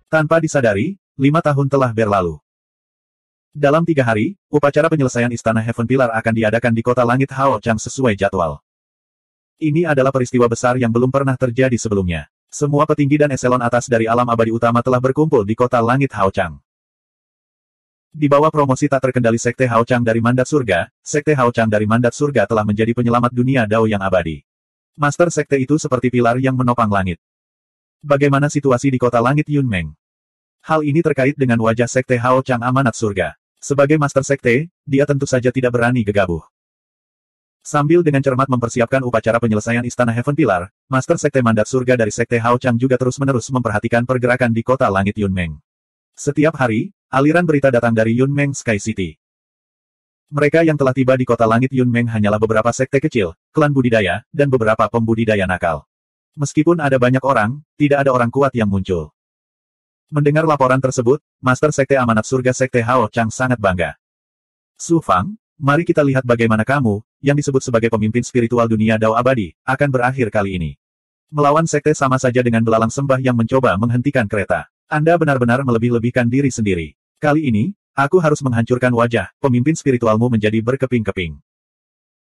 Tanpa disadari, 5 tahun telah berlalu. Dalam 3 hari, upacara penyelesaian Istana Heaven Pillar akan diadakan di Kota Langit Hao Chang sesuai jadwal. Ini adalah peristiwa besar yang belum pernah terjadi sebelumnya. Semua petinggi dan eselon atas dari alam abadi utama telah berkumpul di Kota Langit Hao Chang. Di bawah promosi tak terkendali Sekte Hao Chang dari Mandat Surga, Sekte Hao Chang dari Mandat Surga telah menjadi penyelamat dunia Dao yang abadi. Master Sekte itu seperti pilar yang menopang langit. Bagaimana situasi di Kota Langit Yunmeng? Hal ini terkait dengan wajah Sekte Hao Chang Amanat Surga. Sebagai Master Sekte, dia tentu saja tidak berani gegabah. Sambil dengan cermat mempersiapkan upacara penyelesaian Istana Heaven Pillar, Master Sekte Mandat Surga dari Sekte Hao Chang juga terus-menerus memperhatikan pergerakan di Kota Langit Yunmeng. Setiap hari, aliran berita datang dari Yunmeng Sky City. Mereka yang telah tiba di Kota Langit Yunmeng hanyalah beberapa sekte kecil, klan budidaya, dan beberapa pembudidaya nakal. Meskipun ada banyak orang, tidak ada orang kuat yang muncul. Mendengar laporan tersebut, Master Sekte Amanat Surga Sekte Hao Chang sangat bangga. Su Fang, mari kita lihat bagaimana kamu, yang disebut sebagai pemimpin spiritual dunia Dao abadi, akan berakhir kali ini. Melawan sekte sama saja dengan belalang sembah yang mencoba menghentikan kereta. Anda benar-benar melebih-lebihkan diri sendiri. Kali ini, aku harus menghancurkan wajah pemimpin spiritualmu menjadi berkeping-keping.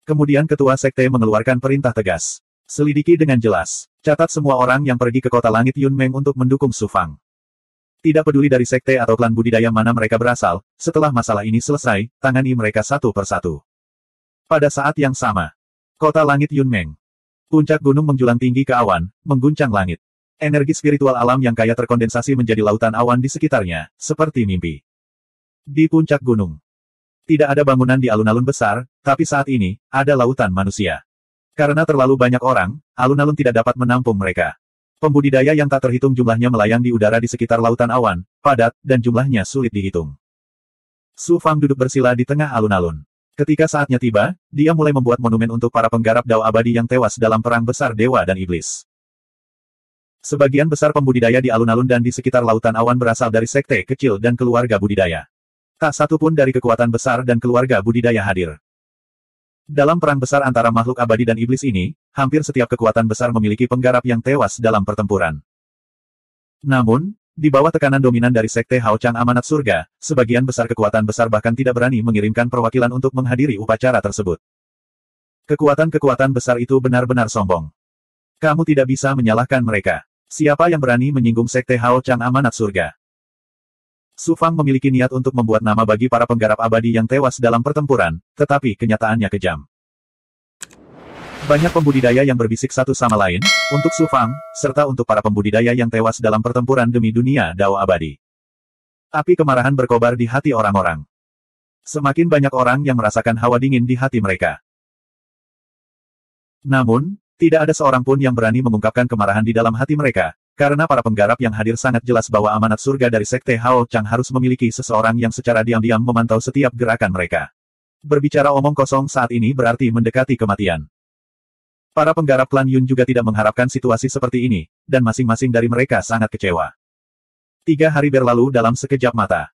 Kemudian ketua sekte mengeluarkan perintah tegas. Selidiki dengan jelas. Catat semua orang yang pergi ke Kota Langit Yunmeng untuk mendukung Su Fang. Tidak peduli dari sekte atau klan budidaya mana mereka berasal, setelah masalah ini selesai, tangani mereka satu persatu. Pada saat yang sama, Kota Langit Yunmeng. Puncak gunung menjulang tinggi ke awan, mengguncang langit. Energi spiritual alam yang kaya terkondensasi menjadi lautan awan di sekitarnya, seperti mimpi. Di puncak gunung. Tidak ada bangunan di alun-alun besar, tapi saat ini, ada lautan manusia. Karena terlalu banyak orang, alun-alun tidak dapat menampung mereka. Pembudidaya yang tak terhitung jumlahnya melayang di udara di sekitar lautan awan, padat, dan jumlahnya sulit dihitung. Su Fang duduk bersila di tengah alun-alun. Ketika saatnya tiba, dia mulai membuat monumen untuk para penggarap Dao abadi yang tewas dalam perang besar dewa dan iblis. Sebagian besar pembudidaya di alun-alun dan di sekitar lautan awan berasal dari sekte kecil dan keluarga budidaya. Tak satu pun dari kekuatan besar dan keluarga budidaya hadir. Dalam perang besar antara makhluk abadi dan iblis ini, hampir setiap kekuatan besar memiliki penggarap yang tewas dalam pertempuran. Namun, di bawah tekanan dominan dari Sekte Hao Chang Amanat Surga, sebagian besar kekuatan besar bahkan tidak berani mengirimkan perwakilan untuk menghadiri upacara tersebut. Kekuatan-kekuatan besar itu benar-benar sombong. Kamu tidak bisa menyalahkan mereka. Siapa yang berani menyinggung Sekte Hao Chang Amanat Surga? Su Fang memiliki niat untuk membuat nama bagi para penggarap abadi yang tewas dalam pertempuran, tetapi kenyataannya kejam. Banyak pembudidaya yang berbisik satu sama lain, untuk Su Fang, serta untuk para pembudidaya yang tewas dalam pertempuran demi dunia Dao abadi. Api kemarahan berkobar di hati orang-orang. Semakin banyak orang yang merasakan hawa dingin di hati mereka. Namun, tidak ada seorang pun yang berani mengungkapkan kemarahan di dalam hati mereka, karena para penggarap yang hadir sangat jelas bahwa amanat surga dari Sekte Hao Chang harus memiliki seseorang yang secara diam-diam memantau setiap gerakan mereka. Berbicara omong kosong saat ini berarti mendekati kematian. Para penggarap klan Yun juga tidak mengharapkan situasi seperti ini, dan masing-masing dari mereka sangat kecewa. 3 hari berlalu dalam sekejap mata.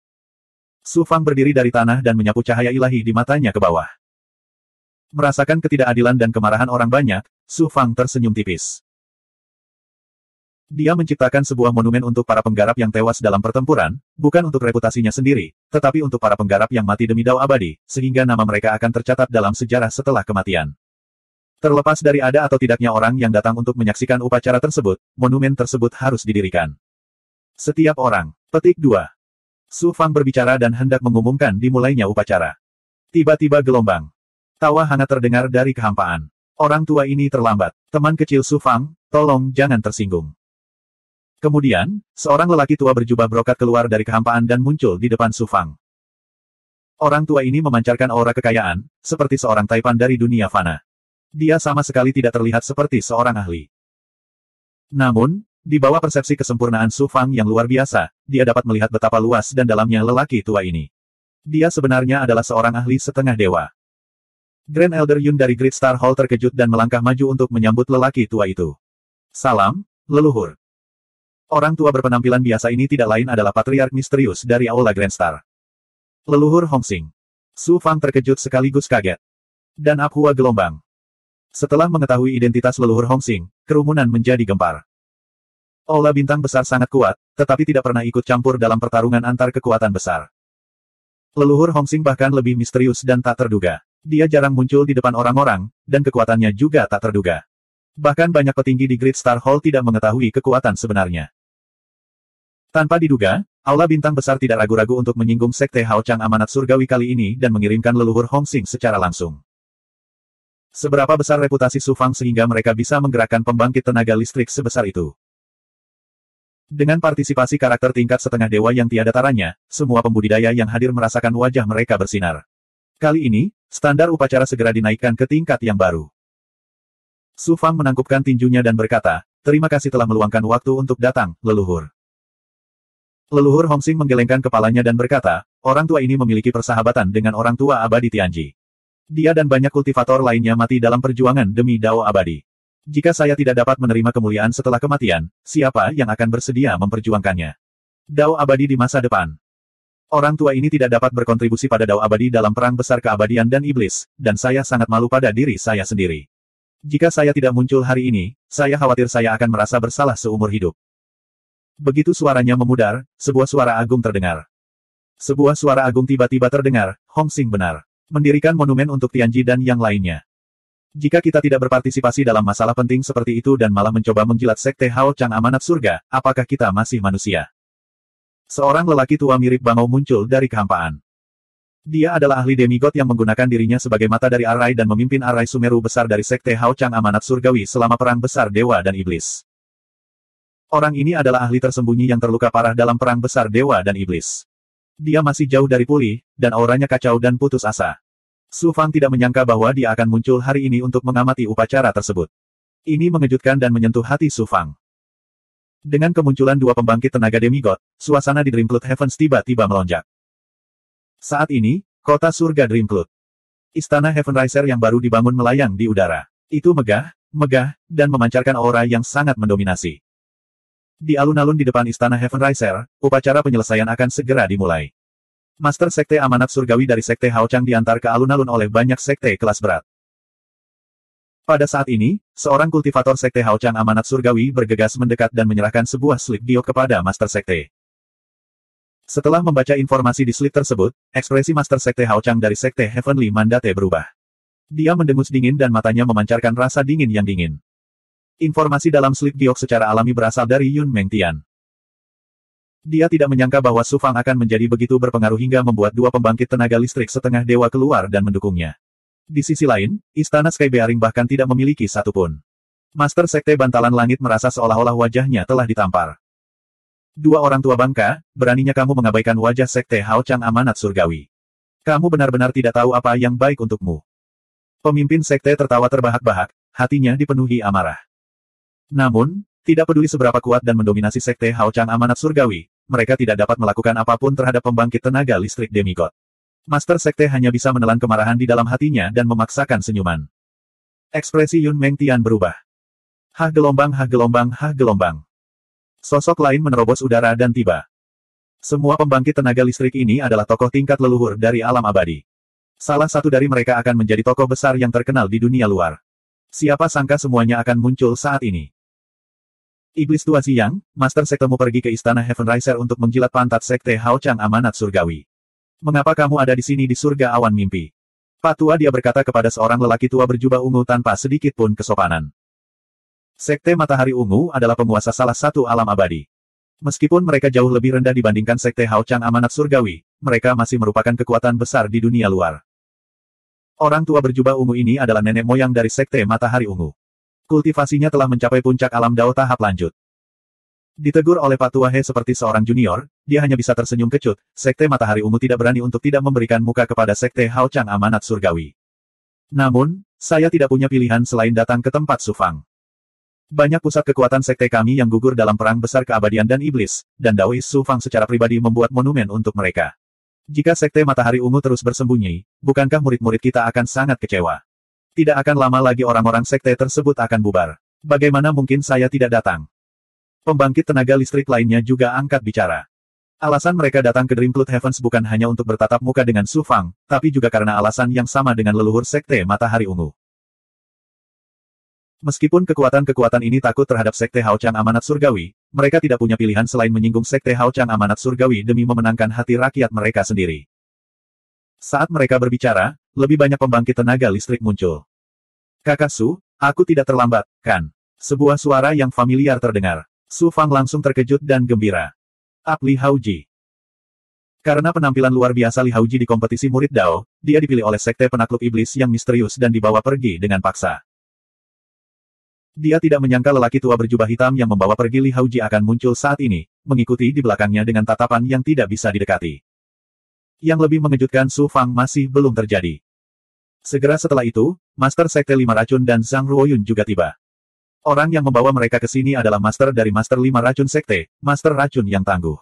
Su Fang berdiri dari tanah dan menyapu cahaya ilahi di matanya ke bawah. Merasakan ketidakadilan dan kemarahan orang banyak, Su Fang tersenyum tipis. Dia menciptakan sebuah monumen untuk para penggarap yang tewas dalam pertempuran, bukan untuk reputasinya sendiri, tetapi untuk para penggarap yang mati demi Dao abadi, sehingga nama mereka akan tercatat dalam sejarah setelah kematian. Terlepas dari ada atau tidaknya orang yang datang untuk menyaksikan upacara tersebut, monumen tersebut harus didirikan. Setiap orang. Petik 2. Su Fang berbicara dan hendak mengumumkan dimulainya upacara. Tiba-tiba gelombang tawa hangat terdengar dari kehampaan. Orang tua ini terlambat. Teman kecil Su Fang, tolong jangan tersinggung. Kemudian, seorang lelaki tua berjubah brokat keluar dari kehampaan dan muncul di depan Su Fang. Orang tua ini memancarkan aura kekayaan, seperti seorang taipan dari dunia fana. Dia sama sekali tidak terlihat seperti seorang ahli. Namun, di bawah persepsi kesempurnaan Su Fang yang luar biasa, dia dapat melihat betapa luas dan dalamnya lelaki tua ini. Dia sebenarnya adalah seorang ahli setengah dewa. Grand Elder Yun dari Great Star Hall terkejut dan melangkah maju untuk menyambut lelaki tua itu. Salam, leluhur. Orang tua berpenampilan biasa ini tidak lain adalah patriark misterius dari Aula Grand Star. Leluhur Hongxing. Su Fang terkejut sekaligus kaget. Dan Abhua gelombang. Setelah mengetahui identitas leluhur Hongxing, kerumunan menjadi gempar. Aula bintang besar sangat kuat, tetapi tidak pernah ikut campur dalam pertarungan antar kekuatan besar. Leluhur Hongsing bahkan lebih misterius dan tak terduga. Dia jarang muncul di depan orang-orang, dan kekuatannya juga tak terduga. Bahkan banyak petinggi di Great Star Hall tidak mengetahui kekuatan sebenarnya. Tanpa diduga, Aula bintang besar tidak ragu-ragu untuk menyinggung Sekte Hao Chang Amanat Surgawi kali ini dan mengirimkan leluhur Hongsing secara langsung. Seberapa besar reputasi Su Fang sehingga mereka bisa menggerakkan pembangkit tenaga listrik sebesar itu? Dengan partisipasi karakter tingkat setengah dewa yang tiada taranya, semua pembudidaya yang hadir merasakan wajah mereka bersinar. Kali ini, standar upacara segera dinaikkan ke tingkat yang baru. Su Fang menangkupkan tinjunya dan berkata, "Terima kasih telah meluangkan waktu untuk datang, leluhur." Leluhur Hongsing menggelengkan kepalanya dan berkata, orang tua ini memiliki persahabatan dengan orang tua abadi Tianji. Dia dan banyak kultivator lainnya mati dalam perjuangan demi Dao abadi. Jika saya tidak dapat menerima kemuliaan setelah kematian, siapa yang akan bersedia memperjuangkannya? Dao abadi di masa depan. Orang tua ini tidak dapat berkontribusi pada Dao abadi dalam perang besar keabadian dan iblis, dan saya sangat malu pada diri saya sendiri. Jika saya tidak muncul hari ini, saya khawatir saya akan merasa bersalah seumur hidup. Begitu suaranya memudar, sebuah suara agung terdengar. Sebuah suara agung tiba-tiba terdengar, Hongsing benar. Mendirikan monumen untuk Tianji dan yang lainnya. Jika kita tidak berpartisipasi dalam masalah penting seperti itu dan malah mencoba menjilat Sekte Hao Chang Amanat Surga, apakah kita masih manusia? Seorang lelaki tua mirip bangau muncul dari kehampaan. Dia adalah ahli demigod yang menggunakan dirinya sebagai mata dari arai dan memimpin arai Sumeru besar dari Sekte Hao Chang Amanat Surgawi selama perang besar Dewa dan Iblis. Orang ini adalah ahli tersembunyi yang terluka parah dalam perang besar Dewa dan Iblis. Dia masih jauh dari pulih, dan auranya kacau dan putus asa. Su Fang tidak menyangka bahwa dia akan muncul hari ini untuk mengamati upacara tersebut. Ini mengejutkan dan menyentuh hati Su Fang. Dengan kemunculan dua pembangkit tenaga demigod, suasana di Dreamcloud Heavens tiba-tiba melonjak. Saat ini, kota surga Dreamcloud. Istana Heaven Riser yang baru dibangun melayang di udara. Itu megah, dan memancarkan aura yang sangat mendominasi. Di alun-alun di depan Istana Heaven Riser, upacara penyelesaian akan segera dimulai. Master Sekte Amanat Surgawi dari Sekte Hao Chang diantar ke alun-alun oleh banyak sekte kelas berat. Pada saat ini, seorang kultivator Sekte Hao Chang Amanat Surgawi bergegas mendekat dan menyerahkan sebuah slip giok kepada Master Sekte. Setelah membaca informasi di slip tersebut, ekspresi Master Sekte Hao Chang dari Sekte Heavenly Mandate berubah. Dia mendengus dingin dan matanya memancarkan rasa dingin yang dingin. Informasi dalam slip giok secara alami berasal dari Yun Mengtian. Dia tidak menyangka bahwa Su Fang akan menjadi begitu berpengaruh hingga membuat dua pembangkit tenaga listrik setengah dewa keluar dan mendukungnya. Di sisi lain, Istana Sky Bearing bahkan tidak memiliki satupun. Master Sekte Bantalan Langit merasa seolah-olah wajahnya telah ditampar. Dua orang tua bangka, beraninya kamu mengabaikan wajah Sekte Hao Chang Amanat Surgawi. Kamu benar-benar tidak tahu apa yang baik untukmu. Pemimpin Sekte tertawa terbahak-bahak, hatinya dipenuhi amarah. Namun, tidak peduli seberapa kuat dan mendominasi Sekte Hao Chang Amanat Surgawi, mereka tidak dapat melakukan apapun terhadap pembangkit tenaga listrik demigod. Master Sekte hanya bisa menelan kemarahan di dalam hatinya dan memaksakan senyuman. Ekspresi Yun Mengtian berubah. Hah gelombang, hah gelombang, hah gelombang. Sosok lain menerobos udara dan tiba. Semua pembangkit tenaga listrik ini adalah tokoh tingkat leluhur dari alam abadi. Salah satu dari mereka akan menjadi tokoh besar yang terkenal di dunia luar. Siapa sangka semuanya akan muncul saat ini. Iblis tua Ziyang, Master Sektemu pergi ke Istana Heaven Riser untuk menjilat pantat Sekte Hao Chang Amanat Surgawi. Mengapa kamu ada di sini di surga awan mimpi? Pak tua dia berkata kepada seorang lelaki tua berjubah ungu tanpa sedikit pun kesopanan. Sekte Matahari Ungu adalah penguasa salah satu alam abadi. Meskipun mereka jauh lebih rendah dibandingkan Sekte Hao Chang Amanat Surgawi, mereka masih merupakan kekuatan besar di dunia luar. Orang tua berjubah ungu ini adalah nenek moyang dari Sekte Matahari Ungu. Kultivasinya telah mencapai puncak alam Dao tahap lanjut. Ditegur oleh Pak Tua He seperti seorang junior, dia hanya bisa tersenyum kecut. Sekte Matahari Ungu tidak berani untuk tidak memberikan muka kepada Sekte Hao Chang Amanat Surgawi. Namun, saya tidak punya pilihan selain datang ke tempat Su Fang. Banyak pusat kekuatan sekte kami yang gugur dalam perang besar keabadian dan iblis, dan Daois Su Fang secara pribadi membuat monumen untuk mereka. Jika Sekte Matahari Ungu terus bersembunyi, bukankah murid-murid kita akan sangat kecewa? Tidak akan lama lagi orang-orang sekte tersebut akan bubar. Bagaimana mungkin saya tidak datang? Pembangkit tenaga listrik lainnya juga angkat bicara. Alasan mereka datang ke Dreamcloud Heavens bukan hanya untuk bertatap muka dengan Su Fang, tapi juga karena alasan yang sama dengan leluhur Sekte Matahari Ungu. Meskipun kekuatan-kekuatan ini takut terhadap Sekte Hao Chang Amanat Surgawi, mereka tidak punya pilihan selain menyinggung Sekte Hao Chang Amanat Surgawi demi memenangkan hati rakyat mereka sendiri. Saat mereka berbicara, lebih banyak pembangkit tenaga listrik muncul. Kakak Su, aku tidak terlambat, kan? Sebuah suara yang familiar terdengar. Su Fang langsung terkejut dan gembira. Li Haoji. Karena penampilan luar biasa Li Haoji di kompetisi murid Dao, dia dipilih oleh Sekte Penakluk Iblis yang misterius dan dibawa pergi dengan paksa. Dia tidak menyangka lelaki tua berjubah hitam yang membawa pergi Li Haoji akan muncul saat ini, mengikuti di belakangnya dengan tatapan yang tidak bisa didekati. Yang lebih mengejutkan Su Fang masih belum terjadi. Segera setelah itu, Master Sekte Lima Racun dan Zhang Ruoyun juga tiba. Orang yang membawa mereka ke sini adalah Master dari Master Lima Racun Sekte, Master Racun yang tangguh.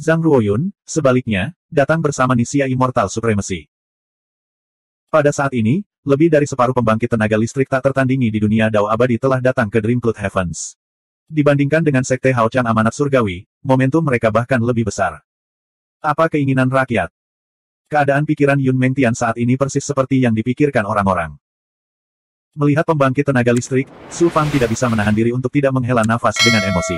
Zhang Ruoyun, sebaliknya, datang bersama Nisia Immortal Supremacy. Pada saat ini, lebih dari separuh pembangkit tenaga listrik tak tertandingi di dunia Dao Abadi telah datang ke Dreamcloud Heavens. Dibandingkan dengan Sekte Hao Chang Amanat Surgawi, momentum mereka bahkan lebih besar. Apa keinginan rakyat? Keadaan pikiran Yun Mengtian saat ini persis seperti yang dipikirkan orang-orang. Melihat pembangkit tenaga listrik, Su Fang tidak bisa menahan diri untuk tidak menghela nafas dengan emosi.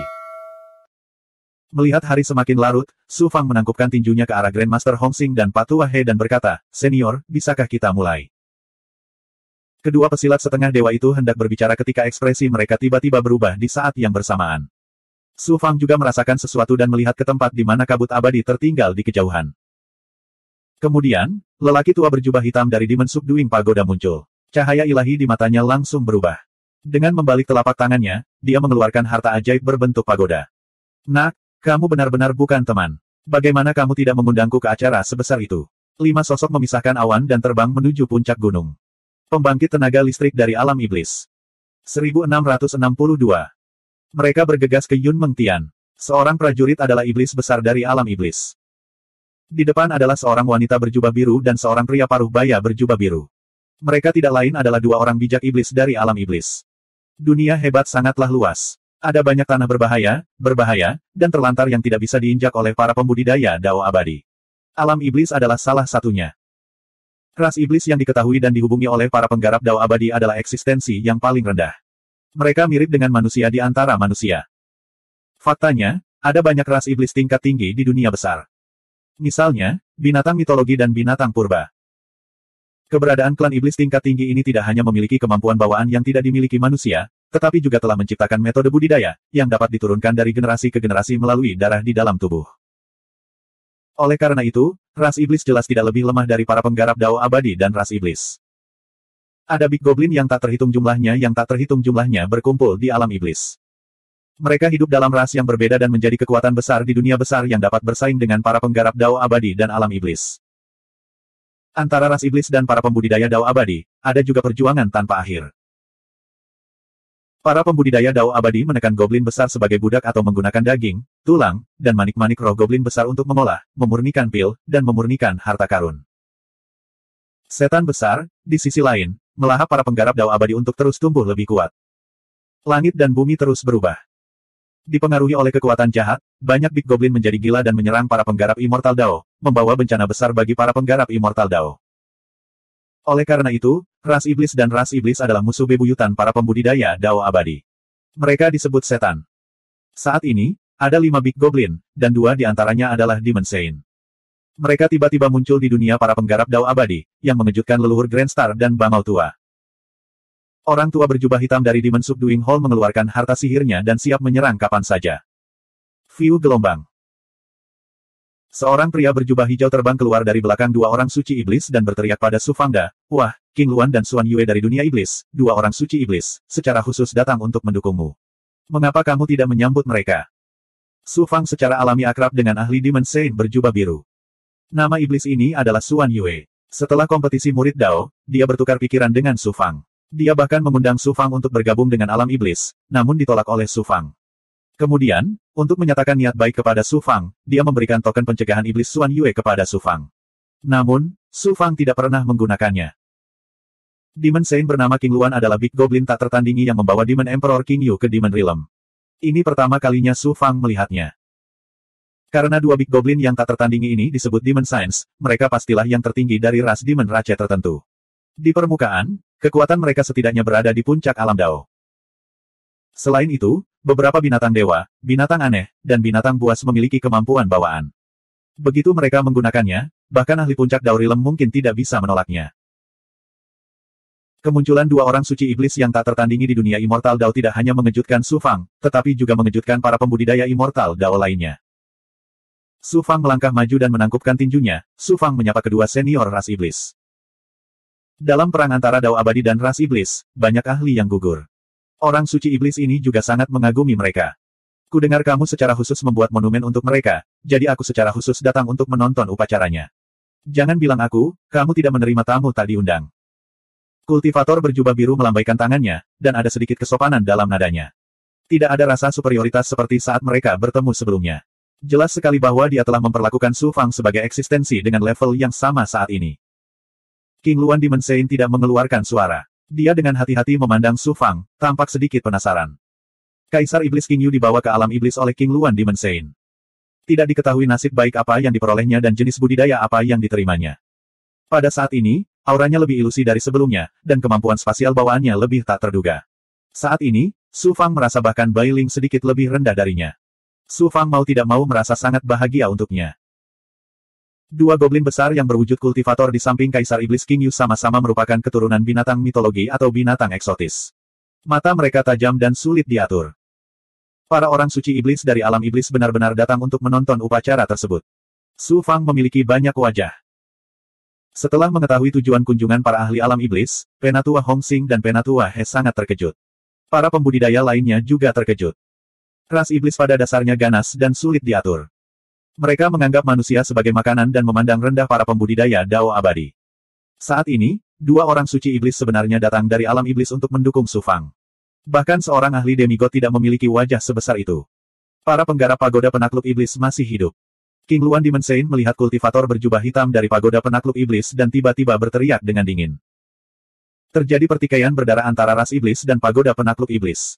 Melihat hari semakin larut, Su Fang menangkupkan tinjunya ke arah Grandmaster Hongxing dan Patua He dan berkata, "Senior, bisakah kita mulai?" Kedua pesilat setengah dewa itu hendak berbicara ketika ekspresi mereka tiba-tiba berubah di saat yang bersamaan. Su Fang juga merasakan sesuatu dan melihat ke tempat di mana kabut abadi tertinggal di kejauhan. Kemudian, lelaki tua berjubah hitam dari Demon Subduing Pagoda muncul. Cahaya ilahi di matanya langsung berubah. Dengan membalik telapak tangannya, dia mengeluarkan harta ajaib berbentuk pagoda. "Nak, kamu benar-benar bukan teman. Bagaimana kamu tidak mengundangku ke acara sebesar itu?" 5 sosok memisahkan awan dan terbang menuju puncak gunung. Pembangkit tenaga listrik dari alam iblis. 1662. Mereka bergegas ke Yun Mengtian. Seorang prajurit adalah iblis besar dari alam iblis. Di depan adalah seorang wanita berjubah biru dan seorang pria paruh baya berjubah biru. Mereka tidak lain adalah dua orang bijak iblis dari alam iblis. Dunia hebat sangatlah luas. Ada banyak tanah berbahaya, dan terlantar yang tidak bisa diinjak oleh para pembudidaya Dao Abadi. Alam iblis adalah salah satunya. Ras iblis yang diketahui dan dihubungi oleh para penggarap Dao Abadi adalah eksistensi yang paling rendah. Mereka mirip dengan manusia di antara manusia. Faktanya, ada banyak ras iblis tingkat tinggi di dunia besar. Misalnya, binatang mitologi dan binatang purba. Keberadaan klan iblis tingkat tinggi ini tidak hanya memiliki kemampuan bawaan yang tidak dimiliki manusia, tetapi juga telah menciptakan metode budidaya, yang dapat diturunkan dari generasi ke generasi melalui darah di dalam tubuh. Oleh karena itu, ras iblis jelas tidak lebih lemah dari para penggarap Dao Abadi dan ras iblis. Ada Big Goblin yang tak terhitung jumlahnya berkumpul di alam iblis. Mereka hidup dalam ras yang berbeda dan menjadi kekuatan besar di dunia besar yang dapat bersaing dengan para penggarap Dao Abadi dan alam iblis. Antara ras iblis dan para pembudidaya Dao Abadi, ada juga perjuangan tanpa akhir. Para pembudidaya Dao Abadi menekan goblin besar sebagai budak atau menggunakan daging, tulang, dan manik-manik roh goblin besar untuk mengolah, memurnikan pil, dan memurnikan harta karun. Setan besar, di sisi lain, melahap para penggarap Dao Abadi untuk terus tumbuh lebih kuat. Langit dan bumi terus berubah. Dipengaruhi oleh kekuatan jahat, banyak Big Goblin menjadi gila dan menyerang para penggarap Immortal Dao, membawa bencana besar bagi para penggarap Immortal Dao. Oleh karena itu, ras iblis dan ras iblis adalah musuh bebuyutan para pembudidaya Dao Abadi. Mereka disebut setan. Saat ini, ada 5 Big Goblin, dan 2 di antaranya adalah Demon Saint. Mereka tiba-tiba muncul di dunia para penggarap Dao Abadi, yang mengejutkan leluhur Grand Star dan Bangau Tua. Orang tua berjubah hitam dari Demon Subduing Hall mengeluarkan harta sihirnya dan siap menyerang kapan saja. View gelombang. Seorang pria berjubah hijau terbang keluar dari belakang 2 orang suci iblis dan berteriak pada Su Fangda, "Wah, King Luan dan Xuan Yue dari dunia iblis, 2 orang suci iblis, secara khusus datang untuk mendukungmu. Mengapa kamu tidak menyambut mereka?" Su Fang secara alami akrab dengan ahli Demon Saint berjubah biru. Nama iblis ini adalah Xuan Yue. Setelah kompetisi murid Dao, dia bertukar pikiran dengan Su Fang. Dia bahkan mengundang Su Fang untuk bergabung dengan alam iblis, namun ditolak oleh Su Fang. Kemudian, untuk menyatakan niat baik kepada Su Fang, dia memberikan token pencegahan iblis Xuan Yue kepada Su Fang. Namun, Su Fang tidak pernah menggunakannya. Demon Saint bernama King Luan adalah Big Goblin tak tertandingi yang membawa Demon Emperor King Yu ke Demon Realm. Ini pertama kalinya Su Fang melihatnya. Karena 2 Big Goblin yang tak tertandingi ini disebut Demon Saints, mereka pastilah yang tertinggi dari ras Demon Rache tertentu. Di permukaan, kekuatan mereka setidaknya berada di puncak alam Dao. Selain itu, beberapa binatang dewa, binatang aneh, dan binatang buas memiliki kemampuan bawaan. Begitu mereka menggunakannya, bahkan ahli puncak Daurilem mungkin tidak bisa menolaknya. Kemunculan dua orang suci iblis yang tak tertandingi di dunia Immortal Dao tidak hanya mengejutkan Su Fang, tetapi juga mengejutkan para pembudidaya Immortal Dao lainnya. Su Fang melangkah maju dan menangkupkan tinjunya. Su Fang menyapa kedua senior ras iblis. Dalam perang antara Dao Abadi dan ras iblis, banyak ahli yang gugur. Orang suci iblis ini juga sangat mengagumi mereka. Kudengar kamu secara khusus membuat monumen untuk mereka, jadi aku secara khusus datang untuk menonton upacaranya. Jangan bilang kamu tidak menerima tamu tak diundang. Kultivator berjubah biru melambaikan tangannya, dan ada sedikit kesopanan dalam nadanya. Tidak ada rasa superioritas seperti saat mereka bertemu sebelumnya. Jelas sekali bahwa dia telah memperlakukan Su Fang sebagai eksistensi dengan level yang sama saat ini. King Luan Dimensei tidak mengeluarkan suara. Dia dengan hati-hati memandang Su Fang, tampak sedikit penasaran. Kaisar Iblis King Yu dibawa ke alam iblis oleh King Luan Dimensei. Tidak diketahui nasib baik apa yang diperolehnya dan jenis budidaya apa yang diterimanya. Pada saat ini, auranya lebih ilusi dari sebelumnya, dan kemampuan spasial bawaannya lebih tak terduga. Saat ini, Su Fang merasa bahkan Bai Ling sedikit lebih rendah darinya. Su Fang mau tidak mau merasa sangat bahagia untuknya. Dua goblin besar yang berwujud kultivator di samping Kaisar Iblis King Yu sama-sama merupakan keturunan binatang mitologi atau binatang eksotis. Mata mereka tajam dan sulit diatur. Para orang suci iblis dari alam iblis benar-benar datang untuk menonton upacara tersebut. Su Fang memiliki banyak wajah. Setelah mengetahui tujuan kunjungan para ahli alam iblis, Penatua Hong Xing dan Penatua He sangat terkejut. Para pembudidaya lainnya juga terkejut. Ras iblis pada dasarnya ganas dan sulit diatur. Mereka menganggap manusia sebagai makanan dan memandang rendah para pembudidaya Dao Abadi. Saat ini, dua orang suci iblis sebenarnya datang dari alam iblis untuk mendukung Su Fang. Bahkan seorang ahli demigod tidak memiliki wajah sebesar itu. Para penggarap pagoda penakluk iblis masih hidup. King Luan Dimensei melihat kultivator berjubah hitam dari pagoda penakluk iblis dan tiba-tiba berteriak dengan dingin. Terjadi pertikaian berdarah antara ras iblis dan pagoda penakluk iblis.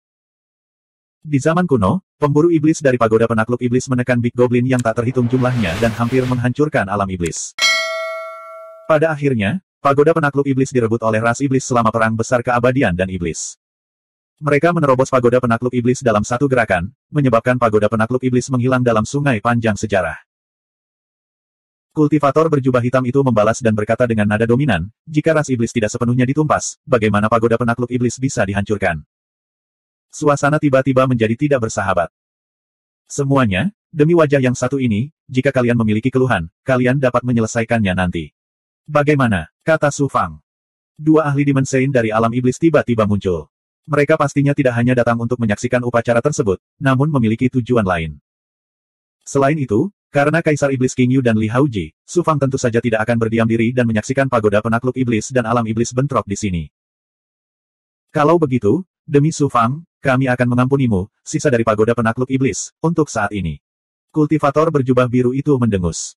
Di zaman kuno, pemburu iblis dari pagoda penakluk iblis menekan Big Goblin yang tak terhitung jumlahnya dan hampir menghancurkan alam iblis. Pada akhirnya, pagoda penakluk iblis direbut oleh ras iblis selama perang besar keabadian dan iblis. Mereka menerobos pagoda penakluk iblis dalam satu gerakan, menyebabkan pagoda penakluk iblis menghilang dalam sungai panjang sejarah. Kultivator berjubah hitam itu membalas dan berkata dengan nada dominan, jika ras iblis tidak sepenuhnya ditumpas, bagaimana pagoda penakluk iblis bisa dihancurkan? Suasana tiba-tiba menjadi tidak bersahabat. Semuanya, demi wajah yang satu ini, jika kalian memiliki keluhan, kalian dapat menyelesaikannya nanti. Bagaimana? Kata Su Fang. Dua ahli Dimensei dari alam iblis tiba-tiba muncul. Mereka pastinya tidak hanya datang untuk menyaksikan upacara tersebut, namun memiliki tujuan lain. Selain itu, karena Kaisar Iblis King Yu dan Li Haoji, Su Fang tentu saja tidak akan berdiam diri dan menyaksikan pagoda penakluk iblis dan alam iblis bentrok di sini. Kalau begitu, demi Su Fang, kami akan mengampunimu, sisa dari pagoda penakluk iblis, untuk saat ini. Kultivator berjubah biru itu mendengus.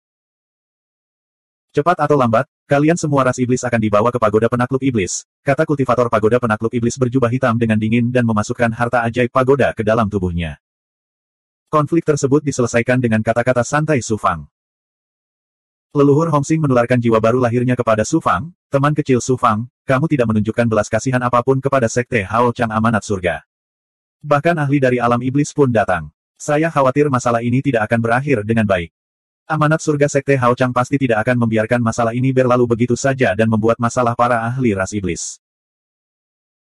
Cepat atau lambat, kalian semua ras iblis akan dibawa ke pagoda penakluk iblis, kata kultivator pagoda penakluk iblis berjubah hitam dengan dingin dan memasukkan harta ajaib pagoda ke dalam tubuhnya. Konflik tersebut diselesaikan dengan kata-kata santai Su Fang. Leluhur Hong Xing menularkan jiwa baru lahirnya kepada Su Fang, teman kecil Su Fang, kamu tidak menunjukkan belas kasihan apapun kepada Sekte Hao Chang Amanat Surga. Bahkan ahli dari alam iblis pun datang. Saya khawatir masalah ini tidak akan berakhir dengan baik. Amanat Surga Sekte Hao Chang pasti tidak akan membiarkan masalah ini berlalu begitu saja dan membuat masalah para ahli ras iblis.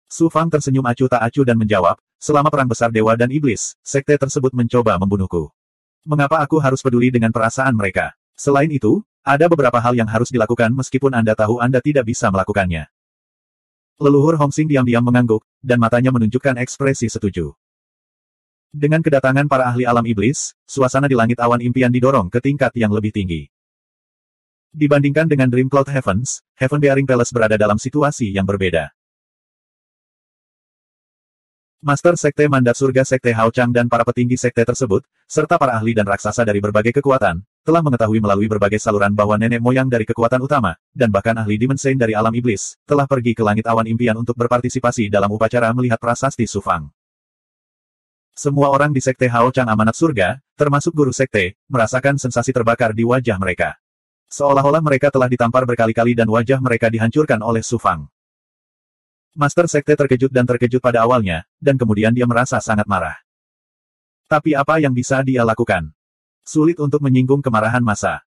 Su Fang tersenyum acuh tak acuh dan menjawab, selama perang besar dewa dan iblis, sekte tersebut mencoba membunuhku. Mengapa aku harus peduli dengan perasaan mereka? Selain itu, ada beberapa hal yang harus dilakukan meskipun Anda tahu Anda tidak bisa melakukannya. Leluhur Hong Xing diam-diam mengangguk, dan matanya menunjukkan ekspresi setuju. Dengan kedatangan para ahli alam iblis, suasana di langit awan impian didorong ke tingkat yang lebih tinggi. Dibandingkan dengan Dream Cloud Heavens, Heaven Bearing Palace berada dalam situasi yang berbeda. Master Sekte Mandat Surga Sekte Hao Chang dan para petinggi sekte tersebut, serta para ahli dan raksasa dari berbagai kekuatan, telah mengetahui melalui berbagai saluran bahwa nenek moyang dari kekuatan utama, dan bahkan ahli Dimensei dari alam iblis, telah pergi ke langit awan impian untuk berpartisipasi dalam upacara melihat prasasti Su Fang. Semua orang di Sekte Hao Chang Amanat Surga, termasuk guru sekte, merasakan sensasi terbakar di wajah mereka. Seolah-olah mereka telah ditampar berkali-kali dan wajah mereka dihancurkan oleh Su Fang. Master Sekte terkejut dan terkejut pada awalnya, dan kemudian dia merasa sangat marah. Tapi apa yang bisa dia lakukan? Sulit untuk menyinggung kemarahan massa.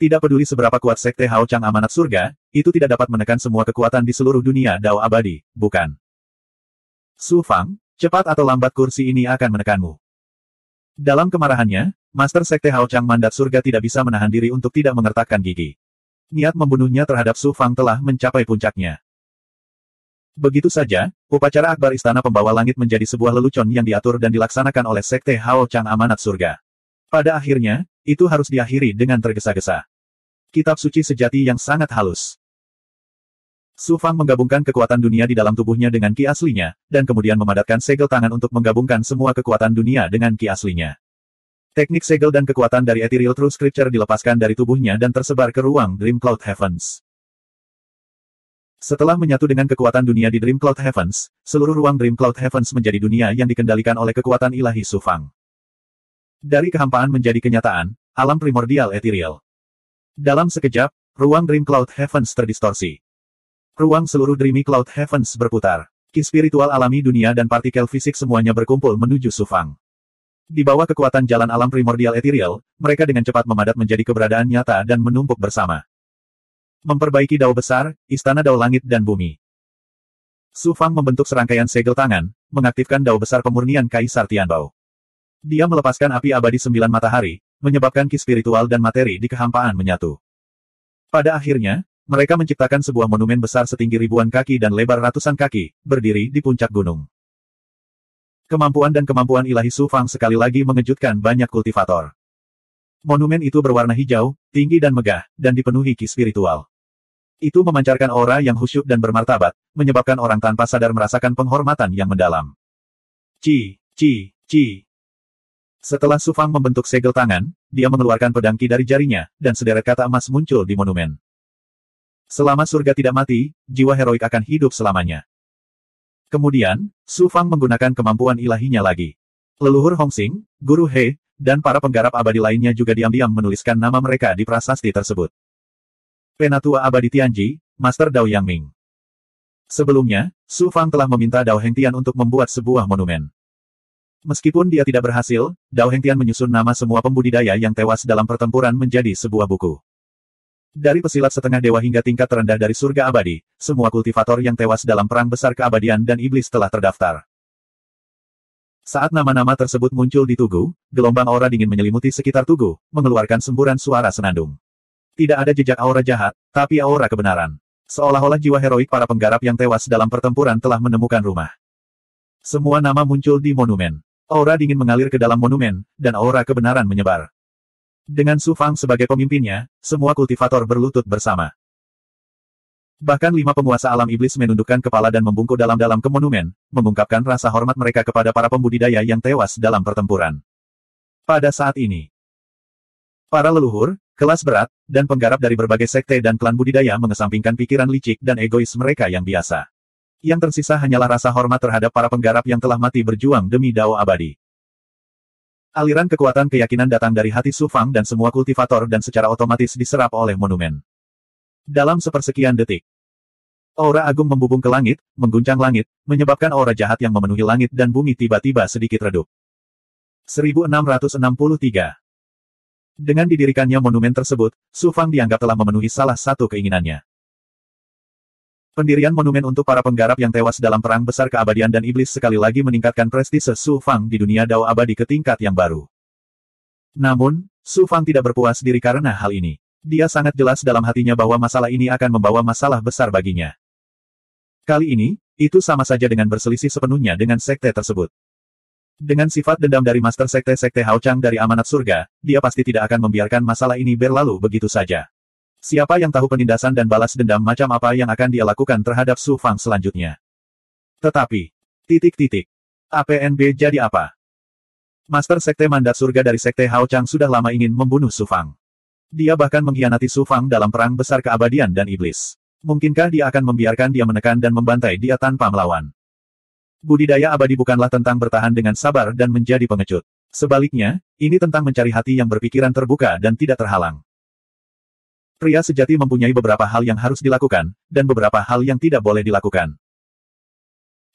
Tidak peduli seberapa kuat Sekte Hao Chang Amanat Surga, itu tidak dapat menekan semua kekuatan di seluruh dunia Dao Abadi, bukan? Su Fang, cepat atau lambat kursi ini akan menekanmu. Dalam kemarahannya, Master Sekte Hao Chang Mandat Surga tidak bisa menahan diri untuk tidak mengertakkan gigi. Niat membunuhnya terhadap Su Fang telah mencapai puncaknya. Begitu saja, upacara akbar Istana Pembawa Langit menjadi sebuah lelucon yang diatur dan dilaksanakan oleh Sekte Hao Chang Amanat Surga. Pada akhirnya, itu harus diakhiri dengan tergesa-gesa. Kitab suci sejati yang sangat halus. Su Fang menggabungkan kekuatan dunia di dalam tubuhnya dengan ki aslinya, dan kemudian memadatkan segel tangan untuk menggabungkan semua kekuatan dunia dengan ki aslinya. Teknik segel dan kekuatan dari Ethereal True Scripture dilepaskan dari tubuhnya dan tersebar ke ruang Dream Cloud Heavens. Setelah menyatu dengan kekuatan dunia di Dream Cloud Heavens, seluruh ruang Dream Cloud Heavens menjadi dunia yang dikendalikan oleh kekuatan ilahi Su Fang. Dari kehampaan menjadi kenyataan, alam primordial ethereal. Dalam sekejap, ruang Dream Cloud Heavens terdistorsi. Ruang seluruh Dreamy Cloud Heavens berputar. Ki spiritual alami dunia dan partikel fisik semuanya berkumpul menuju Su Fang. Di bawah kekuatan jalan alam primordial ethereal, mereka dengan cepat memadat menjadi keberadaan nyata dan menumpuk bersama. Memperbaiki dao besar, istana dao langit dan bumi. Su Fang membentuk serangkaian segel tangan, mengaktifkan dao besar pemurnian Kaisar Tianbao. Dia melepaskan api abadi 9 matahari, menyebabkan ki spiritual dan materi di kehampaan menyatu. Pada akhirnya, mereka menciptakan sebuah monumen besar setinggi ribuan kaki dan lebar ratusan kaki, berdiri di puncak gunung. Kemampuan dan kemampuan ilahi Su Fang sekali lagi mengejutkan banyak kultivator. Monumen itu berwarna hijau, tinggi dan megah, dan dipenuhi ki spiritual. Itu memancarkan aura yang khusyuk dan bermartabat, menyebabkan orang tanpa sadar merasakan penghormatan yang mendalam. Ci. Setelah Su Fang membentuk segel tangan, dia mengeluarkan pedang ki dari jarinya, dan sederet kata emas muncul di monumen. Selama surga tidak mati, jiwa heroik akan hidup selamanya. Kemudian, Su Fang menggunakan kemampuan ilahinya lagi. Leluhur Hong Xing, Guru He, dan para penggarap abadi lainnya juga diam-diam menuliskan nama mereka di prasasti tersebut. Penatua Abadi Tianji, Master Dao Yangming. Sebelumnya, Su Fang telah meminta Dao Hengtian untuk membuat sebuah monumen. Meskipun dia tidak berhasil, Dao Hengtian menyusun nama semua pembudidaya yang tewas dalam pertempuran menjadi sebuah buku. Dari pesilat setengah dewa hingga tingkat terendah dari surga abadi, semua kultivator yang tewas dalam perang besar keabadian dan iblis telah terdaftar. Saat nama-nama tersebut muncul di Tugu, gelombang aura dingin menyelimuti sekitar Tugu, mengeluarkan semburan suara senandung. Tidak ada jejak aura jahat, tapi aura kebenaran. Seolah-olah jiwa heroik para penggarap yang tewas dalam pertempuran telah menemukan rumah. Semua nama muncul di monumen. Aura dingin mengalir ke dalam monumen, dan aura kebenaran menyebar. Dengan Su Fang sebagai pemimpinnya, semua kultivator berlutut bersama. Bahkan 5 penguasa alam iblis menundukkan kepala dan membungkuk dalam-dalam ke monumen, mengungkapkan rasa hormat mereka kepada para pembudidaya yang tewas dalam pertempuran. Pada saat ini, para leluhur, kelas berat, dan penggarap dari berbagai sekte dan klan budidaya mengesampingkan pikiran licik dan egois mereka yang biasa. Yang tersisa hanyalah rasa hormat terhadap para penggarap yang telah mati berjuang demi Dao abadi. Aliran kekuatan keyakinan datang dari hati Su Fang dan semua kultivator dan secara otomatis diserap oleh monumen. Dalam sepersekian detik, aura agung membubung ke langit, mengguncang langit, menyebabkan aura jahat yang memenuhi langit dan bumi tiba-tiba sedikit redup. 1663. Dengan didirikannya monumen tersebut, Su Fang dianggap telah memenuhi salah satu keinginannya. Pendirian monumen untuk para penggarap yang tewas dalam perang besar keabadian dan iblis sekali lagi meningkatkan prestise Su Fang di dunia Dao abadi ke tingkat yang baru. Namun, Su Fang tidak berpuas diri karena hal ini. Dia sangat jelas dalam hatinya bahwa masalah ini akan membawa masalah besar baginya. Kali ini, itu sama saja dengan berselisih sepenuhnya dengan sekte tersebut. Dengan sifat dendam dari Master Sekte-Sekte Hao Chang dari Amanat Surga, dia pasti tidak akan membiarkan masalah ini berlalu begitu saja. Siapa yang tahu penindasan dan balas dendam macam apa yang akan dia lakukan terhadap Su Fang selanjutnya. Tetapi, APNB jadi apa? Master Sekte Mandat Surga dari Sekte Hao Chang sudah lama ingin membunuh Su Fang. Dia bahkan mengkhianati Su Fang dalam perang besar keabadian dan iblis. Mungkinkah dia akan membiarkan dia menekan dan membantai dia tanpa melawan? Budidaya abadi bukanlah tentang bertahan dengan sabar dan menjadi pengecut. Sebaliknya, ini tentang mencari hati yang berpikiran terbuka dan tidak terhalang. Pria sejati mempunyai beberapa hal yang harus dilakukan, dan beberapa hal yang tidak boleh dilakukan.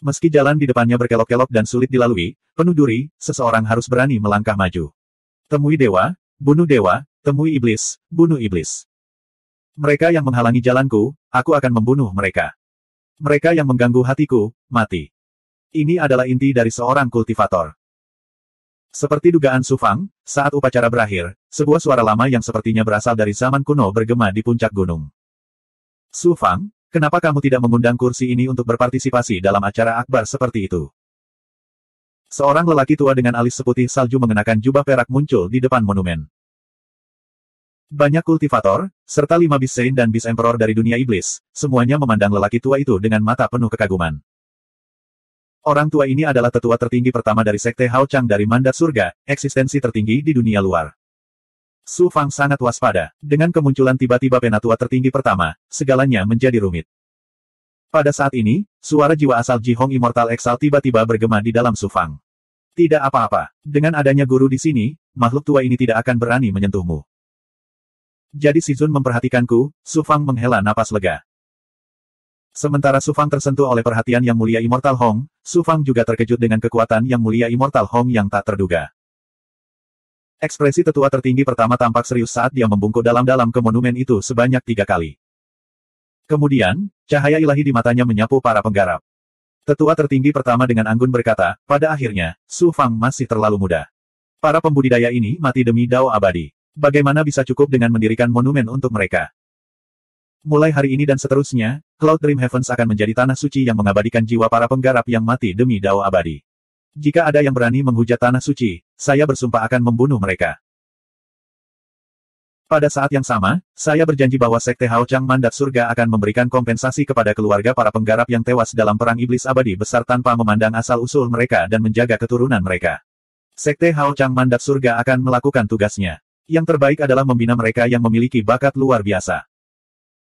Meski jalan di depannya berkelok-kelok dan sulit dilalui, penuh duri, seseorang harus berani melangkah maju. Temui dewa, bunuh dewa, temui iblis, bunuh iblis. Mereka yang menghalangi jalanku, aku akan membunuh mereka. Mereka yang mengganggu hatiku, mati. Ini adalah inti dari seorang kultivator. Seperti dugaan Su Fang, saat upacara berakhir, sebuah suara lama yang sepertinya berasal dari zaman kuno bergema di puncak gunung. Su Fang, kenapa kamu tidak mengundang kursi ini untuk berpartisipasi dalam acara akbar seperti itu? Seorang lelaki tua dengan alis seputih salju mengenakan jubah perak muncul di depan monumen. Banyak kultivator, serta 5 bis Saint dan bis Emperor dari dunia iblis, semuanya memandang lelaki tua itu dengan mata penuh kekaguman. Orang tua ini adalah tetua tertinggi pertama dari Sekte Hao Chang dari Mandat Surga, eksistensi tertinggi di dunia luar. Su Fang sangat waspada. Dengan kemunculan tiba-tiba penatua tertinggi pertama, segalanya menjadi rumit. Pada saat ini, suara jiwa asal Ji Hong Immortal Exalt tiba-tiba bergema di dalam Su Fang. Tidak apa-apa. Dengan adanya guru di sini, makhluk tua ini tidak akan berani menyentuhmu. Jadi Si Zun memperhatikanku, Su Fang menghela napas lega. Sementara Su Fang tersentuh oleh perhatian Yang Mulia Immortal Hong, Su Fang juga terkejut dengan kekuatan Yang Mulia Immortal Hong yang tak terduga. Ekspresi tetua tertinggi pertama tampak serius saat dia membungkuk dalam-dalam ke monumen itu sebanyak 3 kali. Kemudian, cahaya ilahi di matanya menyapu para penggarap. Tetua tertinggi pertama dengan anggun berkata, pada akhirnya, Su Fang masih terlalu muda. Para pembudidaya ini mati demi Dao abadi. Bagaimana bisa cukup dengan mendirikan monumen untuk mereka? Mulai hari ini dan seterusnya, Cloud Dream Heavens akan menjadi tanah suci yang mengabadikan jiwa para penggarap yang mati demi Dao abadi. Jika ada yang berani menghujat tanah suci, saya bersumpah akan membunuh mereka. Pada saat yang sama, saya berjanji bahwa Sekte Hao Chang Mandat Surga akan memberikan kompensasi kepada keluarga para penggarap yang tewas dalam perang iblis abadi besar tanpa memandang asal-usul mereka dan menjaga keturunan mereka. Sekte Hao Chang Mandat Surga akan melakukan tugasnya. Yang terbaik adalah membina mereka yang memiliki bakat luar biasa.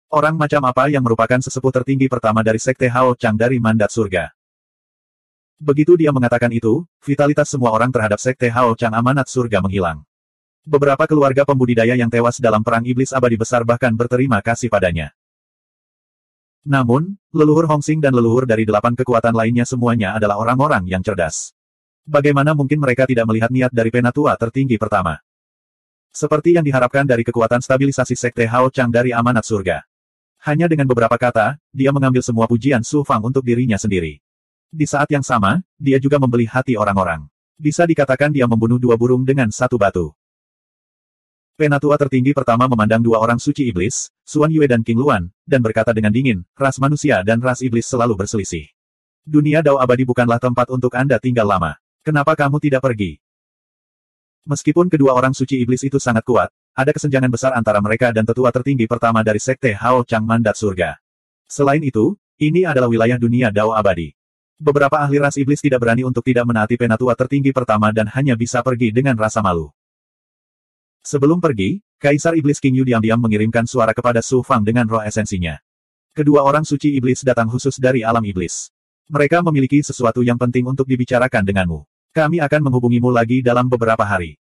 Orang macam apa yang merupakan sesepuh tertinggi pertama dari Sekte Hao Chang dari Mandat Surga? Begitu dia mengatakan itu, vitalitas semua orang terhadap Sekte Hao Chang Amanat Surga menghilang. Beberapa keluarga pembudidaya yang tewas dalam perang iblis abadi besar bahkan berterima kasih padanya. Namun, leluhur Hongxing dan leluhur dari 8 kekuatan lainnya semuanya adalah orang-orang yang cerdas. Bagaimana mungkin mereka tidak melihat niat dari penatua tertinggi pertama? Seperti yang diharapkan dari kekuatan stabilisasi Sekte Hao Chang dari Amanat Surga. Hanya dengan beberapa kata, dia mengambil semua pujian Su Fang untuk dirinya sendiri. Di saat yang sama, dia juga membeli hati orang-orang. Bisa dikatakan dia membunuh 2 burung dengan 1 batu. Penatua tertinggi pertama memandang 2 orang suci iblis, Xuan Yue dan King Luan, dan berkata dengan dingin, ras manusia dan ras iblis selalu berselisih. Dunia Dao abadi bukanlah tempat untuk Anda tinggal lama. Kenapa kamu tidak pergi? Meskipun kedua orang suci iblis itu sangat kuat, ada kesenjangan besar antara mereka dan tetua tertinggi pertama dari Sekte Hao Chang Mandat Surga. Selain itu, ini adalah wilayah dunia Dao abadi. Beberapa ahli ras iblis tidak berani untuk tidak menaati penatua tertinggi pertama dan hanya bisa pergi dengan rasa malu. Sebelum pergi, Kaisar Iblis King Yu diam-diam mengirimkan suara kepada Su Fang dengan roh esensinya. Kedua orang suci iblis datang khusus dari alam iblis. Mereka memiliki sesuatu yang penting untuk dibicarakan denganmu. Kami akan menghubungimu lagi dalam beberapa hari.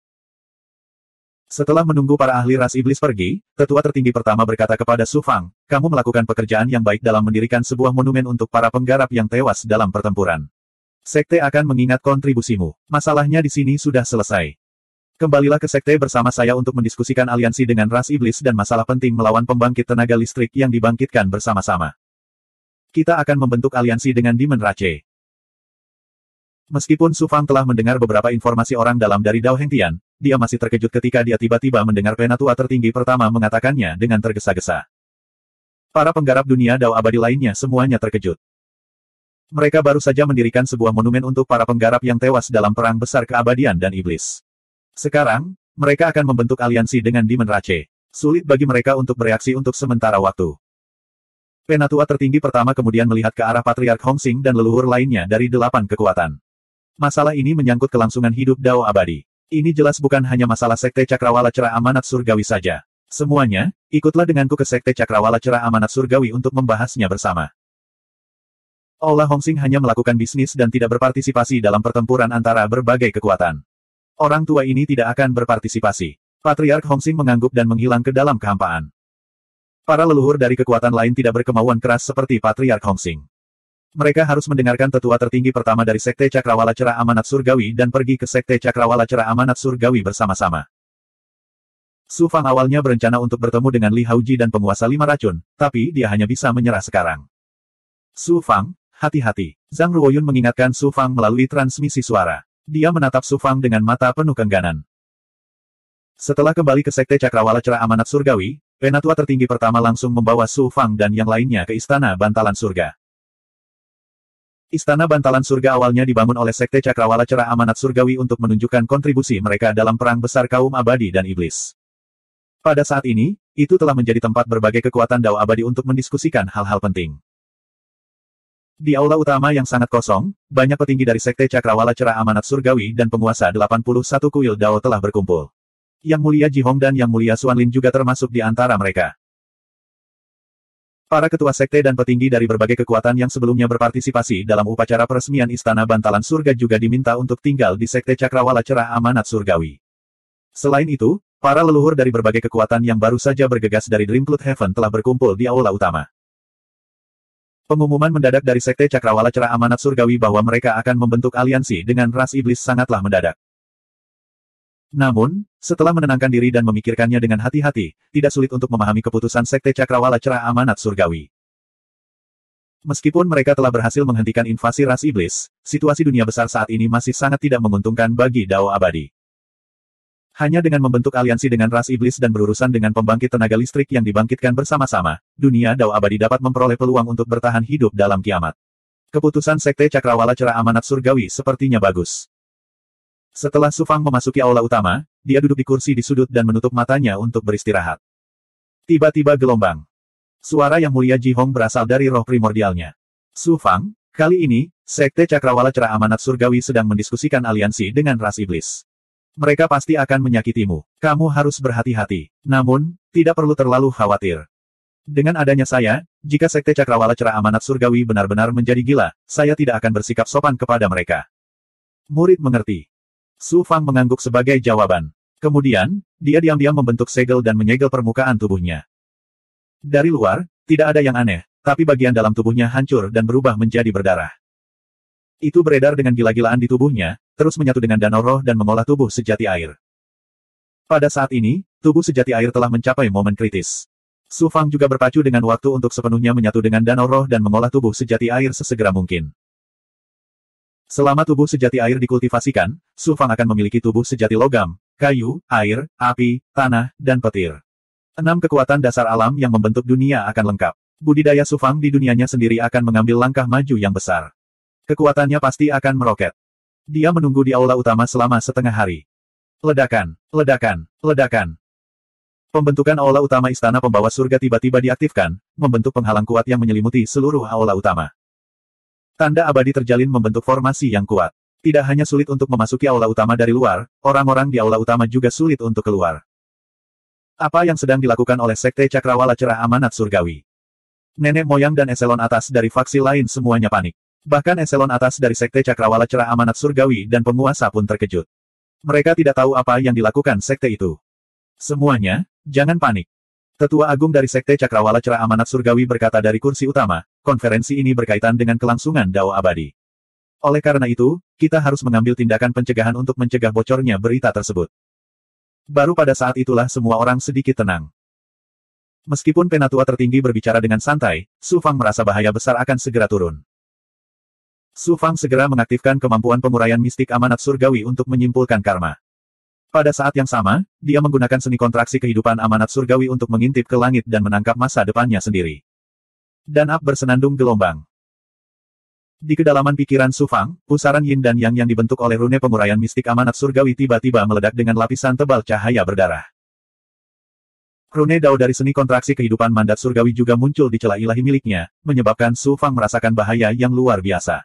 Setelah menunggu para ahli ras iblis pergi, tetua tertinggi pertama berkata kepada Su Fang, kamu melakukan pekerjaan yang baik dalam mendirikan sebuah monumen untuk para penggarap yang tewas dalam pertempuran. Sekte akan mengingat kontribusimu. Masalahnya di sini sudah selesai. Kembalilah ke sekte bersama saya untuk mendiskusikan aliansi dengan ras iblis dan masalah penting melawan pembangkit tenaga listrik yang dibangkitkan bersama-sama. Kita akan membentuk aliansi dengan Demon Rache. Meskipun Su Fang telah mendengar beberapa informasi orang dalam dari Dao Hengtian, dia masih terkejut ketika dia tiba-tiba mendengar penatua tertinggi pertama mengatakannya dengan tergesa-gesa. Para penggarap dunia Dao abadi lainnya semuanya terkejut. Mereka baru saja mendirikan sebuah monumen untuk para penggarap yang tewas dalam perang besar keabadian dan iblis. Sekarang, mereka akan membentuk aliansi dengan Demon Rache. Sulit bagi mereka untuk bereaksi untuk sementara waktu. Penatua tertinggi pertama kemudian melihat ke arah Patriark Hongxing dan leluhur lainnya dari 8 kekuatan. Masalah ini menyangkut kelangsungan hidup Dao abadi. Ini jelas bukan hanya masalah Sekte Cakrawala Cerah Amanat Surgawi saja. Semuanya, ikutlah denganku ke Sekte Cakrawala Cerah Amanat Surgawi untuk membahasnya bersama. Aula Hongxing hanya melakukan bisnis dan tidak berpartisipasi dalam pertempuran antara berbagai kekuatan. Orang tua ini tidak akan berpartisipasi. Patriark Hongxing mengangguk dan menghilang ke dalam kehampaan. Para leluhur dari kekuatan lain tidak berkemauan keras seperti Patriark Hongsing. Mereka harus mendengarkan tetua tertinggi pertama dari Sekte Cakrawala Cerah Amanat Surgawi dan pergi ke Sekte Cakrawala Cerah Amanat Surgawi bersama-sama. Su Fang awalnya berencana untuk bertemu dengan Li Haoji dan penguasa 5 racun, tapi dia hanya bisa menyerah sekarang. Su Fang, hati-hati. Zhang Ruoyun mengingatkan Su Fang melalui transmisi suara. Dia menatap Su Fang dengan mata penuh keengganan. Setelah kembali ke Sekte Cakrawala Cerah Amanat Surgawi, Penatua tertinggi pertama langsung membawa Su Fang dan yang lainnya ke Istana Bantalan Surga. Istana Bantalan Surga awalnya dibangun oleh Sekte Cakrawala Cerah Amanat Surgawi untuk menunjukkan kontribusi mereka dalam perang besar kaum abadi dan iblis. Pada saat ini, itu telah menjadi tempat berbagai kekuatan Dao abadi untuk mendiskusikan hal-hal penting. Di aula utama yang sangat kosong, banyak petinggi dari Sekte Cakrawala Cerah Amanat Surgawi dan penguasa 81 kuil Dao telah berkumpul. Yang Mulia Jihong dan Yang Mulia Xuanlin juga termasuk di antara mereka. Para ketua sekte dan petinggi dari berbagai kekuatan yang sebelumnya berpartisipasi dalam upacara peresmian Istana Bantalan Surga juga diminta untuk tinggal di Sekte Cakrawala Cerah Amanat Surgawi. Selain itu, para leluhur dari berbagai kekuatan yang baru saja bergegas dari Dreamcloud Heaven telah berkumpul di aula utama. Pengumuman mendadak dari Sekte Cakrawala Cerah Amanat Surgawi bahwa mereka akan membentuk aliansi dengan ras iblis sangatlah mendadak. Namun, setelah menenangkan diri dan memikirkannya dengan hati-hati, tidak sulit untuk memahami keputusan Sekte Cakrawala Cerah Amanat Surgawi. Meskipun mereka telah berhasil menghentikan invasi ras iblis, situasi dunia besar saat ini masih sangat tidak menguntungkan bagi Dao abadi. Hanya dengan membentuk aliansi dengan ras iblis dan berurusan dengan pembangkit tenaga listrik yang dibangkitkan bersama-sama, dunia Dao abadi dapat memperoleh peluang untuk bertahan hidup dalam kiamat. Keputusan Sekte Cakrawala Cerah Amanat Surgawi sepertinya bagus. Setelah Su Fang memasuki aula utama, dia duduk di kursi di sudut dan menutup matanya untuk beristirahat. Tiba-tiba gelombang. Suara Yang Mulia Jihong berasal dari roh primordialnya. Su Fang, kali ini, Sekte Cakrawala Cerah Amanat Surgawi sedang mendiskusikan aliansi dengan ras iblis. Mereka pasti akan menyakitimu. Kamu harus berhati-hati. Namun, tidak perlu terlalu khawatir. Dengan adanya saya, jika Sekte Cakrawala Cerah Amanat Surgawi benar-benar menjadi gila, saya tidak akan bersikap sopan kepada mereka. Murid mengerti. Su Fang mengangguk sebagai jawaban. Kemudian, dia diam-diam membentuk segel dan menyegel permukaan tubuhnya. Dari luar, tidak ada yang aneh, tapi bagian dalam tubuhnya hancur dan berubah menjadi berdarah. Itu beredar dengan gila-gilaan di tubuhnya, terus menyatu dengan danau roh dan mengolah tubuh sejati air. Pada saat ini, tubuh sejati air telah mencapai momen kritis. Su Fang juga berpacu dengan waktu untuk sepenuhnya menyatu dengan danau roh dan mengolah tubuh sejati air sesegera mungkin. Selama tubuh sejati air dikultivasikan, Su Fang akan memiliki tubuh sejati logam, kayu, air, api, tanah, dan petir. 6 kekuatan dasar alam yang membentuk dunia akan lengkap. Budidaya Su Fang di dunianya sendiri akan mengambil langkah maju yang besar. Kekuatannya pasti akan meroket. Dia menunggu di aula utama selama setengah hari. Ledakan, ledakan, ledakan. Pembentukan aula utama Istana Pembawa Surga tiba-tiba diaktifkan, membentuk penghalang kuat yang menyelimuti seluruh aula utama. Tanda abadi terjalin membentuk formasi yang kuat. Tidak hanya sulit untuk memasuki aula utama dari luar, orang-orang di aula utama juga sulit untuk keluar. Apa yang sedang dilakukan oleh Sekte Cakrawala Cerah Amanat Surgawi? Nenek moyang dan eselon atas dari faksi lain semuanya panik. Bahkan eselon atas dari Sekte Cakrawala Cerah Amanat Surgawi dan penguasa pun terkejut. Mereka tidak tahu apa yang dilakukan sekte itu. Semuanya, jangan panik. Tetua Agung dari Sekte Cakrawala Cerah Amanat Surgawi berkata dari kursi utama, konferensi ini berkaitan dengan kelangsungan Dao abadi. Oleh karena itu, kita harus mengambil tindakan pencegahan untuk mencegah bocornya berita tersebut. Baru pada saat itulah semua orang sedikit tenang. Meskipun penatua tertinggi berbicara dengan santai, Su Fang merasa bahaya besar akan segera turun. Su Fang segera mengaktifkan kemampuan penguraian mistik amanat surgawi untuk menyimpulkan karma. Pada saat yang sama, dia menggunakan seni kontraksi kehidupan amanat surgawi untuk mengintip ke langit dan menangkap masa depannya sendiri. Dan Ab bersenandung gelombang. Di kedalaman pikiran Su Fang, pusaran yin dan yang dibentuk oleh rune penguraian mistik amanat surgawi tiba-tiba meledak dengan lapisan tebal cahaya berdarah. Rune Dao dari seni kontraksi kehidupan mandat surgawi juga muncul di celah ilahi miliknya, menyebabkan Su Fang merasakan bahaya yang luar biasa.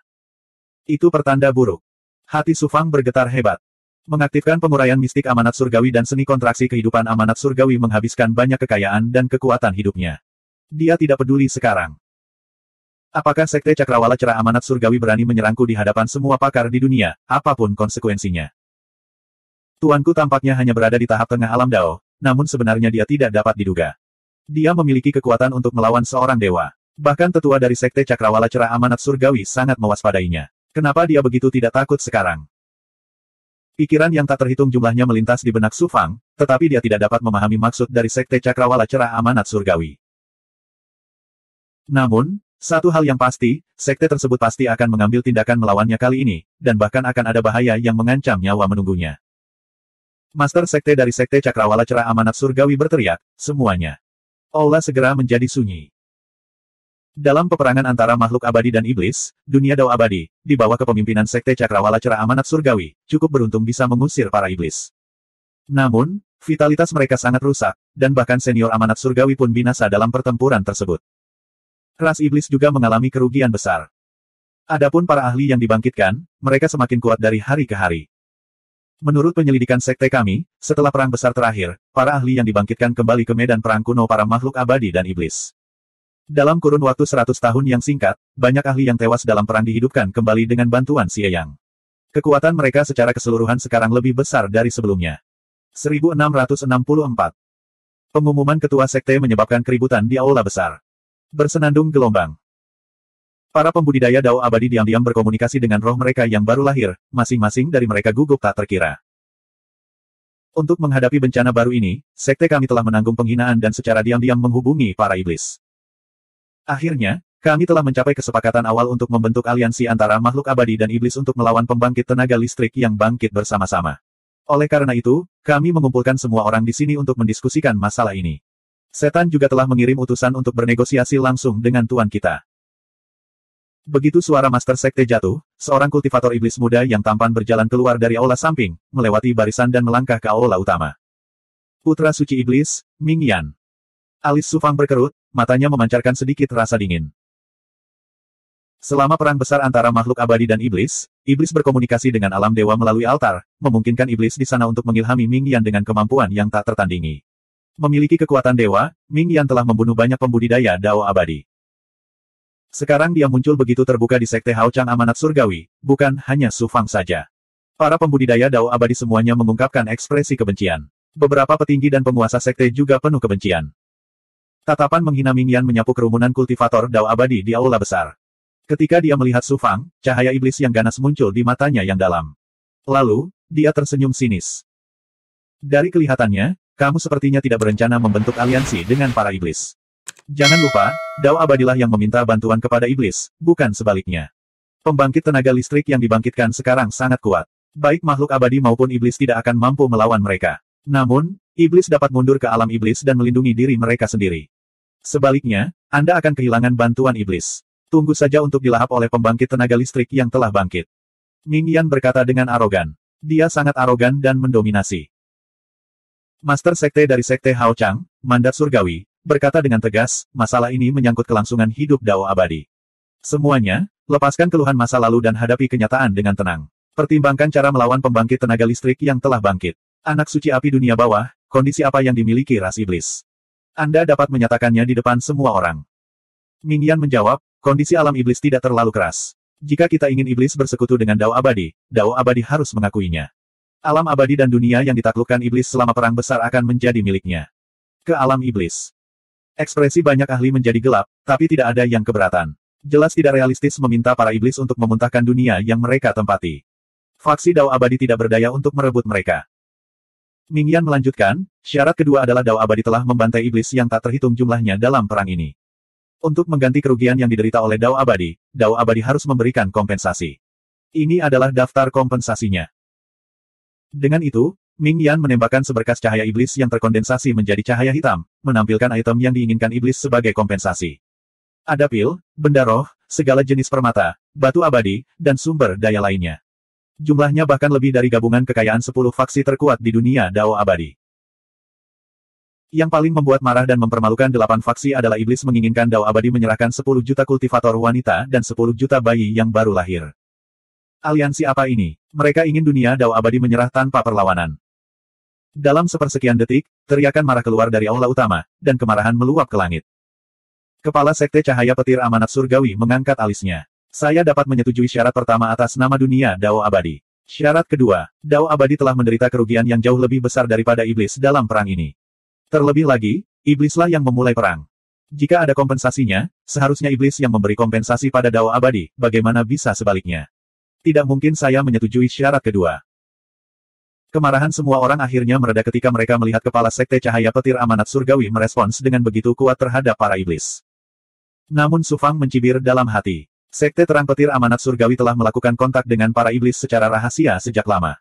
Itu pertanda buruk. Hati Su Fang bergetar hebat. Mengaktifkan penguraian mistik amanat surgawi dan seni kontraksi kehidupan amanat surgawi menghabiskan banyak kekayaan dan kekuatan hidupnya. Dia tidak peduli sekarang. Apakah Sekte Cakrawala Cerah Amanat Surgawi berani menyerangku di hadapan semua pakar di dunia, apapun konsekuensinya? Tuanku tampaknya hanya berada di tahap tengah alam Dao, namun sebenarnya dia tidak dapat diduga. Dia memiliki kekuatan untuk melawan seorang dewa. Bahkan tetua dari Sekte Cakrawala Cerah Amanat Surgawi sangat mewaspadainya. Kenapa dia begitu tidak takut sekarang? Pikiran yang tak terhitung jumlahnya melintas di benak Su Fang, tetapi dia tidak dapat memahami maksud dari Sekte Cakrawala Cerah Amanat Surgawi. Namun, satu hal yang pasti, sekte tersebut pasti akan mengambil tindakan melawannya kali ini, dan bahkan akan ada bahaya yang mengancam nyawa menunggunya. Master Sekte dari Sekte Cakrawala Cerah Amanat Surgawi berteriak, semuanya. Aula segera menjadi sunyi. Dalam peperangan antara makhluk abadi dan iblis, dunia Dao Abadi, di bawah kepemimpinan Sekte Cakrawala Cerah Amanat Surgawi, cukup beruntung bisa mengusir para iblis. Namun, vitalitas mereka sangat rusak, dan bahkan senior amanat surgawi pun binasa dalam pertempuran tersebut. Ras iblis juga mengalami kerugian besar. Adapun para ahli yang dibangkitkan, mereka semakin kuat dari hari ke hari. Menurut penyelidikan sekte kami, setelah perang besar terakhir, para ahli yang dibangkitkan kembali ke medan perang kuno para makhluk abadi dan iblis. Dalam kurun waktu 100 tahun yang singkat, banyak ahli yang tewas dalam perang dihidupkan kembali dengan bantuan Xie Yang. Kekuatan mereka secara keseluruhan sekarang lebih besar dari sebelumnya. 1664. Pengumuman ketua sekte menyebabkan keributan di aula besar. Bersenandung gelombang. Para pembudidaya Dao Abadi diam-diam berkomunikasi dengan roh mereka yang baru lahir, masing-masing dari mereka gugup tak terkira. Untuk menghadapi bencana baru ini, sekte kami telah menanggung penghinaan dan secara diam-diam menghubungi para iblis. Akhirnya, kami telah mencapai kesepakatan awal untuk membentuk aliansi antara makhluk abadi dan iblis untuk melawan pembangkit tenaga listrik yang bangkit bersama-sama. Oleh karena itu, kami mengumpulkan semua orang di sini untuk mendiskusikan masalah ini. Setan juga telah mengirim utusan untuk bernegosiasi langsung dengan Tuan kita. Begitu suara Master Sekte jatuh, seorang kultivator iblis muda yang tampan berjalan keluar dari aula samping, melewati barisan dan melangkah ke aula utama. Putra suci iblis, Ming Yan. Alis Su Fang berkerut, matanya memancarkan sedikit rasa dingin. Selama perang besar antara makhluk abadi dan iblis, iblis berkomunikasi dengan alam dewa melalui altar, memungkinkan iblis di sana untuk mengilhami Ming Yan dengan kemampuan yang tak tertandingi. Memiliki kekuatan dewa, Ming Yan telah membunuh banyak pembudidaya Dao Abadi. Sekarang dia muncul begitu terbuka di Sekte Hao Chang Amanat Surgawi, bukan hanya Su Fang saja. Para pembudidaya Dao Abadi semuanya mengungkapkan ekspresi kebencian. Beberapa petinggi dan penguasa sekte juga penuh kebencian. Tatapan menghina Ming Yan menyapu kerumunan kultivator Dao Abadi di aula besar. Ketika dia melihat Su Fang, cahaya iblis yang ganas muncul di matanya yang dalam. Lalu, dia tersenyum sinis. Dari kelihatannya, kamu sepertinya tidak berencana membentuk aliansi dengan para iblis. Jangan lupa, Dao Abadilah yang meminta bantuan kepada iblis, bukan sebaliknya. Pembangkit tenaga listrik yang dibangkitkan sekarang sangat kuat. Baik makhluk abadi maupun iblis tidak akan mampu melawan mereka. Namun, iblis dapat mundur ke alam iblis dan melindungi diri mereka sendiri. Sebaliknya, Anda akan kehilangan bantuan iblis. Tunggu saja untuk dilahap oleh pembangkit tenaga listrik yang telah bangkit. Ming Yan berkata dengan arogan. Dia sangat arogan dan mendominasi. Master Sekte dari Sekte Hao Chang, Mandat Surgawi, berkata dengan tegas, masalah ini menyangkut kelangsungan hidup Dao Abadi. Semuanya, lepaskan keluhan masa lalu dan hadapi kenyataan dengan tenang. Pertimbangkan cara melawan pembangkit tenaga listrik yang telah bangkit. Anak suci api dunia bawah, kondisi apa yang dimiliki ras iblis? Anda dapat menyatakannya di depan semua orang. Ming Yan menjawab, kondisi alam iblis tidak terlalu keras. Jika kita ingin iblis bersekutu dengan Dao Abadi harus mengakuinya. Alam abadi dan dunia yang ditaklukkan iblis selama perang besar akan menjadi miliknya. Ke alam iblis. Ekspresi banyak ahli menjadi gelap, tapi tidak ada yang keberatan. Jelas tidak realistis meminta para iblis untuk memuntahkan dunia yang mereka tempati. Faksi Dao Abadi tidak berdaya untuk merebut mereka. Ming Yan melanjutkan, syarat kedua adalah Dao Abadi telah membantai iblis yang tak terhitung jumlahnya dalam perang ini. Untuk mengganti kerugian yang diderita oleh Dao Abadi harus memberikan kompensasi. Ini adalah daftar kompensasinya. Dengan itu, Ming Yan menembakkan seberkas cahaya iblis yang terkondensasi menjadi cahaya hitam, menampilkan item yang diinginkan iblis sebagai kompensasi. Ada pil, benda roh, segala jenis permata, batu abadi, dan sumber daya lainnya. Jumlahnya bahkan lebih dari gabungan kekayaan 10 faksi terkuat di dunia Dao Abadi. Yang paling membuat marah dan mempermalukan 8 faksi adalah iblis menginginkan Dao Abadi menyerahkan 10 juta kultivator wanita dan 10 juta bayi yang baru lahir. Aliansi apa ini? Mereka ingin dunia Dao Abadi menyerah tanpa perlawanan. Dalam sepersekian detik, teriakan marah keluar dari aula utama, dan kemarahan meluap ke langit. Kepala Sekte Cahaya Petir Amanat Surgawi mengangkat alisnya. Saya dapat menyetujui syarat pertama atas nama dunia Dao Abadi. Syarat kedua, Dao Abadi telah menderita kerugian yang jauh lebih besar daripada iblis dalam perang ini. Terlebih lagi, iblislah yang memulai perang. Jika ada kompensasinya, seharusnya iblis yang memberi kompensasi pada Dao Abadi, bagaimana bisa sebaliknya? Tidak mungkin saya menyetujui syarat kedua. Kemarahan semua orang akhirnya mereda ketika mereka melihat kepala sekte cahaya petir amanat surgawi merespons dengan begitu kuat terhadap para iblis. Namun Su Fang mencibir dalam hati. Sekte terang petir amanat surgawi telah melakukan kontak dengan para iblis secara rahasia sejak lama.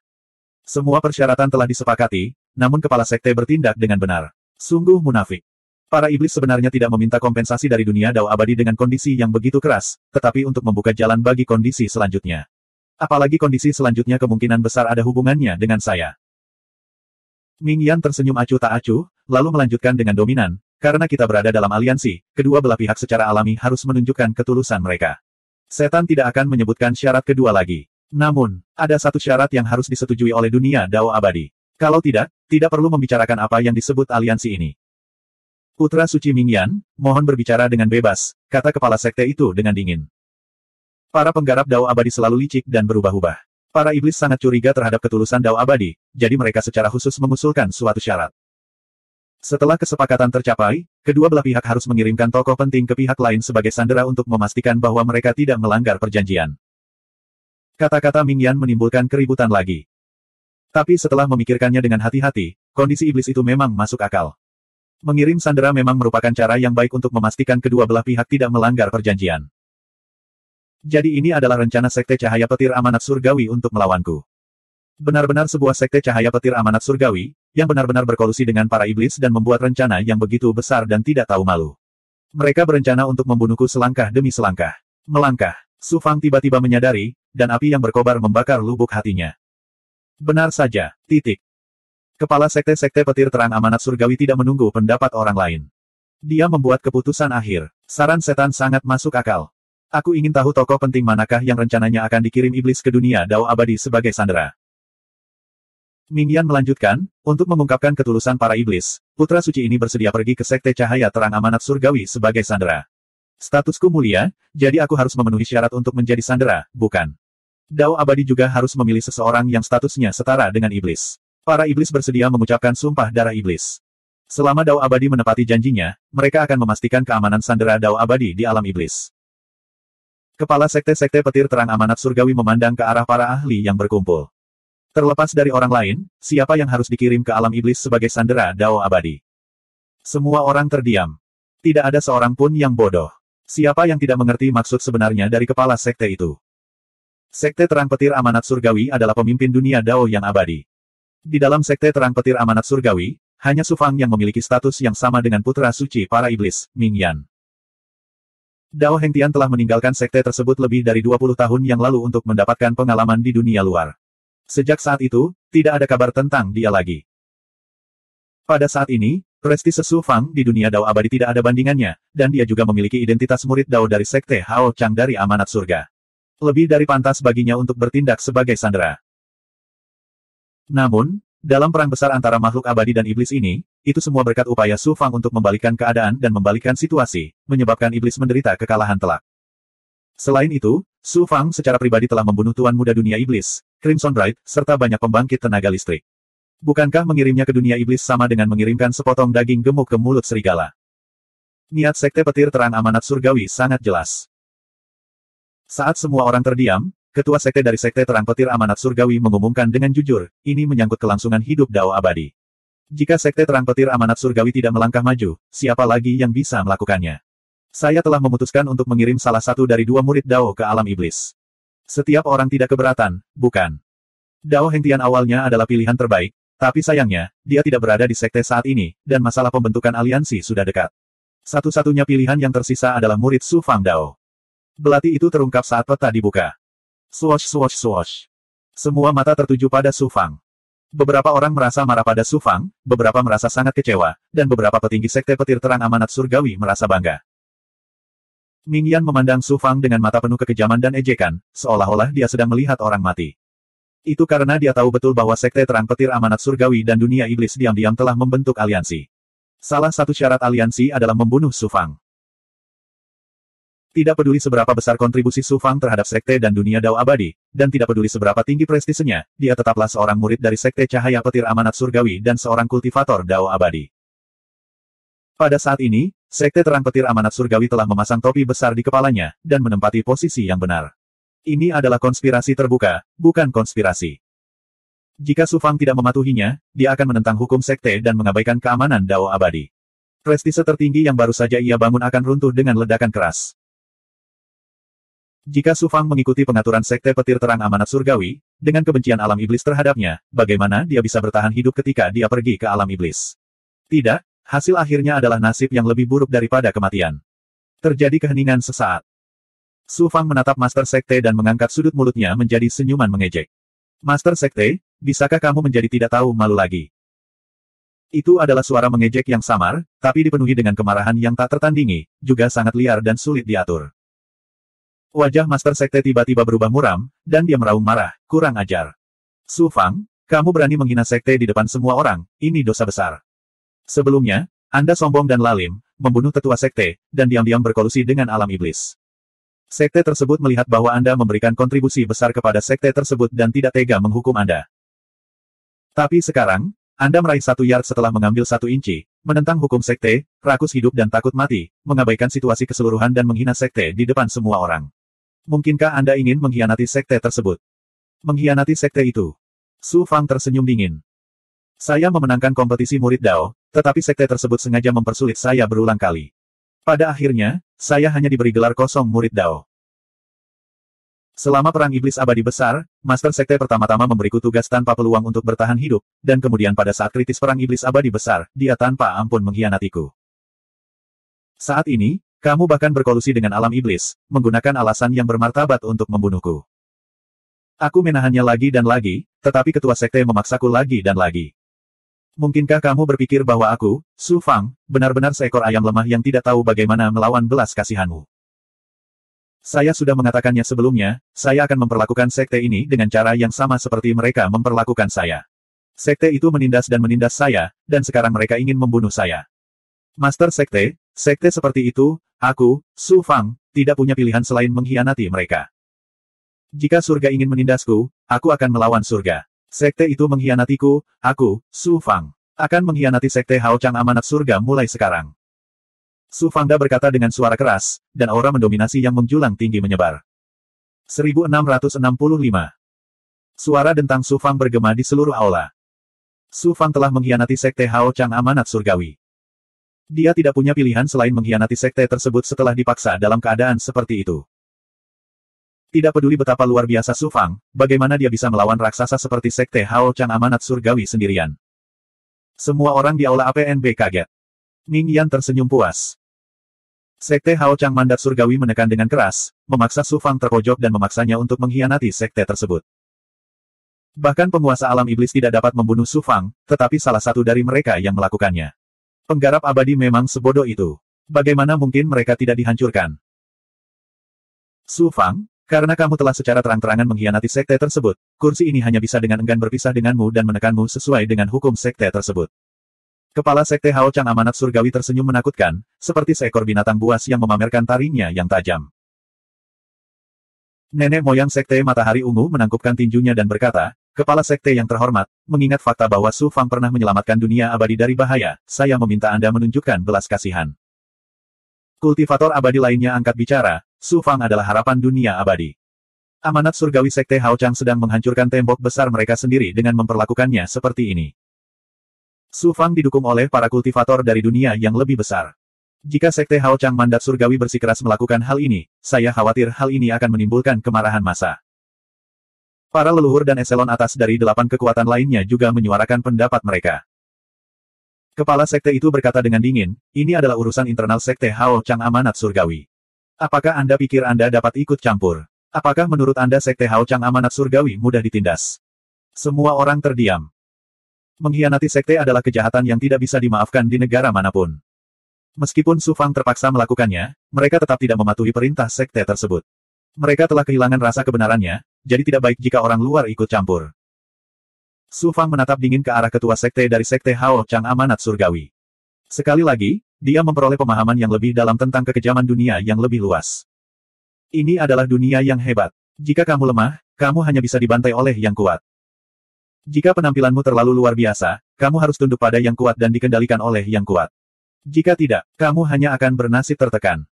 Semua persyaratan telah disepakati, namun kepala sekte bertindak dengan benar. Sungguh munafik. Para iblis sebenarnya tidak meminta kompensasi dari dunia Dao Abadi dengan kondisi yang begitu keras, tetapi untuk membuka jalan bagi kondisi selanjutnya. Apalagi kondisi selanjutnya kemungkinan besar ada hubungannya dengan saya. Ming Yan tersenyum acuh tak acuh, lalu melanjutkan dengan dominan, karena kita berada dalam aliansi, kedua belah pihak secara alami harus menunjukkan ketulusan mereka. Setan tidak akan menyebutkan syarat kedua lagi. Namun, ada satu syarat yang harus disetujui oleh dunia Dao Abadi. Kalau tidak, tidak perlu membicarakan apa yang disebut aliansi ini. Putra suci Ming Yan, mohon berbicara dengan bebas, kata kepala sekte itu dengan dingin. Para penggarap Dao Abadi selalu licik dan berubah-ubah. Para iblis sangat curiga terhadap ketulusan Dao Abadi, jadi mereka secara khusus mengusulkan suatu syarat. Setelah kesepakatan tercapai, kedua belah pihak harus mengirimkan tokoh penting ke pihak lain sebagai sandera untuk memastikan bahwa mereka tidak melanggar perjanjian. Kata-kata Ming Yan menimbulkan keributan lagi. Tapi setelah memikirkannya dengan hati-hati, kondisi iblis itu memang masuk akal. Mengirim sandera memang merupakan cara yang baik untuk memastikan kedua belah pihak tidak melanggar perjanjian. Jadi ini adalah rencana sekte cahaya petir amanat surgawi untuk melawanku. Benar-benar sebuah sekte cahaya petir amanat surgawi, yang benar-benar berkolusi dengan para iblis dan membuat rencana yang begitu besar dan tidak tahu malu. Mereka berencana untuk membunuhku selangkah demi selangkah. Melangkah. Su Fang tiba-tiba menyadari, dan api yang berkobar membakar lubuk hatinya. Benar saja. Titik. Kepala sekte-sekte petir terang amanat surgawi tidak menunggu pendapat orang lain. Dia membuat keputusan akhir. Saran setan sangat masuk akal. Aku ingin tahu tokoh penting manakah yang rencananya akan dikirim iblis ke dunia Dao Abadi sebagai sandera. Ming Yan melanjutkan, untuk mengungkapkan ketulusan para iblis, putra suci ini bersedia pergi ke sekte cahaya terang amanat surgawi sebagai sandera. Statusku mulia, jadi aku harus memenuhi syarat untuk menjadi sandera, bukan? Dao Abadi juga harus memilih seseorang yang statusnya setara dengan iblis. Para iblis bersedia mengucapkan sumpah darah iblis. Selama Dao Abadi menepati janjinya, mereka akan memastikan keamanan sandera Dao Abadi di alam iblis. Kepala sekte-sekte petir terang amanat surgawi memandang ke arah para ahli yang berkumpul. Terlepas dari orang lain, siapa yang harus dikirim ke alam iblis sebagai sandera Dao Abadi? Semua orang terdiam. Tidak ada seorang pun yang bodoh. Siapa yang tidak mengerti maksud sebenarnya dari kepala sekte itu? Sekte terang petir amanat surgawi adalah pemimpin dunia Dao yang abadi. Di dalam sekte terang petir amanat surgawi, hanya Su Fang yang memiliki status yang sama dengan putra suci para iblis, Ming Yan. Dao Hengtian telah meninggalkan sekte tersebut lebih dari 20 tahun yang lalu untuk mendapatkan pengalaman di dunia luar. Sejak saat itu, tidak ada kabar tentang dia lagi. Pada saat ini, prestise Su Fang di dunia Dao Abadi tidak ada bandingannya, dan dia juga memiliki identitas murid Dao dari sekte Hao Chang dari amanat surga. Lebih dari pantas baginya untuk bertindak sebagai sandera. Namun, dalam perang besar antara makhluk abadi dan iblis ini, itu semua berkat upaya Su Fang untuk membalikkan keadaan dan membalikkan situasi, menyebabkan iblis menderita kekalahan telak. Selain itu, Su Fang secara pribadi telah membunuh Tuan Muda Dunia Iblis, Crimson Bright, serta banyak pembangkit tenaga listrik. Bukankah mengirimnya ke dunia iblis sama dengan mengirimkan sepotong daging gemuk ke mulut serigala? Niat sekte petir terang amanat surgawi sangat jelas. Saat semua orang terdiam, ketua sekte dari sekte terang petir amanat surgawi mengumumkan dengan jujur, ini menyangkut kelangsungan hidup Dao Abadi. Jika sekte terang petir amanat surgawi tidak melangkah maju, siapa lagi yang bisa melakukannya? Saya telah memutuskan untuk mengirim salah satu dari dua murid Dao ke alam iblis. Setiap orang tidak keberatan, bukan? Dao Hengtian awalnya adalah pilihan terbaik, tapi sayangnya, dia tidak berada di sekte saat ini, dan masalah pembentukan aliansi sudah dekat. Satu-satunya pilihan yang tersisa adalah murid Su Fang Dao. Belati itu terungkap saat peta dibuka. Swosh swosh swosh. Semua mata tertuju pada Su Fang. Beberapa orang merasa marah pada Su Fang, beberapa merasa sangat kecewa, dan beberapa petinggi sekte petir terang amanat surgawi merasa bangga. Ming Yan memandang Su Fang dengan mata penuh kekejaman dan ejekan, seolah-olah dia sedang melihat orang mati. Itu karena dia tahu betul bahwa sekte terang petir amanat surgawi dan dunia iblis diam-diam telah membentuk aliansi. Salah satu syarat aliansi adalah membunuh Su Fang. Tidak peduli seberapa besar kontribusi Su Fang terhadap sekte dan dunia Dao Abadi, dan tidak peduli seberapa tinggi prestisenya, dia tetaplah seorang murid dari sekte cahaya petir amanat surgawi dan seorang kultivator Dao Abadi. Pada saat ini, Sekte Terang Petir Amanat Surgawi telah memasang topi besar di kepalanya, dan menempati posisi yang benar. Ini adalah konspirasi terbuka, bukan konspirasi. Jika Su Fang tidak mematuhinya, dia akan menentang hukum sekte dan mengabaikan keamanan Dao abadi. Prestise tertinggi yang baru saja ia bangun akan runtuh dengan ledakan keras. Jika Su Fang mengikuti pengaturan Sekte Petir Terang Amanat Surgawi, dengan kebencian alam iblis terhadapnya, bagaimana dia bisa bertahan hidup ketika dia pergi ke alam iblis? Tidak, hasil akhirnya adalah nasib yang lebih buruk daripada kematian. Terjadi keheningan sesaat. Su Fang menatap Master Sekte dan mengangkat sudut mulutnya menjadi senyuman mengejek. Master Sekte, bisakah kamu menjadi tidak tahu malu lagi? Itu adalah suara mengejek yang samar, tapi dipenuhi dengan kemarahan yang tak tertandingi, juga sangat liar dan sulit diatur. Wajah Master Sekte tiba-tiba berubah muram, dan dia meraung marah, kurang ajar. Su Fang, kamu berani menghina Sekte di depan semua orang, ini dosa besar. Sebelumnya, Anda sombong dan lalim, membunuh tetua Sekte, dan diam-diam berkolusi dengan alam iblis. Sekte tersebut melihat bahwa Anda memberikan kontribusi besar kepada sekte tersebut dan tidak tega menghukum Anda. Tapi sekarang, Anda meraih 1 yard setelah mengambil 1 inci, menentang hukum sekte, rakus hidup dan takut mati, mengabaikan situasi keseluruhan dan menghina sekte di depan semua orang. Mungkinkah Anda ingin mengkhianati sekte tersebut? Mengkhianati sekte itu? Su Fang tersenyum dingin. Saya memenangkan kompetisi murid Dao, tetapi sekte tersebut sengaja mempersulit saya berulang kali. Pada akhirnya, saya hanya diberi gelar kosong murid Dao. Selama Perang Iblis Abadi Besar, Master Sekte pertama-tama memberiku tugas tanpa peluang untuk bertahan hidup, dan kemudian pada saat kritis Perang Iblis Abadi Besar, dia tanpa ampun mengkhianatiku. Saat ini, kamu bahkan berkolusi dengan alam iblis, menggunakan alasan yang bermartabat untuk membunuhku. Aku menahannya lagi dan lagi, tetapi ketua sekte memaksaku lagi dan lagi. Mungkinkah kamu berpikir bahwa aku, Su Fang, benar-benar seekor ayam lemah yang tidak tahu bagaimana melawan belas kasihanmu? Saya sudah mengatakannya sebelumnya, saya akan memperlakukan sekte ini dengan cara yang sama seperti mereka memperlakukan saya. Sekte itu menindas saya, dan sekarang mereka ingin membunuh saya. Master Sekte, sekte seperti itu, aku, Su Fang, tidak punya pilihan selain mengkhianati mereka. Jika surga ingin menindasku, aku akan melawan surga. Sekte itu mengkhianatiku, aku, Su Fang, akan mengkhianati Sekte Hao Chang Amanat Surga mulai sekarang. Su Fangda berkata dengan suara keras, dan aura mendominasi yang menjulang tinggi menyebar. 1665. Suara dentang Su Fang bergema di seluruh aula. Su Fang telah mengkhianati Sekte Hao Chang Amanat Surgawi. Dia tidak punya pilihan selain mengkhianati sekte tersebut setelah dipaksa dalam keadaan seperti itu. Tidak peduli betapa luar biasa Su Fang, bagaimana dia bisa melawan raksasa seperti Sekte Hao Chang Amanat Surgawi sendirian. Semua orang di aula APNB kaget. Ning Yan tersenyum puas. Sekte Hao Chang Mandat Surgawi menekan dengan keras, memaksa Su Fang terpojok dan memaksanya untuk mengkhianati sekte tersebut. Bahkan penguasa alam iblis tidak dapat membunuh Su Fang, tetapi salah satu dari mereka yang melakukannya. Penggarap abadi memang sebodoh itu. Bagaimana mungkin mereka tidak dihancurkan? Su Fang, karena kamu telah secara terang-terangan mengkhianati sekte tersebut, kursi ini hanya bisa dengan enggan berpisah denganmu dan menekanmu sesuai dengan hukum sekte tersebut. Kepala Sekte Hao Chang Amanat Surgawi tersenyum menakutkan, seperti seekor binatang buas yang memamerkan taringnya yang tajam. Nenek moyang Sekte Matahari Ungu menangkupkan tinjunya dan berkata, Kepala Sekte yang terhormat, mengingat fakta bahwa Su Fang pernah menyelamatkan dunia abadi dari bahaya, saya meminta Anda menunjukkan belas kasihan. Kultivator abadi lainnya angkat bicara, Su Fang adalah harapan dunia abadi. Amanat surgawi Sekte Hao Chang sedang menghancurkan tembok besar mereka sendiri dengan memperlakukannya seperti ini. Su Fang didukung oleh para kultivator dari dunia yang lebih besar. Jika Sekte Hao Chang Mandat Surgawi bersikeras melakukan hal ini, saya khawatir hal ini akan menimbulkan kemarahan massa. Para leluhur dan eselon atas dari 8 kekuatan lainnya juga menyuarakan pendapat mereka. Kepala sekte itu berkata dengan dingin, ini adalah urusan internal Sekte Hao Chang Amanat Surgawi. Apakah Anda pikir Anda dapat ikut campur? Apakah menurut Anda Sekte Hao Chang Amanat Surgawi mudah ditindas? Semua orang terdiam. Mengkhianati sekte adalah kejahatan yang tidak bisa dimaafkan di negara manapun. Meskipun Su Fang terpaksa melakukannya, mereka tetap tidak mematuhi perintah sekte tersebut. Mereka telah kehilangan rasa kebenarannya, jadi tidak baik jika orang luar ikut campur. Su Fang menatap dingin ke arah ketua sekte dari Sekte Hao Chang Amanat Surgawi. Sekali lagi, dia memperoleh pemahaman yang lebih dalam tentang kekejaman dunia yang lebih luas. Ini adalah dunia yang hebat. Jika kamu lemah, kamu hanya bisa dibantai oleh yang kuat. Jika penampilanmu terlalu luar biasa, kamu harus tunduk pada yang kuat dan dikendalikan oleh yang kuat. Jika tidak, kamu hanya akan bernasib tertekan.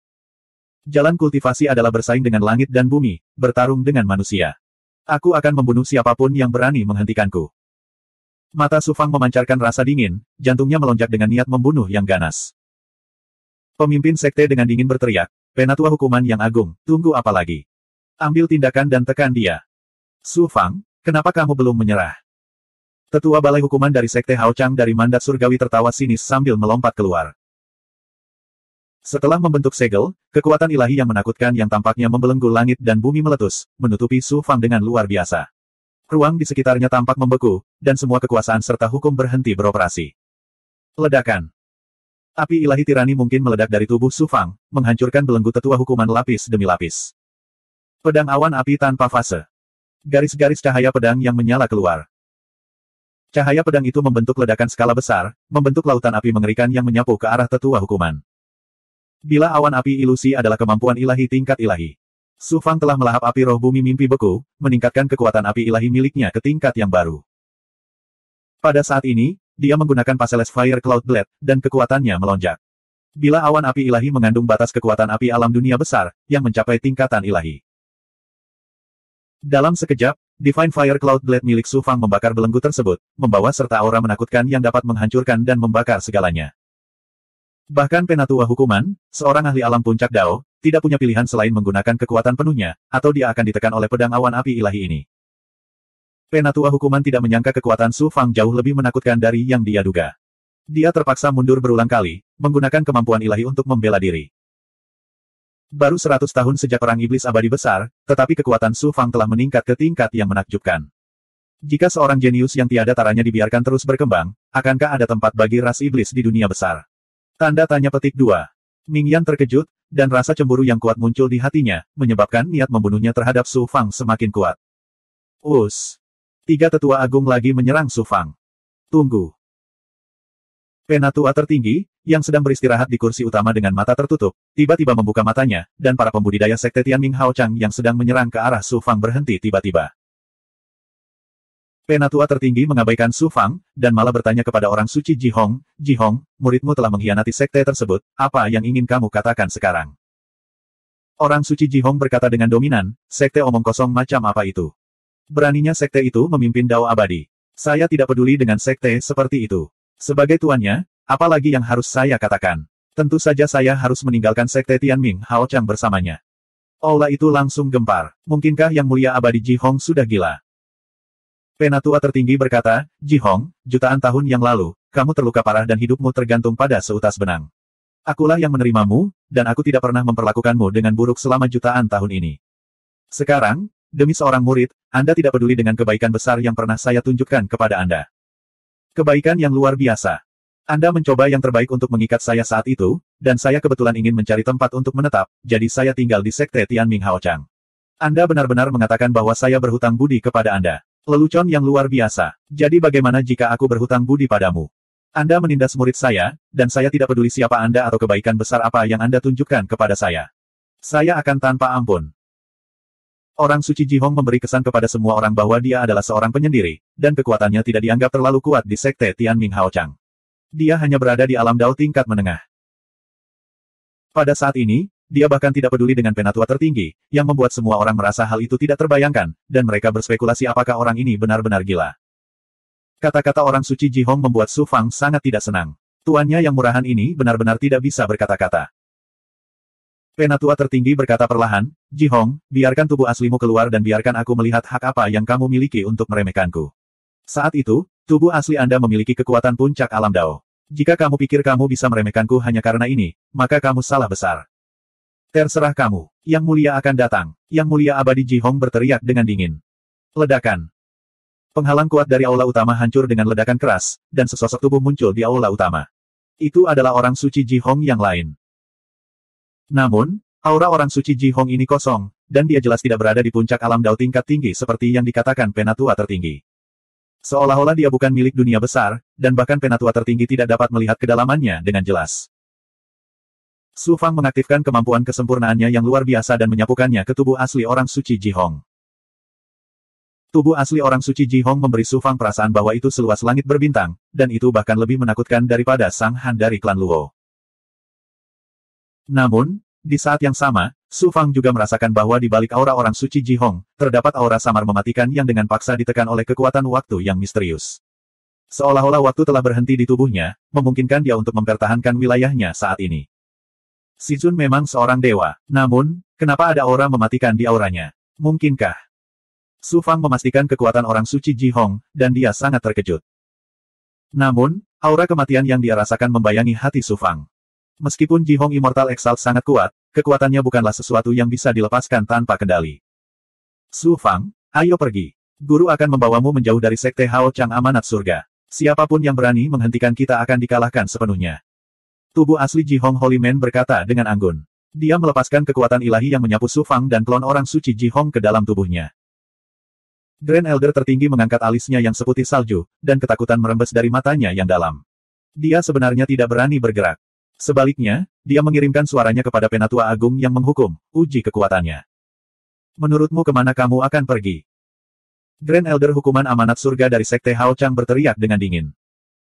Jalan kultivasi adalah bersaing dengan langit dan bumi, bertarung dengan manusia. Aku akan membunuh siapapun yang berani menghentikanku. Mata Su Fang memancarkan rasa dingin, jantungnya melonjak dengan niat membunuh yang ganas. Pemimpin sekte dengan dingin berteriak, "Penatua hukuman yang agung, tunggu apa lagi? Ambil tindakan dan tekan dia." "Su Fang, kenapa kamu belum menyerah?" Tetua balai hukuman dari sekte Hao Chang dari mandat surgawi tertawa sinis sambil melompat keluar. Setelah membentuk segel, kekuatan ilahi yang menakutkan yang tampaknya membelenggu langit dan bumi meletus, menutupi Su Fang dengan luar biasa. Ruang di sekitarnya tampak membeku, dan semua kekuasaan serta hukum berhenti beroperasi. Ledakan. Api ilahi tirani mungkin meledak dari tubuh Su Fang, menghancurkan belenggu tetua hukuman lapis demi lapis. Pedang awan api tanpa fase. Garis-garis cahaya pedang yang menyala keluar. Cahaya pedang itu membentuk ledakan skala besar, membentuk lautan api mengerikan yang menyapu ke arah tetua hukuman. Bila awan api ilusi adalah kemampuan ilahi tingkat ilahi. Su Fang telah melahap api roh bumi mimpi beku, meningkatkan kekuatan api ilahi miliknya ke tingkat yang baru. Pada saat ini, dia menggunakan Paseles Fire Cloud Blade, dan kekuatannya melonjak. Bila awan api ilahi mengandung batas kekuatan api alam dunia besar, yang mencapai tingkatan ilahi. Dalam sekejap, Divine Fire Cloud Blade milik Su Fang membakar belenggu tersebut, membawa serta aura menakutkan yang dapat menghancurkan dan membakar segalanya. Bahkan Penatua Hukuman, seorang ahli alam puncak Dao, tidak punya pilihan selain menggunakan kekuatan penuhnya, atau dia akan ditekan oleh pedang awan api ilahi ini. Penatua Hukuman tidak menyangka kekuatan Su Fang jauh lebih menakutkan dari yang dia duga. Dia terpaksa mundur berulang kali, menggunakan kemampuan ilahi untuk membela diri. Baru 100 tahun sejak Perang Iblis Abadi Besar, tetapi kekuatan Su Fang telah meningkat ke tingkat yang menakjubkan. Jika seorang jenius yang tiada taranya dibiarkan terus berkembang, akankah ada tempat bagi ras iblis di dunia besar? Tanda tanya petik 2. Ming Yan terkejut, dan rasa cemburu yang kuat muncul di hatinya, menyebabkan niat membunuhnya terhadap Su Fang semakin kuat. Tiga tetua agung lagi menyerang Su Fang. Tunggu. Penatua tertinggi, yang sedang beristirahat di kursi utama dengan mata tertutup, tiba-tiba membuka matanya, dan para pembudidaya sekte Tianming Hao Chang yang sedang menyerang ke arah Su Fang berhenti tiba-tiba. Penatua tertinggi mengabaikan Su Fang, dan malah bertanya kepada orang suci Ji Hong, muridmu telah mengkhianati sekte tersebut, apa yang ingin kamu katakan sekarang? Orang suci Ji Hong berkata dengan dominan, sekte omong kosong macam apa itu? Beraninya sekte itu memimpin Dao abadi. Saya tidak peduli dengan sekte seperti itu. Sebagai tuannya, apalagi yang harus saya katakan? Tentu saja saya harus meninggalkan sekte Tianming Hao Chang bersamanya. Aula itu langsung gempar. Mungkinkah yang mulia abadi Ji Hong sudah gila? Penatua tertinggi berkata, Ji Hong, jutaan tahun yang lalu, kamu terluka parah dan hidupmu tergantung pada seutas benang. Akulah yang menerimamu, dan aku tidak pernah memperlakukanmu dengan buruk selama jutaan tahun ini. Sekarang, demi seorang murid, Anda tidak peduli dengan kebaikan besar yang pernah saya tunjukkan kepada Anda. Kebaikan yang luar biasa. Anda mencoba yang terbaik untuk mengikat saya saat itu, dan saya kebetulan ingin mencari tempat untuk menetap, jadi saya tinggal di sekte Tianming Hao Chang. Anda benar-benar mengatakan bahwa saya berhutang budi kepada Anda. Lelucon yang luar biasa. Jadi bagaimana jika aku berhutang budi padamu? Anda menindas murid saya, dan saya tidak peduli siapa Anda atau kebaikan besar apa yang Anda tunjukkan kepada saya. Saya akan tanpa ampun. Orang suci Ji Hong memberi kesan kepada semua orang bahwa dia adalah seorang penyendiri, dan kekuatannya tidak dianggap terlalu kuat di sekte Tianming Hao Chang. Dia hanya berada di alam Dao tingkat menengah. Pada saat ini, dia bahkan tidak peduli dengan penatua tertinggi, yang membuat semua orang merasa hal itu tidak terbayangkan, dan mereka berspekulasi apakah orang ini benar-benar gila. Kata-kata orang suci Ji Hong membuat Su Fang sangat tidak senang. Tuannya yang murahan ini benar-benar tidak bisa berkata-kata. Penatua tertinggi berkata perlahan, Ji Hong, biarkan tubuh aslimu keluar dan biarkan aku melihat hak apa yang kamu miliki untuk meremehkanku. Saat itu, tubuh asli Anda memiliki kekuatan puncak alam Dao. Jika kamu pikir kamu bisa meremehkanku hanya karena ini, maka kamu salah besar. Terserah kamu. Yang mulia akan datang. Yang mulia abadi Ji Hong berteriak dengan dingin. Ledakan. Penghalang kuat dari aula utama hancur dengan ledakan keras, dan sesosok tubuh muncul di aula utama. Itu adalah orang suci Ji Hong yang lain. Namun, aura orang suci Ji Hong ini kosong, dan dia jelas tidak berada di puncak alam Dao tingkat tinggi seperti yang dikatakan penatua tertinggi. Seolah-olah dia bukan milik dunia besar, dan bahkan penatua tertinggi tidak dapat melihat kedalamannya dengan jelas. Su Fang mengaktifkan kemampuan kesempurnaannya yang luar biasa dan menyapukannya ke tubuh asli orang suci Ji Hong. Tubuh asli orang suci Ji Hong memberi Su Fang perasaan bahwa itu seluas langit berbintang, dan itu bahkan lebih menakutkan daripada Sang Han dari klan Luo. Namun, di saat yang sama, Su Fang juga merasakan bahwa di balik aura orang suci Ji Hong, terdapat aura samar mematikan yang dengan paksa ditekan oleh kekuatan waktu yang misterius. Seolah-olah waktu telah berhenti di tubuhnya, memungkinkan dia untuk mempertahankan wilayahnya saat ini. Si Jun memang seorang dewa, namun, kenapa ada aura mematikan di auranya? Mungkinkah? Su Fang memastikan kekuatan orang suci Ji Hong, dan dia sangat terkejut. Namun, aura kematian yang dia rasakan membayangi hati Su Fang. Meskipun Ji Hong Immortal Exalt sangat kuat, kekuatannya bukanlah sesuatu yang bisa dilepaskan tanpa kendali. Su Fang, ayo pergi. Guru akan membawamu menjauh dari Sekte Hao Chang Amanat Surga. Siapapun yang berani menghentikan kita akan dikalahkan sepenuhnya. Tubuh asli Ji Hong Holy Man berkata dengan anggun. Dia melepaskan kekuatan ilahi yang menyapu Su Fang dan klon orang suci Ji Hong ke dalam tubuhnya. Grand Elder tertinggi mengangkat alisnya yang seputih salju, dan ketakutan merembes dari matanya yang dalam. Dia sebenarnya tidak berani bergerak. Sebaliknya, dia mengirimkan suaranya kepada Penatua Agung yang menghukum, uji kekuatannya. Menurutmu kemana kamu akan pergi? Grand Elder Hukuman Amanat Surga dari Sekte Hao Chang berteriak dengan dingin.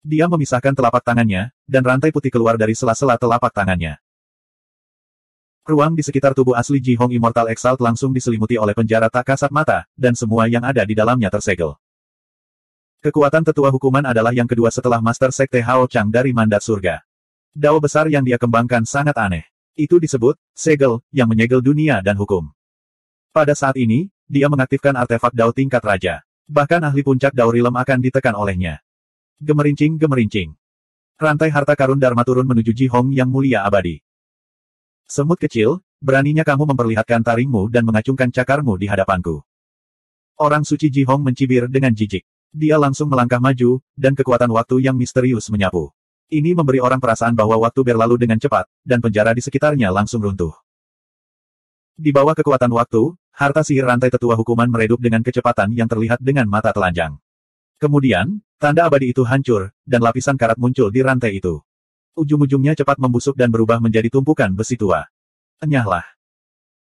Dia memisahkan telapak tangannya, dan rantai putih keluar dari sela-sela telapak tangannya. Ruang di sekitar tubuh asli Ji Hong Immortal Exalt langsung diselimuti oleh penjara tak kasat mata, dan semua yang ada di dalamnya tersegel. Kekuatan tetua hukuman adalah yang kedua setelah Master Sekte Hao Chang dari Mandat Surga. Dao besar yang dia kembangkan sangat aneh. Itu disebut, segel, yang menyegel dunia dan hukum. Pada saat ini, dia mengaktifkan artefak Dao tingkat raja. Bahkan ahli puncak Dao Realm akan ditekan olehnya. Gemerincing-gemerincing. Rantai harta karun Dharma turun menuju Ji Hong yang mulia abadi. Semut kecil, beraninya kamu memperlihatkan taringmu dan mengacungkan cakarmu di hadapanku. Orang suci Ji Hong mencibir dengan jijik. Dia langsung melangkah maju, dan kekuatan waktu yang misterius menyapu. Ini memberi orang perasaan bahwa waktu berlalu dengan cepat, dan penjara di sekitarnya langsung runtuh. Di bawah kekuatan waktu, harta sihir rantai tetua hukuman meredup dengan kecepatan yang terlihat dengan mata telanjang. Kemudian, tanda abadi itu hancur, dan lapisan karat muncul di rantai itu. Ujung-ujungnya cepat membusuk dan berubah menjadi tumpukan besi tua. Enyahlah.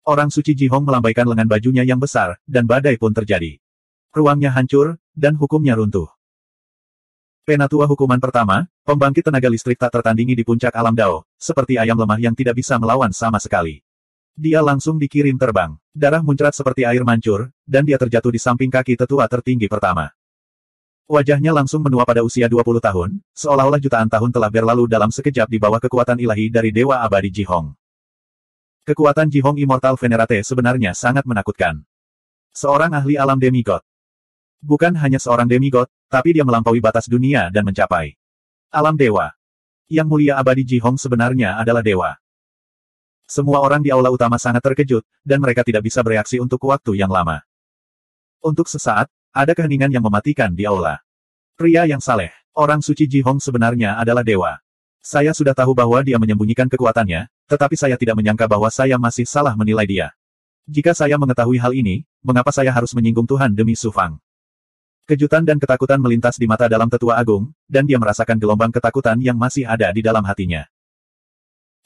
Orang suci Ji Hong melambaikan lengan bajunya yang besar, dan badai pun terjadi. Ruangnya hancur, dan hukumnya runtuh. Penatua hukuman pertama, pembangkit tenaga listrik tak tertandingi di puncak alam Dao, seperti ayam lemah yang tidak bisa melawan sama sekali. Dia langsung dikirim terbang. Darah muncrat seperti air mancur, dan dia terjatuh di samping kaki tetua tertinggi pertama. Wajahnya langsung menua pada usia 20 tahun, seolah-olah jutaan tahun telah berlalu dalam sekejap di bawah kekuatan ilahi dari Dewa Abadi Ji Hong. Kekuatan Ji Hong Immortal Venerate sebenarnya sangat menakutkan. Seorang ahli alam demigod. Bukan hanya seorang demigod, tapi dia melampaui batas dunia dan mencapai alam dewa. Yang mulia abadi Ji Hong sebenarnya adalah dewa. Semua orang di aula utama sangat terkejut, dan mereka tidak bisa bereaksi untuk waktu yang lama. Untuk sesaat, ada keheningan yang mematikan di aula. Pria yang saleh, orang suci Ji Hong sebenarnya adalah dewa. Saya sudah tahu bahwa dia menyembunyikan kekuatannya, tetapi saya tidak menyangka bahwa saya masih salah menilai dia. Jika saya mengetahui hal ini, mengapa saya harus menyinggung Tuhan demi Su Fang? Kejutan dan ketakutan melintas di mata dalam tetua agung, dan dia merasakan gelombang ketakutan yang masih ada di dalam hatinya.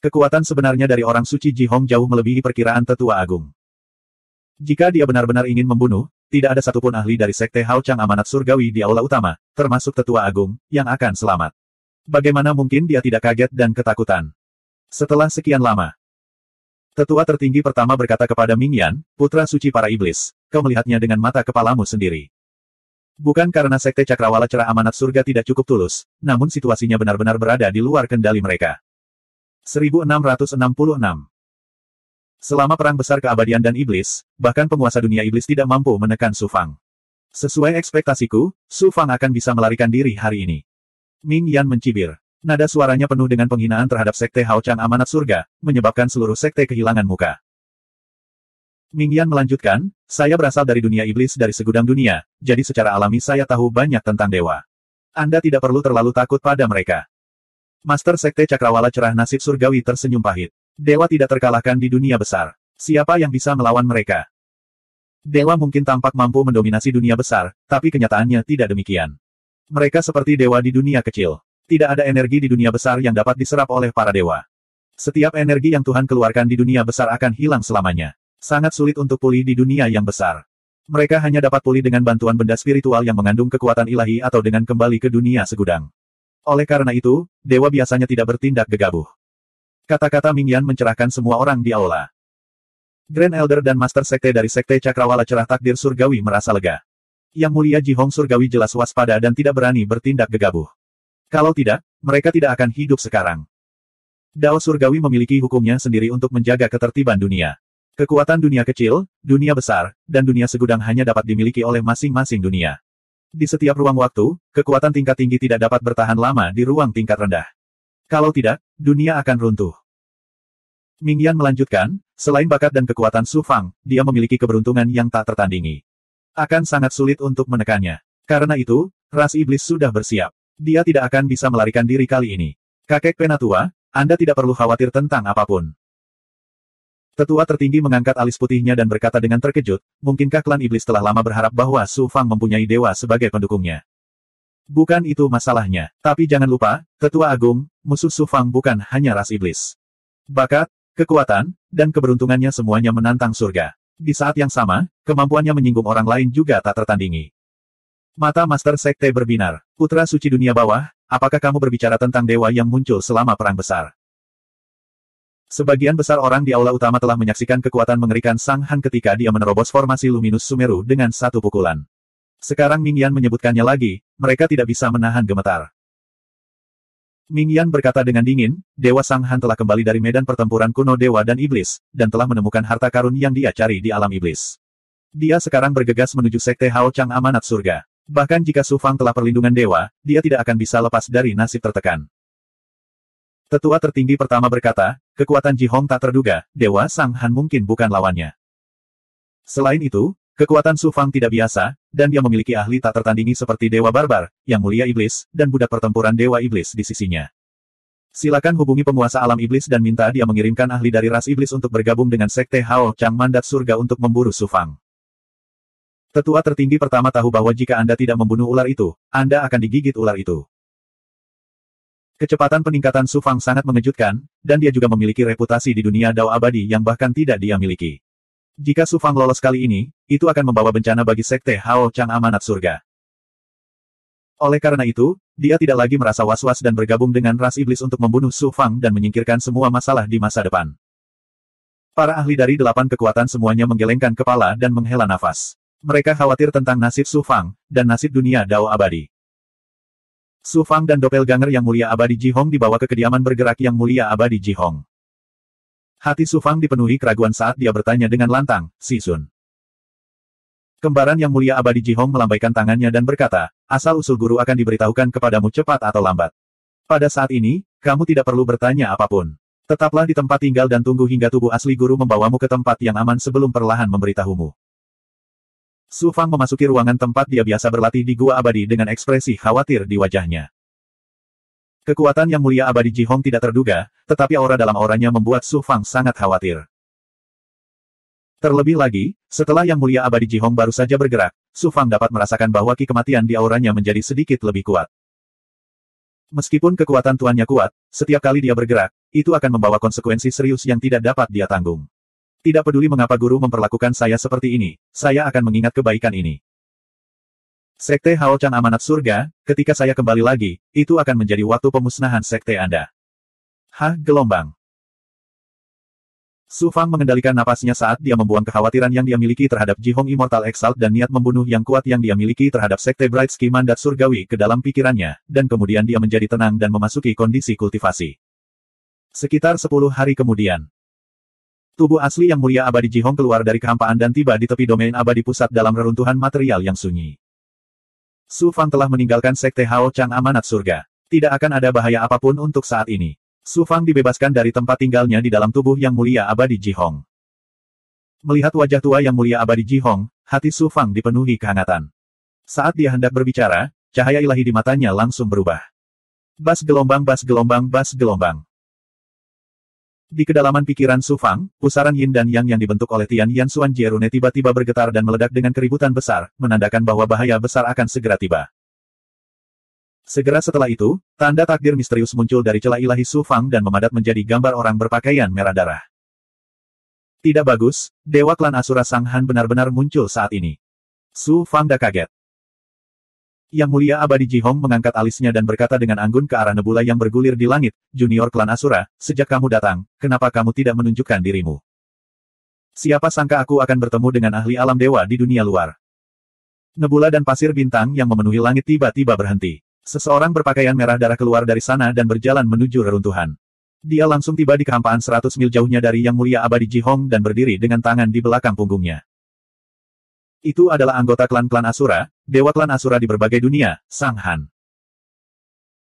Kekuatan sebenarnya dari orang suci Ji Hong jauh melebihi perkiraan tetua agung. Jika dia benar-benar ingin membunuh, tidak ada satupun ahli dari Sekte Hao Chang Amanat Surgawi di aula utama, termasuk tetua agung, yang akan selamat. Bagaimana mungkin dia tidak kaget dan ketakutan? Setelah sekian lama, tetua tertinggi pertama berkata kepada Ming Yan, putra suci para iblis, kau melihatnya dengan mata kepalamu sendiri. Bukan karena Sekte Cakrawala Cerah Amanat Surga tidak cukup tulus, namun situasinya benar-benar berada di luar kendali mereka. 1666. Selama Perang Besar Keabadian dan Iblis, bahkan penguasa dunia iblis tidak mampu menekan Su Fang. Sesuai ekspektasiku, Su Fang akan bisa melarikan diri hari ini. Ming Yan mencibir. Nada suaranya penuh dengan penghinaan terhadap Sekte Hao Chang Amanat Surga, menyebabkan seluruh sekte kehilangan muka. Ming Yan melanjutkan, saya berasal dari dunia iblis dari segudang dunia, jadi secara alami saya tahu banyak tentang dewa. Anda tidak perlu terlalu takut pada mereka. Master Sekte Cakrawala Cerah Nasib Surgawi tersenyum pahit. Dewa tidak terkalahkan di dunia besar. Siapa yang bisa melawan mereka? Dewa mungkin tampak mampu mendominasi dunia besar, tapi kenyataannya tidak demikian. Mereka seperti dewa di dunia kecil. Tidak ada energi di dunia besar yang dapat diserap oleh para dewa. Setiap energi yang Tuhan keluarkan di dunia besar akan hilang selamanya. Sangat sulit untuk pulih di dunia yang besar. Mereka hanya dapat pulih dengan bantuan benda spiritual yang mengandung kekuatan ilahi atau dengan kembali ke dunia segudang. Oleh karena itu, dewa biasanya tidak bertindak gegabah. Kata-kata Ming Yan mencerahkan semua orang di aula. Grand Elder dan Master Sekte dari Sekte Cakrawala Cerah Takdir Surgawi merasa lega. Yang Mulia Jihong Surgawi jelas waspada dan tidak berani bertindak gegabah. Kalau tidak, mereka tidak akan hidup sekarang. Dao Surgawi memiliki hukumnya sendiri untuk menjaga ketertiban dunia. Kekuatan dunia kecil, dunia besar, dan dunia segudang hanya dapat dimiliki oleh masing-masing dunia. Di setiap ruang waktu, kekuatan tingkat tinggi tidak dapat bertahan lama di ruang tingkat rendah. Kalau tidak, dunia akan runtuh. Ming Yan melanjutkan, selain bakat dan kekuatan Su Fang, dia memiliki keberuntungan yang tak tertandingi. Akan sangat sulit untuk menekannya. Karena itu, ras iblis sudah bersiap. Dia tidak akan bisa melarikan diri kali ini. Kakek Penatua, Anda tidak perlu khawatir tentang apapun. Tetua tertinggi mengangkat alis putihnya dan berkata dengan terkejut, mungkinkah klan iblis telah lama berharap bahwa Su Fang mempunyai dewa sebagai pendukungnya? Bukan itu masalahnya. Tapi jangan lupa, Tetua Agung, musuh Su Fang bukan hanya ras iblis. Bakat, kekuatan, dan keberuntungannya semuanya menantang surga. Di saat yang sama, kemampuannya menyinggung orang lain juga tak tertandingi. Mata Master Sekte berbinar. Putra suci dunia bawah, apakah kamu berbicara tentang dewa yang muncul selama perang besar? Sebagian besar orang di aula utama telah menyaksikan kekuatan mengerikan Sang Han ketika dia menerobos formasi Luminus Sumeru dengan satu pukulan. Sekarang Ming Yan menyebutkannya lagi, mereka tidak bisa menahan gemetar. Ming Yan berkata dengan dingin, Dewa Sang Han telah kembali dari medan pertempuran kuno Dewa dan Iblis, dan telah menemukan harta karun yang dia cari di alam iblis. Dia sekarang bergegas menuju Sekte Hao Chang Amanat Surga. Bahkan jika Su Fang telah perlindungan dewa, dia tidak akan bisa lepas dari nasib tertekan. Tetua tertinggi pertama berkata, kekuatan Jihong tak terduga, Dewa Sang Han mungkin bukan lawannya. Selain itu, kekuatan Su Fang tidak biasa, dan dia memiliki ahli tak tertandingi seperti Dewa Barbar, Yang Mulia Iblis, dan budak pertempuran Dewa Iblis di sisinya. Silakan hubungi penguasa alam iblis dan minta dia mengirimkan ahli dari ras iblis untuk bergabung dengan Sekte Hao Chang Mandat Surga untuk memburu Su Fang. Tetua tertinggi pertama tahu bahwa jika Anda tidak membunuh ular itu, Anda akan digigit ular itu. Kecepatan peningkatan Su Fang sangat mengejutkan, dan dia juga memiliki reputasi di dunia Dao abadi yang bahkan tidak dia miliki. Jika Su Fang lolos kali ini, itu akan membawa bencana bagi Sekte Hao Chang Amanat Surga. Oleh karena itu, dia tidak lagi merasa was-was dan bergabung dengan ras iblis untuk membunuh Su Fang dan menyingkirkan semua masalah di masa depan. Para ahli dari 8 kekuatan semuanya menggelengkan kepala dan menghela nafas. Mereka khawatir tentang nasib Su Fang, dan nasib dunia Dao abadi. Su Fang dan doppelganger Yang Mulia Abadi Jihong dibawa ke kediaman bergerak Yang Mulia Abadi Jihong. Hati Su Fang dipenuhi keraguan saat dia bertanya dengan lantang, Si Sun. Kembaran Yang Mulia Abadi Jihong melambaikan tangannya dan berkata, asal-usul guru akan diberitahukan kepadamu cepat atau lambat. Pada saat ini, kamu tidak perlu bertanya apapun. Tetaplah di tempat tinggal dan tunggu hingga tubuh asli guru membawamu ke tempat yang aman sebelum perlahan memberitahumu. Su Fang memasuki ruangan tempat dia biasa berlatih di Gua Abadi dengan ekspresi khawatir di wajahnya. Kekuatan Yang Mulia Abadi Jihong tidak terduga, tetapi aura dalam auranya membuat Su Fang sangat khawatir. Terlebih lagi, setelah Yang Mulia Abadi Jihong baru saja bergerak, Su Fang dapat merasakan bahwa ki kematian di auranya menjadi sedikit lebih kuat. Meskipun kekuatan tuannya kuat, setiap kali dia bergerak, itu akan membawa konsekuensi serius yang tidak dapat dia tanggung. Tidak peduli mengapa guru memperlakukan saya seperti ini, saya akan mengingat kebaikan ini. Sekte Hao Chang Amanat Surga, ketika saya kembali lagi, itu akan menjadi waktu pemusnahan sekte Anda. Hah, gelombang. Su Fang mengendalikan napasnya saat dia membuang kekhawatiran yang dia miliki terhadap Jihong Immortal Exalt dan niat membunuh yang kuat yang dia miliki terhadap Sekte Bright Sky Mandat Surgawi ke dalam pikirannya, dan kemudian dia menjadi tenang dan memasuki kondisi kultivasi. Sekitar 10 hari kemudian, tubuh asli Yang Mulia Abadi Jihong keluar dari kehampaan dan tiba di tepi domain abadi pusat dalam reruntuhan material yang sunyi. Su Fang telah meninggalkan Sekte Hao Chang Amanat Surga. Tidak akan ada bahaya apapun untuk saat ini. Su Fang dibebaskan dari tempat tinggalnya di dalam tubuh Yang Mulia Abadi Jihong. Melihat wajah tua Yang Mulia Abadi Jihong, hati Su Fang dipenuhi kehangatan. Saat dia hendak berbicara, cahaya ilahi di matanya langsung berubah. Bas gelombang, bas gelombang, bas gelombang. Di kedalaman pikiran Su Fang, pusaran Yin dan Yang yang dibentuk oleh Tian Yan Xuan Jierune tiba-tiba bergetar dan meledak dengan keributan besar, menandakan bahwa bahaya besar akan segera tiba. Segera setelah itu, tanda takdir misterius muncul dari celah ilahi Su Fang dan memadat menjadi gambar orang berpakaian merah darah. Tidak bagus, Dewa Klan Asura Sang Han benar-benar muncul saat ini. Su Fang dah kaget. Yang Mulia Abadi Ji Hong mengangkat alisnya dan berkata dengan anggun ke arah nebula yang bergulir di langit, Junior klan Asura, sejak kamu datang, kenapa kamu tidak menunjukkan dirimu? Siapa sangka aku akan bertemu dengan ahli alam dewa di dunia luar. Nebula dan pasir bintang yang memenuhi langit tiba-tiba berhenti. Seseorang berpakaian merah darah keluar dari sana dan berjalan menuju reruntuhan. Dia langsung tiba di kehampaan 100 mil jauhnya dari Yang Mulia Abadi Ji Hong dan berdiri dengan tangan di belakang punggungnya. Itu adalah anggota klan-klan Asura, dewa klan Asura di berbagai dunia, Sang Han.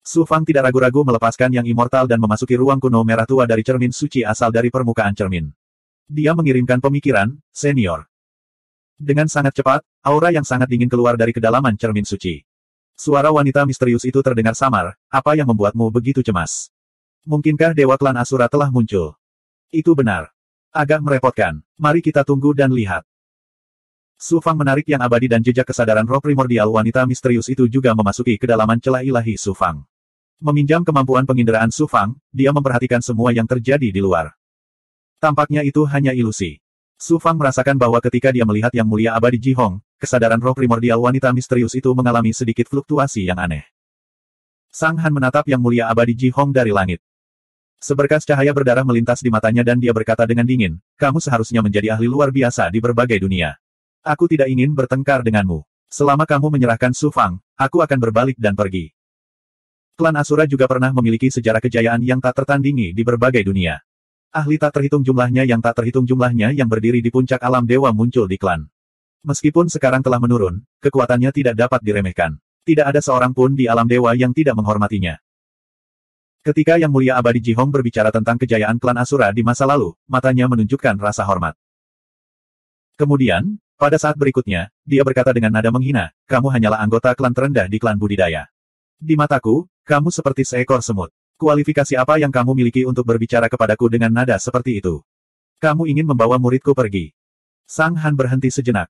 Su Fang tidak ragu-ragu melepaskan yang immortal dan memasuki ruang kuno merah tua dari cermin suci asal dari permukaan cermin. Dia mengirimkan pemikiran, senior. Dengan sangat cepat, aura yang sangat dingin keluar dari kedalaman cermin suci. Suara wanita misterius itu terdengar samar, apa yang membuatmu begitu cemas? Mungkinkah dewa klan Asura telah muncul? Itu benar. Agak merepotkan. Mari kita tunggu dan lihat. Su Fang menarik yang abadi dan jejak kesadaran roh primordial wanita misterius itu juga memasuki kedalaman celah ilahi Su Fang. Meminjam kemampuan penginderaan Su Fang, dia memperhatikan semua yang terjadi di luar. Tampaknya itu hanya ilusi. Su Fang merasakan bahwa ketika dia melihat Yang Mulia Abadi Ji Hong, kesadaran roh primordial wanita misterius itu mengalami sedikit fluktuasi yang aneh. Sang Han menatap Yang Mulia Abadi Ji Hong dari langit. Seberkas cahaya berdarah melintas di matanya dan dia berkata dengan dingin, kamu seharusnya menjadi ahli luar biasa di berbagai dunia. Aku tidak ingin bertengkar denganmu. Selama kamu menyerahkan Su Fang, aku akan berbalik dan pergi. Klan Asura juga pernah memiliki sejarah kejayaan yang tak tertandingi di berbagai dunia. Ahli tak terhitung jumlahnya yang berdiri di puncak alam dewa muncul di klan. Meskipun sekarang telah menurun, kekuatannya tidak dapat diremehkan. Tidak ada seorang pun di alam dewa yang tidak menghormatinya. Ketika Yang Mulia Abadi Ji Hong berbicara tentang kejayaan klan Asura di masa lalu, matanya menunjukkan rasa hormat. Kemudian, pada saat berikutnya, dia berkata dengan nada menghina, kamu hanyalah anggota klan terendah di klan budidaya. Di mataku, kamu seperti seekor semut. Kualifikasi apa yang kamu miliki untuk berbicara kepadaku dengan nada seperti itu? Kamu ingin membawa muridku pergi. Sang Han berhenti sejenak.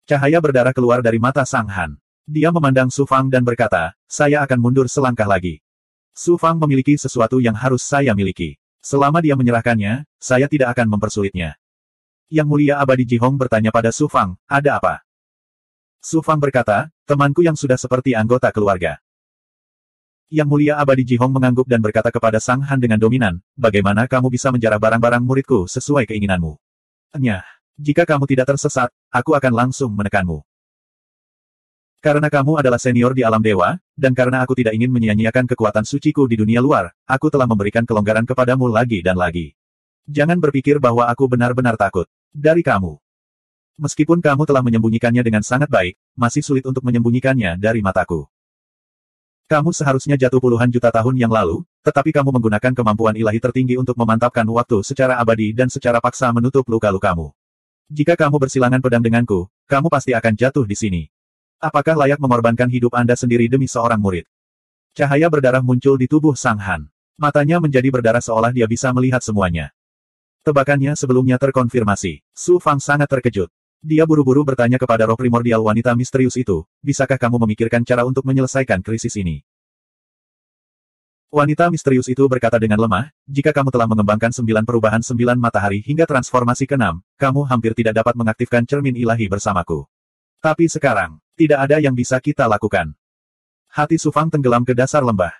Cahaya berdarah keluar dari mata Sang Han. Dia memandang Su Fang dan berkata, saya akan mundur selangkah lagi. Su Fang memiliki sesuatu yang harus saya miliki. Selama dia menyerahkannya, saya tidak akan mempersulitnya. Yang Mulia Abadi Ji Hong bertanya pada Su Fang, ada apa? Su Fang berkata, temanku yang sudah seperti anggota keluarga. Yang Mulia Abadi Ji Hong mengangguk dan berkata kepada Sang Han dengan dominan, bagaimana kamu bisa menjarah barang-barang muridku sesuai keinginanmu? Nyah, jika kamu tidak tersesat, aku akan langsung menekanmu. Karena kamu adalah senior di alam dewa, dan karena aku tidak ingin menyia-nyiakan kekuatan suciku di dunia luar, aku telah memberikan kelonggaran kepadamu lagi dan lagi. Jangan berpikir bahwa aku benar-benar takut dari kamu. Meskipun kamu telah menyembunyikannya dengan sangat baik, masih sulit untuk menyembunyikannya dari mataku. Kamu seharusnya jatuh puluhan juta tahun yang lalu, tetapi kamu menggunakan kemampuan ilahi tertinggi untuk memantapkan waktu secara abadi dan secara paksa menutup luka-lukamu. Jika kamu bersilangan pedang denganku, kamu pasti akan jatuh di sini. Apakah layak mengorbankan hidup Anda sendiri demi seorang murid? Cahaya berdarah muncul di tubuh Sang Han. Matanya menjadi berdarah seolah dia bisa melihat semuanya. Tebakannya sebelumnya terkonfirmasi. Su Fang sangat terkejut. Dia buru-buru bertanya kepada roh primordial wanita misterius itu, bisakah kamu memikirkan cara untuk menyelesaikan krisis ini? Wanita misterius itu berkata dengan lemah, jika kamu telah mengembangkan 9 perubahan 9 matahari hingga transformasi ke-6, kamu hampir tidak dapat mengaktifkan cermin ilahi bersamaku. Tapi sekarang, tidak ada yang bisa kita lakukan. Hati Su Fang tenggelam ke dasar lembah.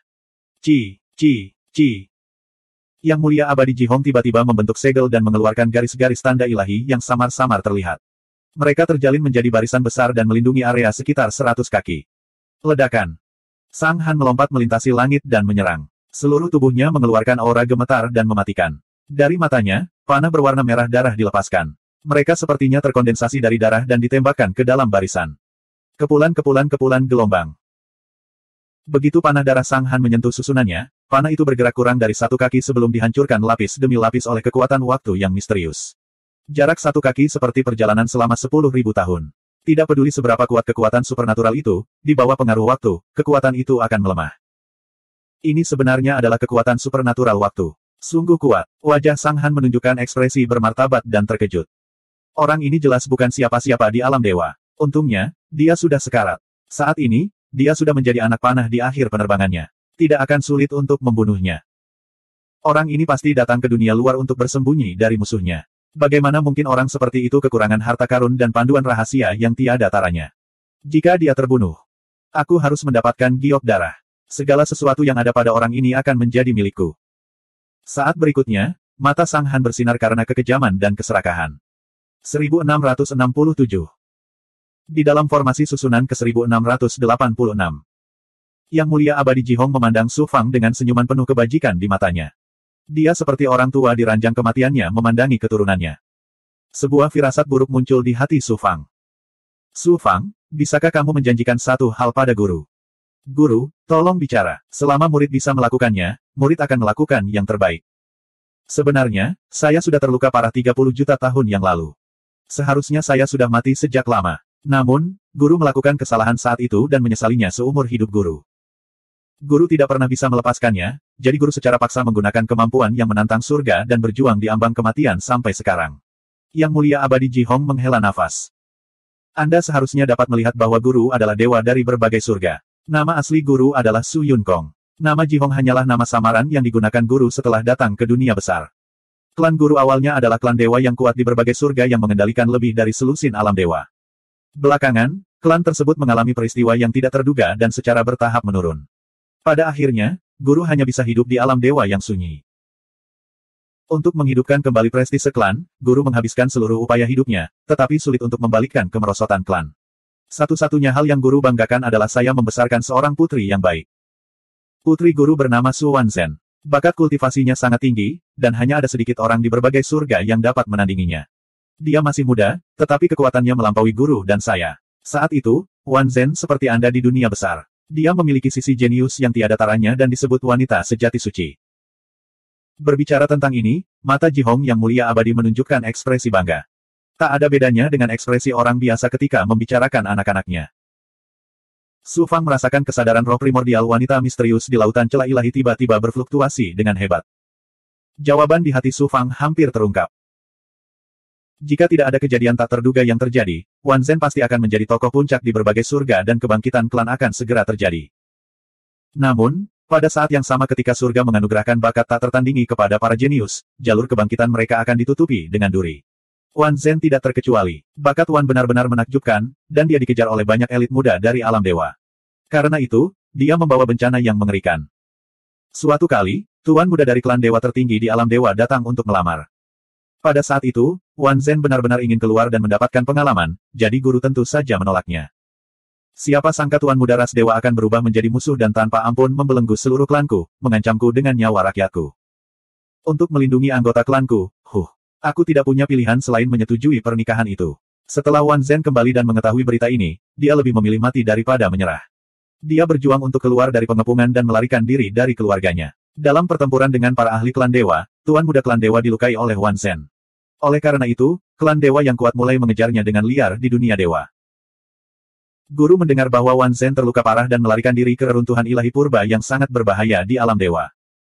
Ci. Yang Mulia Abadi Ji Hong tiba-tiba membentuk segel dan mengeluarkan garis-garis tanda ilahi yang samar-samar terlihat. Mereka terjalin menjadi barisan besar dan melindungi area sekitar 100 kaki. Ledakan. Sang Han melompat melintasi langit dan menyerang. Seluruh tubuhnya mengeluarkan aura gemetar dan mematikan. Dari matanya, panah berwarna merah darah dilepaskan. Mereka sepertinya terkondensasi dari darah dan ditembakkan ke dalam barisan. Kepulan gelombang. Begitu panah darah Sang Han menyentuh susunannya, panah itu bergerak kurang dari 1 kaki sebelum dihancurkan lapis demi lapis oleh kekuatan waktu yang misterius. Jarak 1 kaki seperti perjalanan selama 10.000 tahun. Tidak peduli seberapa kuat kekuatan supernatural itu, di bawah pengaruh waktu, kekuatan itu akan melemah. Ini sebenarnya adalah kekuatan supernatural waktu. Sungguh kuat. Wajah Sang Han menunjukkan ekspresi bermartabat dan terkejut. Orang ini jelas bukan siapa-siapa di alam dewa. Untungnya, dia sudah sekarat. Saat ini, dia sudah menjadi anak panah di akhir penerbangannya. Tidak akan sulit untuk membunuhnya. Orang ini pasti datang ke dunia luar untuk bersembunyi dari musuhnya. Bagaimana mungkin orang seperti itu kekurangan harta karun dan panduan rahasia yang tiada taranya? Jika dia terbunuh, Aku harus mendapatkan giok darah. Segala sesuatu yang ada pada orang ini akan menjadi milikku. Saat berikutnya, mata Sang Han bersinar karena kekejaman dan keserakahan. 1667. Di dalam formasi susunan ke-1686. Yang Mulia Abadi Jihong memandang Su Fang dengan senyuman penuh kebajikan di matanya. Dia seperti orang tua di ranjang kematiannya memandangi keturunannya. Sebuah firasat buruk muncul di hati Su Fang. Su Fang, bisakah kamu menjanjikan satu hal pada guru? Guru, tolong bicara. Selama murid bisa melakukannya, murid akan melakukan yang terbaik. Sebenarnya, saya sudah terluka parah 30 juta tahun yang lalu. Seharusnya saya sudah mati sejak lama. Namun, guru melakukan kesalahan saat itu dan menyesalinya seumur hidup guru. Guru tidak pernah bisa melepaskannya, jadi guru secara paksa menggunakan kemampuan yang menantang surga dan berjuang di ambang kematian sampai sekarang. Yang Mulia Abadi Jihong menghela nafas. Anda seharusnya dapat melihat bahwa guru adalah dewa dari berbagai surga. Nama asli guru adalah Su Yun Kong. Nama Jihong hanyalah nama samaran yang digunakan guru setelah datang ke dunia besar. Klan guru awalnya adalah klan dewa yang kuat di berbagai surga yang mengendalikan lebih dari selusin alam dewa. Belakangan, klan tersebut mengalami peristiwa yang tidak terduga dan secara bertahap menurun. Pada akhirnya, guru hanya bisa hidup di alam dewa yang sunyi. Untuk menghidupkan kembali prestise klan, guru menghabiskan seluruh upaya hidupnya, tetapi sulit untuk membalikkan kemerosotan klan. Satu-satunya hal yang guru banggakan adalah saya membesarkan seorang putri yang baik. Putri guru bernama Su Wanzhen. Bakat kultivasinya sangat tinggi, dan hanya ada sedikit orang di berbagai surga yang dapat menandinginya. Dia masih muda, tetapi kekuatannya melampaui guru dan saya. Saat itu, Wanzhen seperti Anda di dunia besar. Dia memiliki sisi jenius yang tiada taranya dan disebut wanita sejati suci. Berbicara tentang ini, mata Jihong yang mulia abadi menunjukkan ekspresi bangga. Tak ada bedanya dengan ekspresi orang biasa ketika membicarakan anak-anaknya. Su Fang merasakan kesadaran roh primordial wanita misterius di lautan celah ilahi tiba-tiba berfluktuasi dengan hebat. Jawaban di hati Su Fang hampir terungkap. Jika tidak ada kejadian tak terduga yang terjadi, Wanzhen pasti akan menjadi tokoh puncak di berbagai surga dan kebangkitan klan akan segera terjadi. Namun, pada saat yang sama ketika surga menganugerahkan bakat tak tertandingi kepada para jenius, jalur kebangkitan mereka akan ditutupi dengan duri. Wanzhen tidak terkecuali. Bakat Wan benar-benar menakjubkan, dan dia dikejar oleh banyak elit muda dari alam dewa. Karena itu, dia membawa bencana yang mengerikan. Suatu kali, tuan muda dari klan dewa tertinggi di alam dewa datang untuk melamar. Pada saat itu, Wanzhen benar-benar ingin keluar dan mendapatkan pengalaman, jadi guru tentu saja menolaknya. Siapa sangka tuan muda ras dewa akan berubah menjadi musuh dan tanpa ampun membelenggu seluruh klanku, mengancamku dengan nyawa rakyatku. Untuk melindungi anggota klanku, aku tidak punya pilihan selain menyetujui pernikahan itu. Setelah Wanzhen kembali dan mengetahui berita ini, dia lebih memilih mati daripada menyerah. Dia berjuang untuk keluar dari pengepungan dan melarikan diri dari keluarganya. Dalam pertempuran dengan para ahli klan dewa, tuan muda klan dewa dilukai oleh Wanzhen. Oleh karena itu, klan dewa yang kuat mulai mengejarnya dengan liar di dunia dewa. Guru mendengar bahwa Wanzhen terluka parah dan melarikan diri ke reruntuhan ilahi purba yang sangat berbahaya di alam dewa.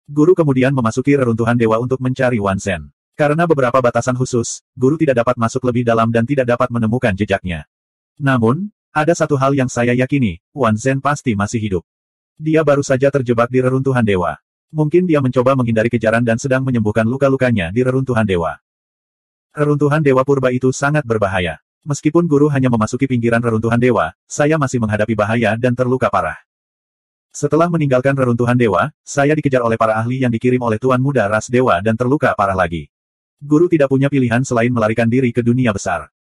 Guru kemudian memasuki reruntuhan dewa untuk mencari Wanzhen. Karena beberapa batasan khusus, guru tidak dapat masuk lebih dalam dan tidak dapat menemukan jejaknya. Namun, ada satu hal yang saya yakini, Wanzhen pasti masih hidup. Dia baru saja terjebak di reruntuhan dewa. Mungkin dia mencoba menghindari kejaran dan sedang menyembuhkan luka-lukanya di reruntuhan dewa. Reruntuhan dewa purba itu sangat berbahaya. Meskipun guru hanya memasuki pinggiran reruntuhan dewa, saya masih menghadapi bahaya dan terluka parah. Setelah meninggalkan reruntuhan dewa, saya dikejar oleh para ahli yang dikirim oleh tuan muda ras dewa dan terluka parah lagi. Guru tidak punya pilihan selain melarikan diri ke dunia besar.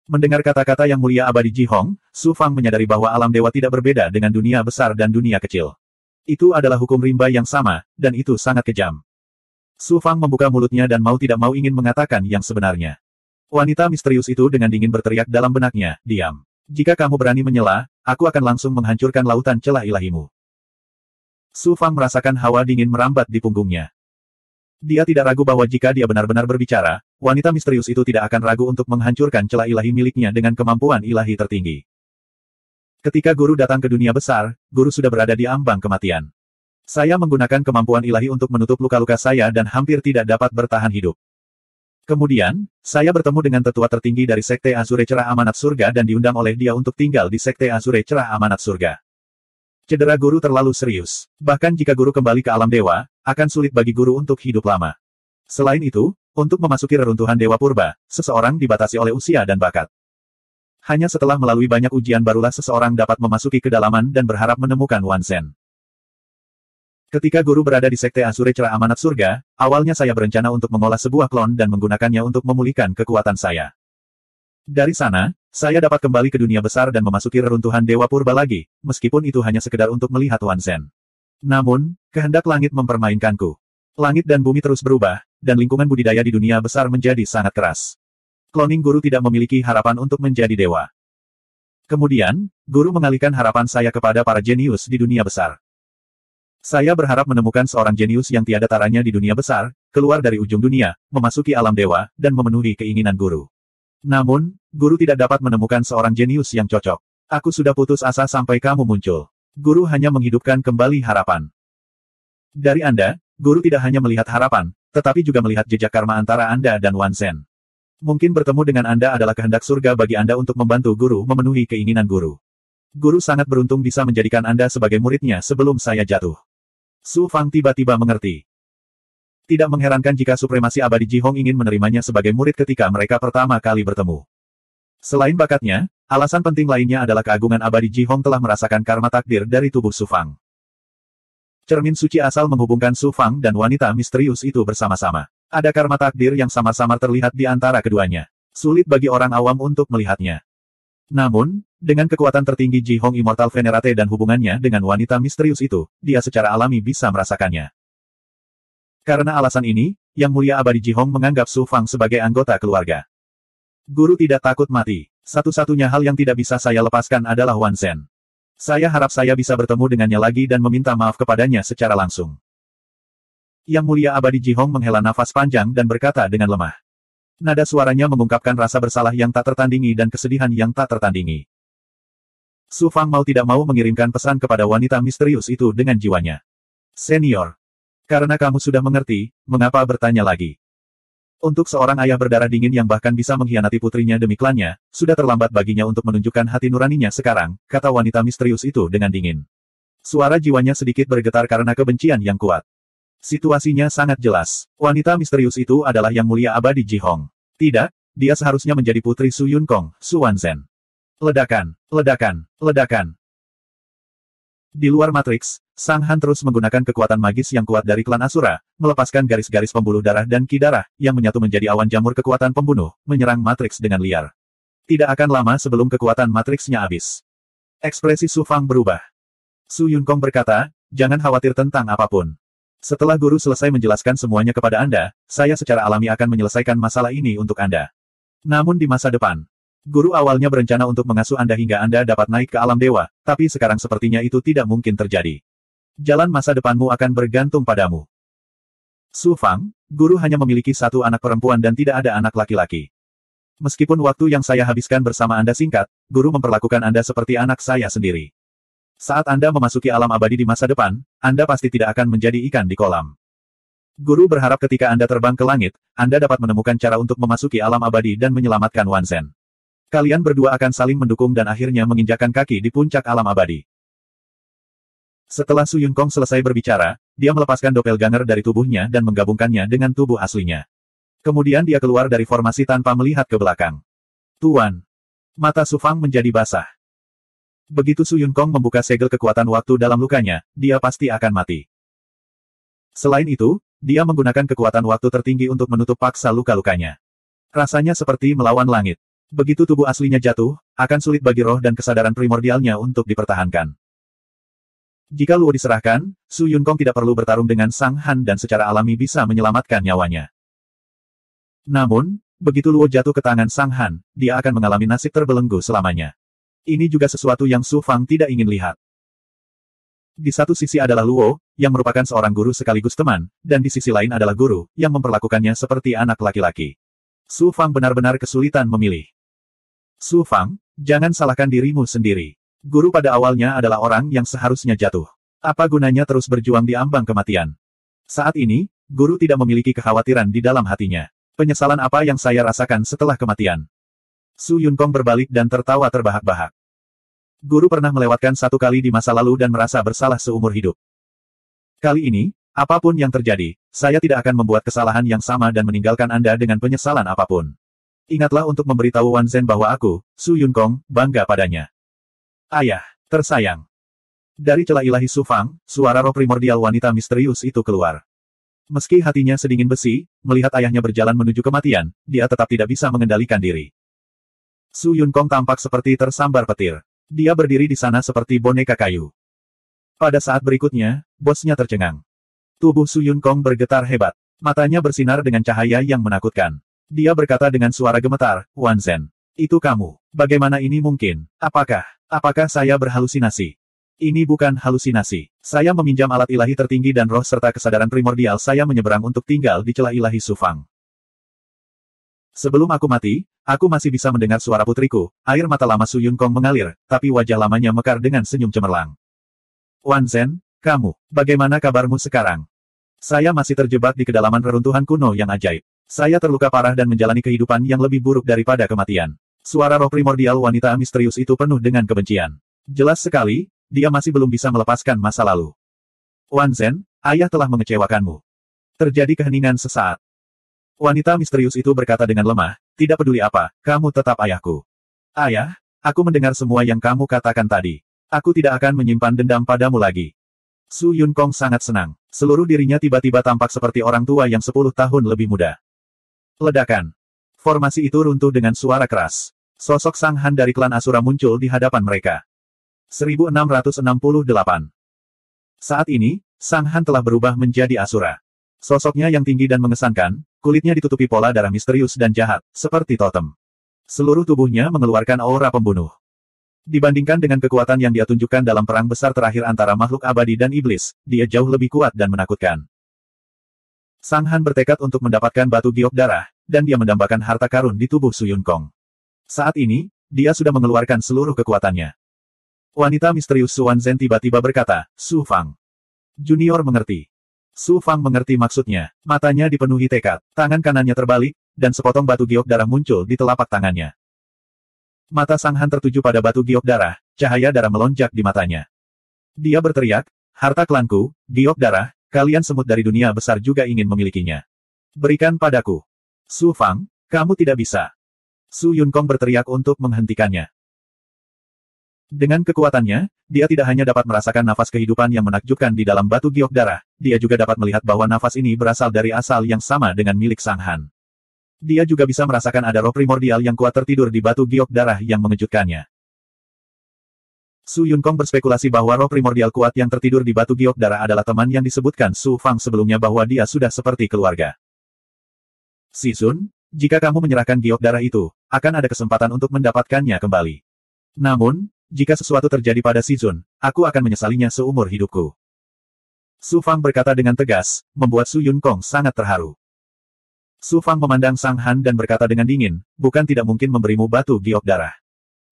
Mendengar kata-kata yang mulia abadi Jihong, Su Fang menyadari bahwa alam dewa tidak berbeda dengan dunia besar dan dunia kecil. Itu adalah hukum rimba yang sama, dan itu sangat kejam. Su Fang membuka mulutnya dan mau tidak mau ingin mengatakan yang sebenarnya. Wanita misterius itu dengan dingin berteriak dalam benaknya, diam. Jika kamu berani menyela, aku akan langsung menghancurkan lautan celah ilahimu. Su Fang merasakan hawa dingin merambat di punggungnya. Dia tidak ragu bahwa jika dia benar-benar berbicara, wanita misterius itu tidak akan ragu untuk menghancurkan celah ilahi miliknya dengan kemampuan ilahi tertinggi. Ketika guru datang ke dunia besar, guru sudah berada di ambang kematian. Saya menggunakan kemampuan ilahi untuk menutup luka-luka saya dan hampir tidak dapat bertahan hidup. Kemudian, saya bertemu dengan tetua tertinggi dari Sekte Azure Cerah Amanat Surga dan diundang oleh dia untuk tinggal di Sekte Azure Cerah Amanat Surga. Cedera guru terlalu serius. Bahkan jika guru kembali ke alam dewa, akan sulit bagi guru untuk hidup lama. Selain itu, untuk memasuki reruntuhan dewa purba, seseorang dibatasi oleh usia dan bakat. Hanya setelah melalui banyak ujian barulah seseorang dapat memasuki kedalaman dan berharap menemukan Wan Zhen. Ketika guru berada di Sekte Azure Cerah Amanat Surga, awalnya saya berencana untuk mengolah sebuah klon dan menggunakannya untuk memulihkan kekuatan saya. Dari sana, saya dapat kembali ke dunia besar dan memasuki reruntuhan Dewa Purba lagi, meskipun itu hanya sekedar untuk melihat Wan Zhen. Namun, kehendak langit mempermainkanku. Langit dan bumi terus berubah, dan lingkungan budidaya di dunia besar menjadi sangat keras. Cloning guru tidak memiliki harapan untuk menjadi dewa. Kemudian, guru mengalihkan harapan saya kepada para jenius di dunia besar. Saya berharap menemukan seorang jenius yang tiada taranya di dunia besar, keluar dari ujung dunia, memasuki alam dewa, dan memenuhi keinginan guru. Namun, guru tidak dapat menemukan seorang jenius yang cocok. Aku sudah putus asa sampai kamu muncul. Guru hanya menghidupkan kembali harapan. Dari Anda, guru tidak hanya melihat harapan, tetapi juga melihat jejak karma antara Anda dan Wan Zhen. Mungkin bertemu dengan Anda adalah kehendak surga bagi Anda untuk membantu guru memenuhi keinginan guru. Guru sangat beruntung bisa menjadikan Anda sebagai muridnya sebelum saya jatuh. Su Fang tiba-tiba mengerti. Tidak mengherankan jika supremasi abadi Ji Hong ingin menerimanya sebagai murid ketika mereka pertama kali bertemu. Selain bakatnya, alasan penting lainnya adalah keagungan abadi Ji Hong telah merasakan karma takdir dari tubuh Su Fang. Cermin suci asal menghubungkan Su Fang dan wanita misterius itu bersama-sama. Ada karma takdir yang samar-samar terlihat di antara keduanya. Sulit bagi orang awam untuk melihatnya. Namun, dengan kekuatan tertinggi Ji Hong Immortal Venerate dan hubungannya dengan wanita misterius itu, dia secara alami bisa merasakannya. Karena alasan ini, Yang Mulia Abadi Ji Hong menganggap Su Fang sebagai anggota keluarga. Guru tidak takut mati. Satu-satunya hal yang tidak bisa saya lepaskan adalah Wan Zhen. Saya harap saya bisa bertemu dengannya lagi dan meminta maaf kepadanya secara langsung. Yang Mulia Abadi Ji Hong menghela nafas panjang dan berkata dengan lemah. Nada suaranya mengungkapkan rasa bersalah yang tak tertandingi dan kesedihan yang tak tertandingi. Su Fang mau tidak mau mengirimkan pesan kepada wanita misterius itu dengan jiwanya. Senior. Karena kamu sudah mengerti, mengapa bertanya lagi? Untuk seorang ayah berdarah dingin yang bahkan bisa mengkhianati putrinya demi klannya, sudah terlambat baginya untuk menunjukkan hati nuraninya sekarang, kata wanita misterius itu dengan dingin. Suara jiwanya sedikit bergetar karena kebencian yang kuat. Situasinya sangat jelas. Wanita misterius itu adalah Yang Mulia Abadi Ji Hong. Tidak, dia seharusnya menjadi putri Su Yunkong, Su Wan Zhen. Ledakan, ledakan, ledakan. Di luar matriks, Sang Han terus menggunakan kekuatan magis yang kuat dari klan Asura, melepaskan garis-garis pembuluh darah dan ki darah, yang menyatu menjadi awan jamur kekuatan pembunuh, menyerang matriks dengan liar. Tidak akan lama sebelum kekuatan matriksnya habis. Ekspresi Su Fang berubah. Su Yunkong berkata, jangan khawatir tentang apapun. Setelah guru selesai menjelaskan semuanya kepada Anda, saya secara alami akan menyelesaikan masalah ini untuk Anda. Namun di masa depan, guru awalnya berencana untuk mengasuh Anda hingga Anda dapat naik ke alam dewa, tapi sekarang sepertinya itu tidak mungkin terjadi. Jalan masa depanmu akan bergantung padamu. Su Fang, guru hanya memiliki satu anak perempuan dan tidak ada anak laki-laki. Meskipun waktu yang saya habiskan bersama Anda singkat, guru memperlakukan Anda seperti anak saya sendiri. Saat Anda memasuki alam abadi di masa depan, Anda pasti tidak akan menjadi ikan di kolam. Guru berharap ketika Anda terbang ke langit, Anda dapat menemukan cara untuk memasuki alam abadi dan menyelamatkan Wan Zhen. Kalian berdua akan saling mendukung dan akhirnya menginjakkan kaki di puncak alam abadi. Setelah Su Yunkong selesai berbicara, dia melepaskan doppelganger dari tubuhnya dan menggabungkannya dengan tubuh aslinya. Kemudian dia keluar dari formasi tanpa melihat ke belakang. Tuan. Mata Su Fang menjadi basah. Begitu Su Yunkong membuka segel kekuatan waktu dalam lukanya, dia pasti akan mati. Selain itu, dia menggunakan kekuatan waktu tertinggi untuk menutup paksa luka-lukanya. Rasanya seperti melawan langit. Begitu tubuh aslinya jatuh, akan sulit bagi roh dan kesadaran primordialnya untuk dipertahankan. Jika Luo diserahkan, Su Yunkong tidak perlu bertarung dengan Sang Han dan secara alami bisa menyelamatkan nyawanya. Namun, begitu Luo jatuh ke tangan Sang Han, dia akan mengalami nasib terbelenggu selamanya. Ini juga sesuatu yang Su Fang tidak ingin lihat. Di satu sisi adalah Luo, yang merupakan seorang guru sekaligus teman, dan di sisi lain adalah guru, yang memperlakukannya seperti anak laki-laki. Su Fang benar-benar kesulitan memilih. Su Fang, jangan salahkan dirimu sendiri. Guru pada awalnya adalah orang yang seharusnya jatuh. Apa gunanya terus berjuang di ambang kematian? Saat ini, guru tidak memiliki kekhawatiran di dalam hatinya. Penyesalan apa yang saya rasakan setelah kematian? Su Yunkong berbalik dan tertawa terbahak-bahak. Guru pernah melewatkan satu kali di masa lalu dan merasa bersalah seumur hidup. Kali ini, apapun yang terjadi, saya tidak akan membuat kesalahan yang sama dan meninggalkan Anda dengan penyesalan apapun. Ingatlah untuk memberitahu Wan Zhen bahwa aku, Su Yunkong, bangga padanya. Ayah, tersayang. Dari celah ilahi Su Fang, suara roh primordial wanita misterius itu keluar. Meski hatinya sedingin besi, melihat ayahnya berjalan menuju kematian, dia tetap tidak bisa mengendalikan diri. Su Yunkong tampak seperti tersambar petir. Dia berdiri di sana seperti boneka kayu. Pada saat berikutnya, bosnya tercengang. Tubuh Su Yunkong bergetar hebat. Matanya bersinar dengan cahaya yang menakutkan. Dia berkata dengan suara gemetar, Wan Zhen. Itu kamu. Bagaimana ini mungkin? Apakah saya berhalusinasi? Ini bukan halusinasi. Saya meminjam alat ilahi tertinggi dan roh serta kesadaran primordial saya menyeberang untuk tinggal di celah ilahi Su Fang. Sebelum aku mati, aku masih bisa mendengar suara putriku. Air mata lama Su Yunkong mengalir, tapi wajah lamanya mekar dengan senyum cemerlang. Wan Zhen, kamu, bagaimana kabarmu sekarang? Saya masih terjebak di kedalaman reruntuhan kuno yang ajaib. Saya terluka parah dan menjalani kehidupan yang lebih buruk daripada kematian. Suara roh primordial wanita misterius itu penuh dengan kebencian. Jelas sekali, dia masih belum bisa melepaskan masa lalu. Wan Zhen, ayah telah mengecewakanmu. Terjadi keheningan sesaat. Wanita misterius itu berkata dengan lemah, tidak peduli apa, kamu tetap ayahku. Ayah, aku mendengar semua yang kamu katakan tadi. Aku tidak akan menyimpan dendam padamu lagi. Su Yunkong sangat senang. Seluruh dirinya tiba-tiba tampak seperti orang tua yang 10 tahun lebih muda. Ledakan. Formasi itu runtuh dengan suara keras. Sosok Sang Han dari klan Asura muncul di hadapan mereka. 1668. Saat ini, Sang Han telah berubah menjadi Asura. Sosoknya yang tinggi dan mengesankan, kulitnya ditutupi pola darah misterius dan jahat, seperti totem. Seluruh tubuhnya mengeluarkan aura pembunuh. Dibandingkan dengan kekuatan yang dia tunjukkan dalam perang besar terakhir antara makhluk abadi dan iblis, dia jauh lebih kuat dan menakutkan. Sang Han bertekad untuk mendapatkan batu giok darah, dan dia mendambakan harta karun di tubuh Su Yunkong. Saat ini, dia sudah mengeluarkan seluruh kekuatannya. Wanita misterius Su Wan Zhen tiba-tiba berkata, Su Fang. Junior mengerti. Su Fang mengerti maksudnya. Matanya dipenuhi tekad. Tangan kanannya terbalik, dan sepotong batu giok darah muncul di telapak tangannya. Mata Sang Han tertuju pada batu giok darah, cahaya darah melonjak di matanya. Dia berteriak, harta klanku, giok darah, kalian semut dari dunia besar juga ingin memilikinya. Berikan padaku. Su Fang, kamu tidak bisa. Su Yunkong berteriak untuk menghentikannya. Dengan kekuatannya, dia tidak hanya dapat merasakan nafas kehidupan yang menakjubkan di dalam batu giok darah, dia juga dapat melihat bahwa nafas ini berasal dari asal yang sama dengan milik Sang Han. Dia juga bisa merasakan ada roh primordial yang kuat tertidur di batu giok darah yang mengejutkannya. Su Yunkong berspekulasi bahwa roh primordial kuat yang tertidur di batu giok darah adalah teman yang disebutkan Su Fang sebelumnya bahwa dia sudah seperti keluarga. Si Sun, jika kamu menyerahkan giok darah itu, akan ada kesempatan untuk mendapatkannya kembali. Namun, jika sesuatu terjadi pada Si Sun, aku akan menyesalinya seumur hidupku. Su Fang berkata dengan tegas, membuat Su Yunkong sangat terharu. Su Fang memandang Sang Han dan berkata dengan dingin, bukan tidak mungkin memberimu batu giok darah.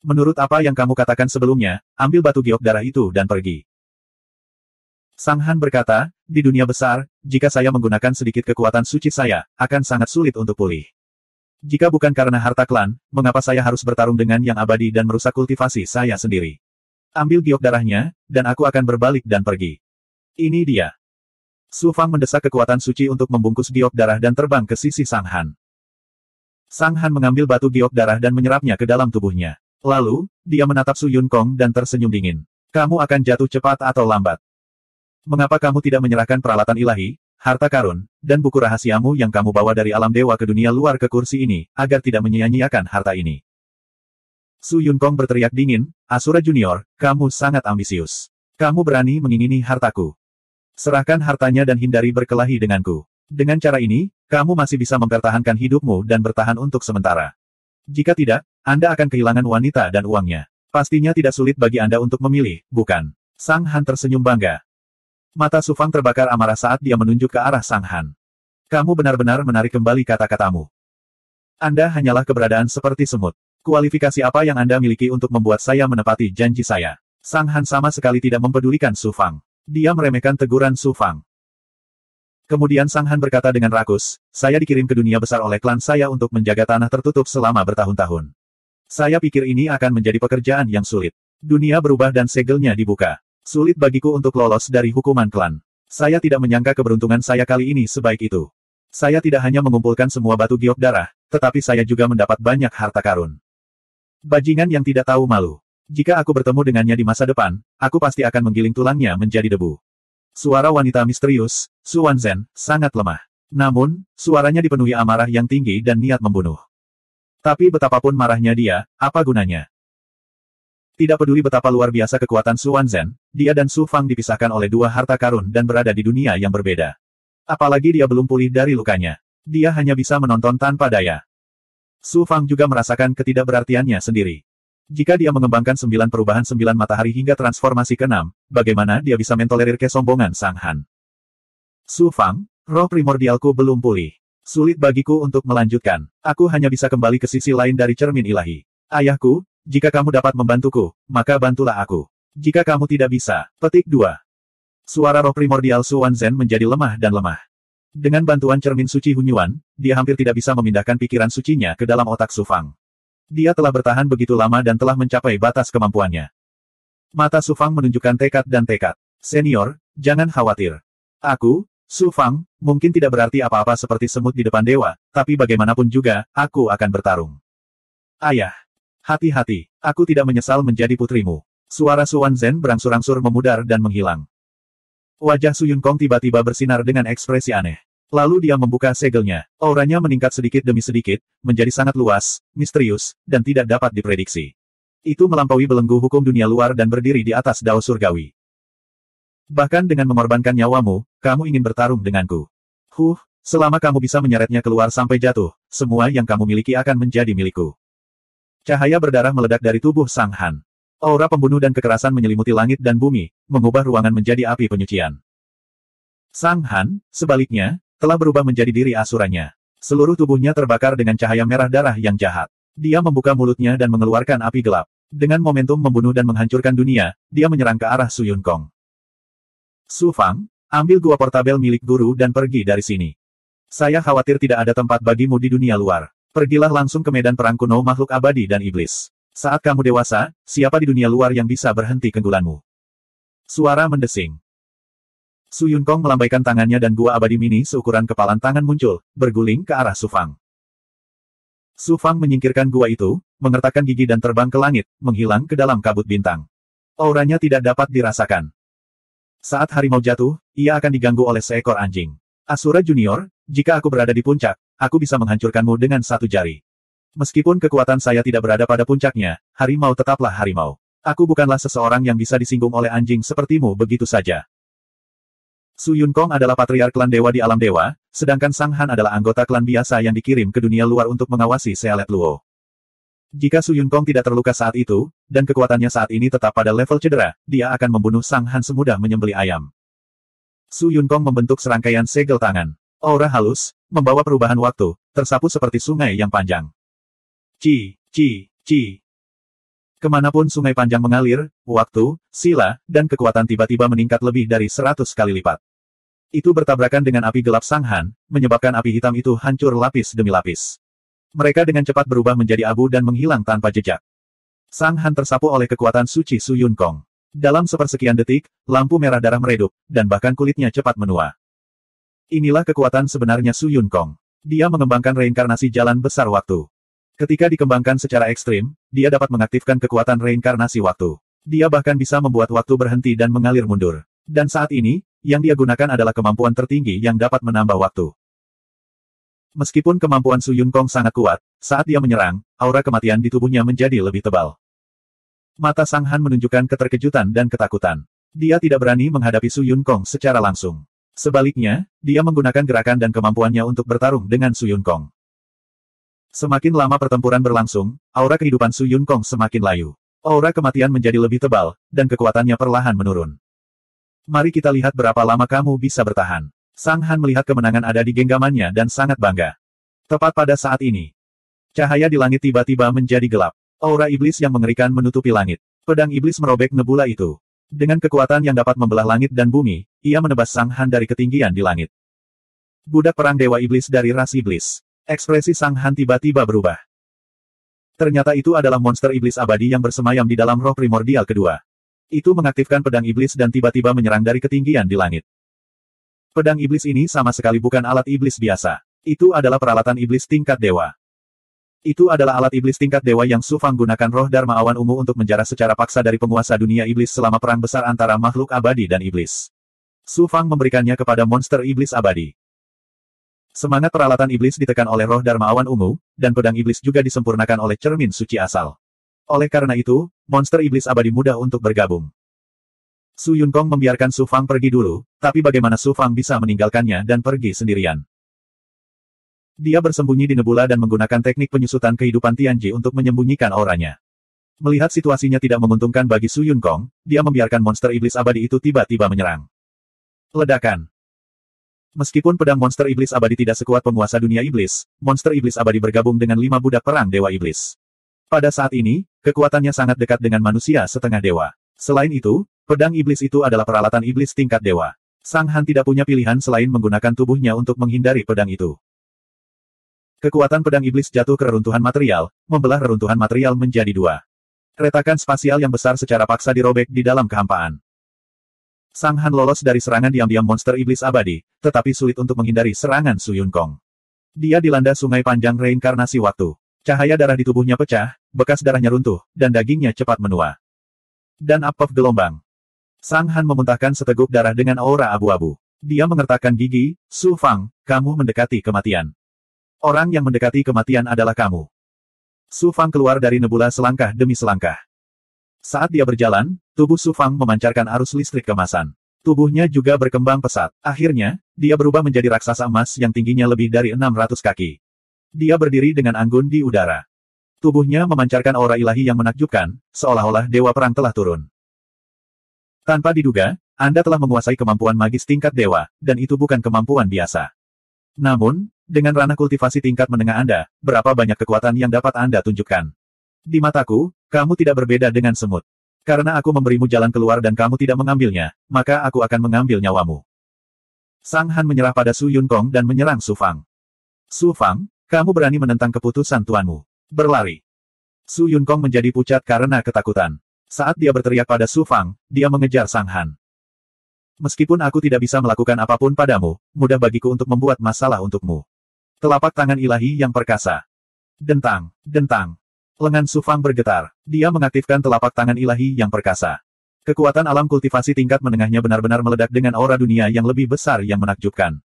Menurut apa yang kamu katakan sebelumnya, ambil batu giok darah itu dan pergi. Sang Han berkata, di dunia besar, jika saya menggunakan sedikit kekuatan suci saya, akan sangat sulit untuk pulih. Jika bukan karena harta klan, mengapa saya harus bertarung dengan yang abadi dan merusak kultivasi saya sendiri? Ambil giok darahnya, dan aku akan berbalik dan pergi. Ini dia. Su Fang mendesak kekuatan suci untuk membungkus giok darah dan terbang ke sisi Sang Han. Sang Han mengambil batu giok darah dan menyerapnya ke dalam tubuhnya. Lalu, dia menatap Su Yunkong dan tersenyum dingin. Kamu akan jatuh cepat atau lambat. Mengapa kamu tidak menyerahkan peralatan ilahi, harta karun, dan buku rahasiamu yang kamu bawa dari alam dewa ke dunia luar ke kursi ini, agar tidak menyia-nyiakan harta ini? Su Yunkong berteriak dingin, Asura Junior, kamu sangat ambisius. Kamu berani mengingini hartaku. Serahkan hartanya dan hindari berkelahi denganku. Dengan cara ini, kamu masih bisa mempertahankan hidupmu dan bertahan untuk sementara. Jika tidak, Anda akan kehilangan wanita dan uangnya. Pastinya tidak sulit bagi Anda untuk memilih, bukan? Sang Han tersenyum bangga. Mata Su Fang terbakar amarah saat dia menunjuk ke arah Sang Han. Kamu benar-benar menarik kembali kata-katamu. Anda hanyalah keberadaan seperti semut. Kualifikasi apa yang Anda miliki untuk membuat saya menepati janji saya? Sang Han sama sekali tidak mempedulikan Su Fang. Dia meremehkan teguran Su Fang. Kemudian Sang Han berkata dengan rakus, saya dikirim ke dunia besar oleh klan saya untuk menjaga tanah tertutup selama bertahun-tahun. Saya pikir ini akan menjadi pekerjaan yang sulit. Dunia berubah dan segelnya dibuka. Sulit bagiku untuk lolos dari hukuman klan. Saya tidak menyangka keberuntungan saya kali ini sebaik itu. Saya tidak hanya mengumpulkan semua batu giok darah, tetapi saya juga mendapat banyak harta karun. Bajingan yang tidak tahu malu. Jika aku bertemu dengannya di masa depan, aku pasti akan menggiling tulangnya menjadi debu. Suara wanita misterius, Su Wanzhen, sangat lemah. Namun, suaranya dipenuhi amarah yang tinggi dan niat membunuh. Tapi betapapun marahnya dia, apa gunanya? Tidak peduli betapa luar biasa kekuatan Su Wanzhen, dia dan Su Fang dipisahkan oleh dua harta karun dan berada di dunia yang berbeda. Apalagi dia belum pulih dari lukanya. Dia hanya bisa menonton tanpa daya. Su Fang juga merasakan ketidakberartiannya sendiri. Jika dia mengembangkan 9 perubahan 9 matahari hingga transformasi ke-6, bagaimana dia bisa mentolerir kesombongan Sang Han? Su Fang, roh primordialku belum pulih. Sulit bagiku untuk melanjutkan. Aku hanya bisa kembali ke sisi lain dari cermin ilahi. Ayahku, jika kamu dapat membantuku, maka bantulah aku. Jika kamu tidak bisa, petik 2. Suara roh primordial Su Wanzhen menjadi lemah dan lemah. Dengan bantuan cermin suci Hunyuan, dia hampir tidak bisa memindahkan pikiran sucinya ke dalam otak Su Fang. Dia telah bertahan begitu lama dan telah mencapai batas kemampuannya. Mata Su Fang menunjukkan tekad dan tekad. Senior, jangan khawatir. Aku, Su Fang, mungkin tidak berarti apa-apa seperti semut di depan dewa, tapi bagaimanapun juga, aku akan bertarung. Ayah. Hati-hati, aku tidak menyesal menjadi putrimu. Suara Su Wanzhen berangsur-angsur memudar dan menghilang. Wajah Su Yunkong tiba-tiba bersinar dengan ekspresi aneh. Lalu dia membuka segelnya. Auranya meningkat sedikit demi sedikit, menjadi sangat luas, misterius, dan tidak dapat diprediksi. Itu melampaui belenggu hukum dunia luar dan berdiri di atas dao surgawi. Bahkan dengan mengorbankan nyawamu, kamu ingin bertarung denganku. Selama kamu bisa menyeretnya keluar sampai jatuh, semua yang kamu miliki akan menjadi milikku. Cahaya berdarah meledak dari tubuh Sang Han. Aura pembunuh dan kekerasan menyelimuti langit dan bumi, mengubah ruangan menjadi api penyucian. Sang Han, sebaliknya, telah berubah menjadi diri asuranya. Seluruh tubuhnya terbakar dengan cahaya merah darah yang jahat. Dia membuka mulutnya dan mengeluarkan api gelap. Dengan momentum membunuh dan menghancurkan dunia, dia menyerang ke arah Su Yunkong. Su Fang, ambil gua portabel milik guru dan pergi dari sini. Saya khawatir tidak ada tempat bagimu di dunia luar. Pergilah langsung ke medan perang kuno makhluk abadi dan iblis. Saat kamu dewasa, siapa di dunia luar yang bisa berhenti keunggulanmu? Suara mendesing. Su Yunkong melambaikan tangannya dan gua abadi mini seukuran kepalan tangan muncul, berguling ke arah Su Fang. Su Fang menyingkirkan gua itu, mengertakkan gigi dan terbang ke langit, menghilang ke dalam kabut bintang. Auranya tidak dapat dirasakan. Saat harimau jatuh, ia akan diganggu oleh seekor anjing. Asura Junior, jika aku berada di puncak, aku bisa menghancurkanmu dengan satu jari. Meskipun kekuatan saya tidak berada pada puncaknya, harimau tetaplah harimau. Aku bukanlah seseorang yang bisa disinggung oleh anjing sepertimu begitu saja. Su Yunkong adalah patriark klan dewa di alam dewa, sedangkan Sang Han adalah anggota klan biasa yang dikirim ke dunia luar untuk mengawasi Sealet Luo. Jika Su Yunkong tidak terluka saat itu, dan kekuatannya saat ini tetap pada level cedera, dia akan membunuh Sang Han semudah menyembelih ayam. Su Yunkong membentuk serangkaian segel tangan. Aura halus, membawa perubahan waktu, tersapu seperti sungai yang panjang. Ci. Kemanapun sungai panjang mengalir, waktu, sila, dan kekuatan tiba-tiba meningkat lebih dari 100 kali lipat. Itu bertabrakan dengan api gelap Sang Han, menyebabkan api hitam itu hancur lapis demi lapis. Mereka dengan cepat berubah menjadi abu dan menghilang tanpa jejak. Sang Han tersapu oleh kekuatan suci Su Yunkong. Dalam sepersekian detik, lampu merah darah meredup, dan bahkan kulitnya cepat menua. Inilah kekuatan sebenarnya Su Yunkong. Dia mengembangkan reinkarnasi jalan besar waktu. Ketika dikembangkan secara ekstrim, dia dapat mengaktifkan kekuatan reinkarnasi waktu. Dia bahkan bisa membuat waktu berhenti dan mengalir mundur. Dan saat ini, yang dia gunakan adalah kemampuan tertinggi yang dapat menambah waktu. Meskipun kemampuan Su Yunkong sangat kuat, saat dia menyerang, aura kematian di tubuhnya menjadi lebih tebal. Mata Sang Han menunjukkan keterkejutan dan ketakutan. Dia tidak berani menghadapi Su Yunkong secara langsung. Sebaliknya, dia menggunakan gerakan dan kemampuannya untuk bertarung dengan Su Yunkong. Semakin lama pertempuran berlangsung, aura kehidupan Su Yunkong semakin layu. Aura kematian menjadi lebih tebal, dan kekuatannya perlahan menurun. Mari kita lihat berapa lama kamu bisa bertahan. Sang Han melihat kemenangan ada di genggamannya dan sangat bangga. Tepat pada saat ini, cahaya di langit tiba-tiba menjadi gelap. Aura iblis yang mengerikan menutupi langit. Pedang iblis merobek nebula itu. Dengan kekuatan yang dapat membelah langit dan bumi, ia menebas Sang Han dari ketinggian di langit. Budak perang dewa iblis dari ras iblis. Ekspresi Sang Han tiba-tiba berubah. Ternyata itu adalah monster iblis abadi yang bersemayam di dalam roh primordial kedua. Itu mengaktifkan pedang iblis dan tiba-tiba menyerang dari ketinggian di langit. Pedang iblis ini sama sekali bukan alat iblis biasa. Itu adalah peralatan iblis tingkat dewa. Itu adalah alat iblis tingkat dewa yang Su Fang gunakan roh Dharma awan ungu untuk menjara secara paksa dari penguasa dunia iblis selama perang besar antara makhluk abadi dan iblis. Su Fang memberikannya kepada monster iblis abadi. Semangat peralatan iblis ditekan oleh roh Dharma awan ungu, dan pedang iblis juga disempurnakan oleh cermin suci asal. Oleh karena itu, monster iblis abadi mudah untuk bergabung. Su Yunkong membiarkan Su Fang pergi dulu, tapi bagaimana Su Fang bisa meninggalkannya dan pergi sendirian? Dia bersembunyi di nebula dan menggunakan teknik penyusutan kehidupan Tianji untuk menyembunyikan auranya. Melihat situasinya tidak menguntungkan bagi Su Yunkong, dia membiarkan monster iblis abadi itu tiba-tiba menyerang. Ledakan. Meskipun pedang monster iblis abadi tidak sekuat penguasa dunia iblis, monster iblis abadi bergabung dengan 5 budak perang dewa iblis. Pada saat ini, kekuatannya sangat dekat dengan manusia setengah dewa. Selain itu, pedang iblis itu adalah peralatan iblis tingkat dewa. Sang Han tidak punya pilihan selain menggunakan tubuhnya untuk menghindari pedang itu. Kekuatan pedang iblis jatuh ke reruntuhan material, membelah reruntuhan material menjadi 2. Retakan spasial yang besar secara paksa dirobek di dalam kehampaan. Sang Han lolos dari serangan diam-diam monster iblis abadi, tetapi sulit untuk menghindari serangan Su Yunkong. Dia dilanda sungai panjang reinkarnasi waktu. Cahaya darah di tubuhnya pecah, bekas darahnya runtuh, dan dagingnya cepat menua. Dan apaf gelombang. Sang Han memuntahkan seteguk darah dengan aura abu-abu. Dia mengertakkan gigi, Su Fang, kamu mendekati kematian. Orang yang mendekati kematian adalah kamu. Su Fang keluar dari nebula selangkah demi selangkah. Saat dia berjalan, tubuh Su Fang memancarkan arus listrik kemasan. Tubuhnya juga berkembang pesat. Akhirnya, dia berubah menjadi raksasa emas yang tingginya lebih dari 600 kaki. Dia berdiri dengan anggun di udara. Tubuhnya memancarkan aura ilahi yang menakjubkan, seolah-olah dewa perang telah turun. Tanpa diduga, Anda telah menguasai kemampuan magis tingkat dewa, dan itu bukan kemampuan biasa. Namun, dengan ranah kultivasi tingkat menengah Anda, berapa banyak kekuatan yang dapat Anda tunjukkan? Di mataku, kamu tidak berbeda dengan semut. Karena aku memberimu jalan keluar dan kamu tidak mengambilnya, maka aku akan mengambil nyawamu. Sang Han menyerah pada Su Yunkong dan menyerang Su Fang. Su Fang, kamu berani menentang keputusan tuanmu. Berlari. Su Yunkong menjadi pucat karena ketakutan. Saat dia berteriak pada Su Fang, dia mengejar Sang Han. Meskipun aku tidak bisa melakukan apapun padamu, mudah bagiku untuk membuat masalah untukmu. Telapak tangan ilahi yang perkasa. Dentang, dentang. Lengan Su Fang bergetar. Dia mengaktifkan telapak tangan ilahi yang perkasa. Kekuatan alam kultivasi tingkat menengahnya benar-benar meledak dengan aura dunia yang lebih besar yang menakjubkan.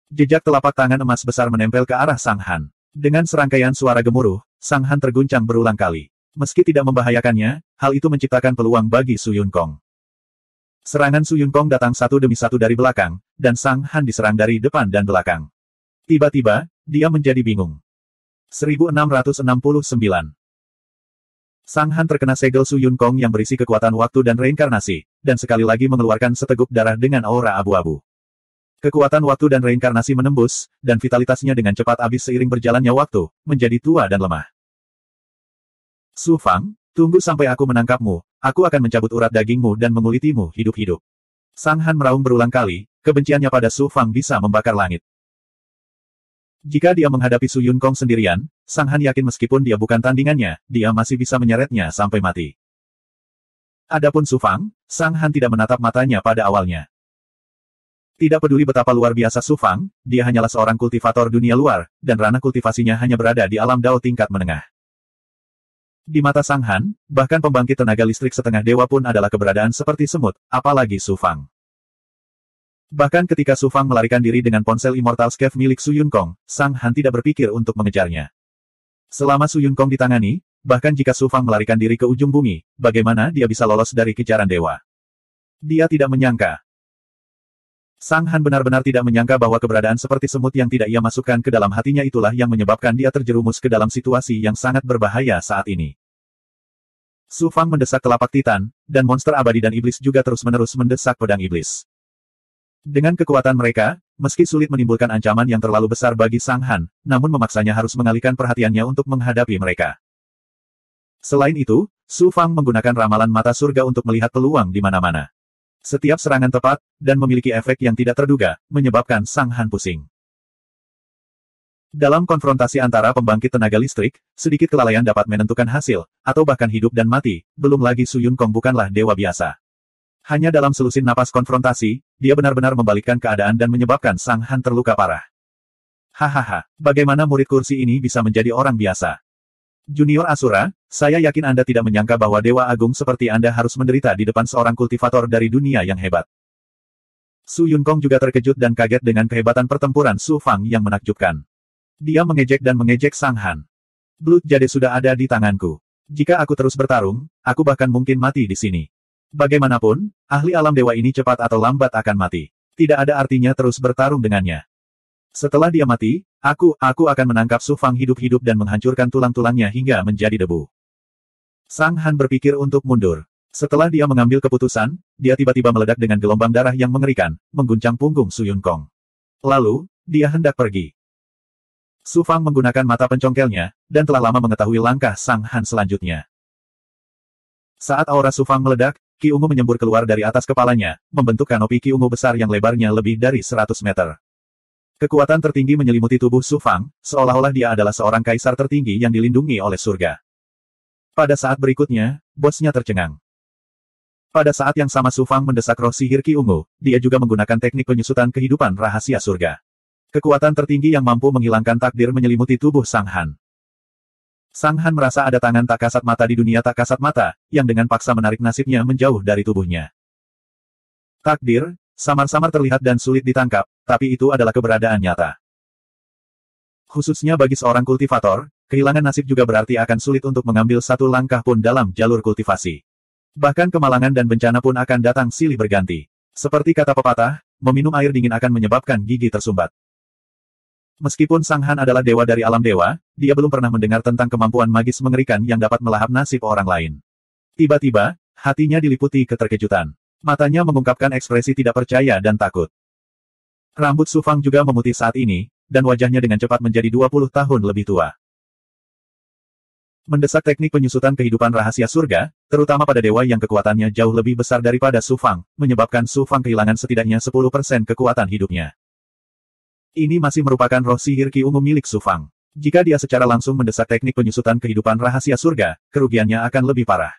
Jejak telapak tangan emas besar menempel ke arah Sang Han. Dengan serangkaian suara gemuruh, Sang Han terguncang berulang kali. Meski tidak membahayakannya, hal itu menciptakan peluang bagi Su Yunkong. Serangan Su Yunkong datang satu demi satu dari belakang, dan Sang Han diserang dari depan dan belakang. Tiba-tiba, dia menjadi bingung. 1669. Sang Han terkena segel Su Yunkong yang berisi kekuatan waktu dan reinkarnasi, dan sekali lagi mengeluarkan seteguk darah dengan aura abu-abu. Kekuatan waktu dan reinkarnasi menembus, dan vitalitasnya dengan cepat habis seiring berjalannya waktu, menjadi tua dan lemah. Su Fang, tunggu sampai aku menangkapmu, aku akan mencabut urat dagingmu dan mengulitimu hidup-hidup. Sang Han meraung berulang kali, kebenciannya pada Su Fang bisa membakar langit. Jika dia menghadapi Su Yunkong sendirian, Sang Han yakin meskipun dia bukan tandingannya, dia masih bisa menyeretnya sampai mati. Adapun Su Fang, Sang Han tidak menatap matanya pada awalnya. Tidak peduli betapa luar biasa Su Fang, dia hanyalah seorang kultivator dunia luar, dan ranah kultivasinya hanya berada di alam dao tingkat menengah. Di mata Sang Han, bahkan pembangkit tenaga listrik setengah dewa pun adalah keberadaan seperti semut, apalagi Su Fang. Bahkan ketika Su Fang melarikan diri dengan ponsel Immortal Scav milik Su Yunkong, Sang Han tidak berpikir untuk mengejarnya. Selama Su Yunkong ditangani, bahkan jika Su Fang melarikan diri ke ujung bumi, bagaimana dia bisa lolos dari kejaran dewa? Dia tidak menyangka. Sang Han benar-benar tidak menyangka bahwa keberadaan seperti semut yang tidak ia masukkan ke dalam hatinya itulah yang menyebabkan dia terjerumus ke dalam situasi yang sangat berbahaya saat ini. Su Fang mendesak telapak titan, dan monster abadi dan iblis juga terus-menerus mendesak pedang iblis. Dengan kekuatan mereka, meski sulit menimbulkan ancaman yang terlalu besar bagi Sang Han, namun memaksanya harus mengalihkan perhatiannya untuk menghadapi mereka. Selain itu, Su Fang menggunakan ramalan mata surga untuk melihat peluang di mana-mana. Setiap serangan tepat, dan memiliki efek yang tidak terduga, menyebabkan Sang Han pusing. Dalam konfrontasi antara pembangkit tenaga listrik, sedikit kelalaian dapat menentukan hasil, atau bahkan hidup dan mati, belum lagi Su Yunkong bukanlah dewa biasa. Hanya dalam selusin napas konfrontasi, dia benar-benar membalikkan keadaan dan menyebabkan Sang Han terluka parah. Hahaha, bagaimana murid kursi ini bisa menjadi orang biasa? Junior Asura, saya yakin Anda tidak menyangka bahwa Dewa Agung seperti Anda harus menderita di depan seorang kultivator dari dunia yang hebat. Su Yunkong juga terkejut dan kaget dengan kehebatan pertempuran Su Fang yang menakjubkan. Dia mengejek dan mengejek Sang Han. Blood Jade sudah ada di tanganku. Jika aku terus bertarung, aku bahkan mungkin mati di sini. Bagaimanapun, ahli alam dewa ini cepat atau lambat akan mati. Tidak ada artinya terus bertarung dengannya. Setelah dia mati, aku akan menangkap Su Fang hidup-hidup dan menghancurkan tulang-tulangnya hingga menjadi debu. Sang Han berpikir untuk mundur. Setelah dia mengambil keputusan, dia tiba-tiba meledak dengan gelombang darah yang mengerikan, mengguncang punggung Su Yunkong. Lalu, dia hendak pergi. Su Fang menggunakan mata pencongkelnya, dan telah lama mengetahui langkah Sang Han selanjutnya. Saat aura Su Fang meledak, Ki Ungu menyembur keluar dari atas kepalanya, membentuk kanopi Ki Ungu besar yang lebarnya lebih dari 100 meter. Kekuatan tertinggi menyelimuti tubuh Su Fang, seolah-olah dia adalah seorang kaisar tertinggi yang dilindungi oleh surga. Pada saat berikutnya, bosnya tercengang. Pada saat yang sama Su Fang mendesak roh sihir Ki Ungu, dia juga menggunakan teknik penyusutan kehidupan rahasia surga. Kekuatan tertinggi yang mampu menghilangkan takdir menyelimuti tubuh Sang Han. Sang Han merasa ada tangan tak kasat mata di dunia tak kasat mata, yang dengan paksa menarik nasibnya menjauh dari tubuhnya. Takdir, samar-samar terlihat dan sulit ditangkap, tapi itu adalah keberadaan nyata. Khususnya bagi seorang kultivator, kehilangan nasib juga berarti akan sulit untuk mengambil satu langkah pun dalam jalur kultivasi. Bahkan kemalangan dan bencana pun akan datang silih berganti. Seperti kata pepatah, meminum air dingin akan menyebabkan gigi tersumbat. Meskipun Sang Han adalah dewa dari alam dewa, dia belum pernah mendengar tentang kemampuan magis mengerikan yang dapat melahap nasib orang lain. Tiba-tiba, hatinya diliputi keterkejutan. Matanya mengungkapkan ekspresi tidak percaya dan takut. Rambut Su Fang juga memutih saat ini, dan wajahnya dengan cepat menjadi 20 tahun lebih tua. Mendesak teknik penyusutan kehidupan rahasia surga, terutama pada dewa yang kekuatannya jauh lebih besar daripada Su Fang, menyebabkan Su Fang kehilangan setidaknya 10% kekuatan hidupnya. Ini masih merupakan roh sihir Ki Ungu milik Su Fang. Jika dia secara langsung mendesak teknik penyusutan kehidupan rahasia surga, kerugiannya akan lebih parah.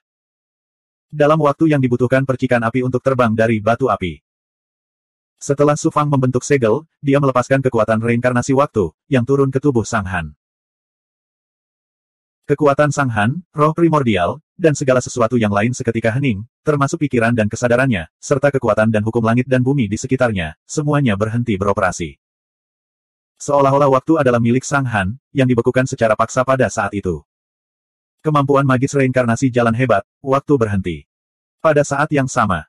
Dalam waktu yang dibutuhkan percikan api untuk terbang dari batu api. Setelah Su Fang membentuk segel, dia melepaskan kekuatan reinkarnasi waktu, yang turun ke tubuh Sang Han. Kekuatan Sang Han, roh primordial, dan segala sesuatu yang lain seketika hening, termasuk pikiran dan kesadarannya, serta kekuatan dan hukum langit dan bumi di sekitarnya, semuanya berhenti beroperasi. Seolah-olah waktu adalah milik Sang Han, yang dibekukan secara paksa pada saat itu. Kemampuan magis reinkarnasi jalan hebat, waktu berhenti. Pada saat yang sama.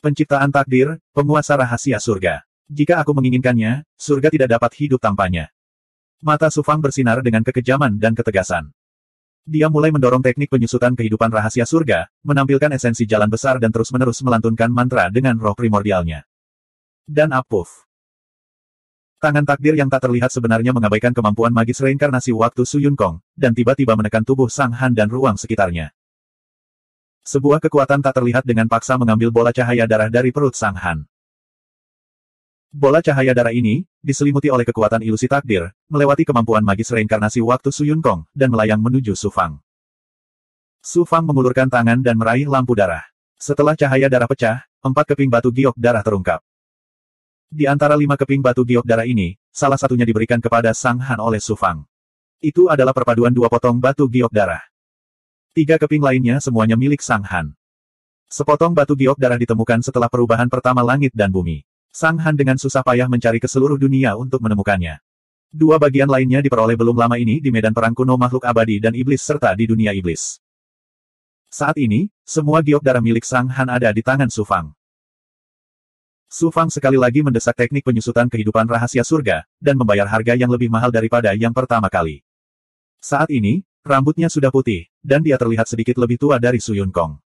Penciptaan takdir, penguasa rahasia surga. Jika aku menginginkannya, surga tidak dapat hidup tanpanya. Mata Su Fang bersinar dengan kekejaman dan ketegasan. Dia mulai mendorong teknik penyusutan kehidupan rahasia surga, menampilkan esensi jalan besar dan terus-menerus melantunkan mantra dengan roh primordialnya. Dan apuf. Tangan takdir yang tak terlihat sebenarnya mengabaikan kemampuan magis reinkarnasi waktu Su Yunkong, dan tiba-tiba menekan tubuh Sang Han dan ruang sekitarnya. Sebuah kekuatan tak terlihat dengan paksa mengambil bola cahaya darah dari perut Sang Han. Bola cahaya darah ini, diselimuti oleh kekuatan ilusi takdir, melewati kemampuan magis reinkarnasi waktu Su Yunkong, dan melayang menuju Su Fang. Su Fang mengulurkan tangan dan meraih lampu darah. Setelah cahaya darah pecah, 4 keping batu giok darah terungkap. Di antara 5 keping batu giok darah ini, salah satunya diberikan kepada Sang Han oleh Su Fang. Itu adalah perpaduan 2 potong batu giok darah. 3 keping lainnya semuanya milik Sang Han. Sepotong batu giok darah ditemukan setelah perubahan pertama langit dan bumi. Sang Han dengan susah payah mencari ke seluruh dunia untuk menemukannya. 2 bagian lainnya diperoleh belum lama ini di medan perang kuno makhluk abadi dan iblis serta di dunia iblis. Saat ini, semua giok darah milik Sang Han ada di tangan Su Fang. Su Fang sekali lagi mendesak teknik penyusutan kehidupan rahasia surga, dan membayar harga yang lebih mahal daripada yang pertama kali. Saat ini, rambutnya sudah putih, dan dia terlihat sedikit lebih tua dari Su Yunkong.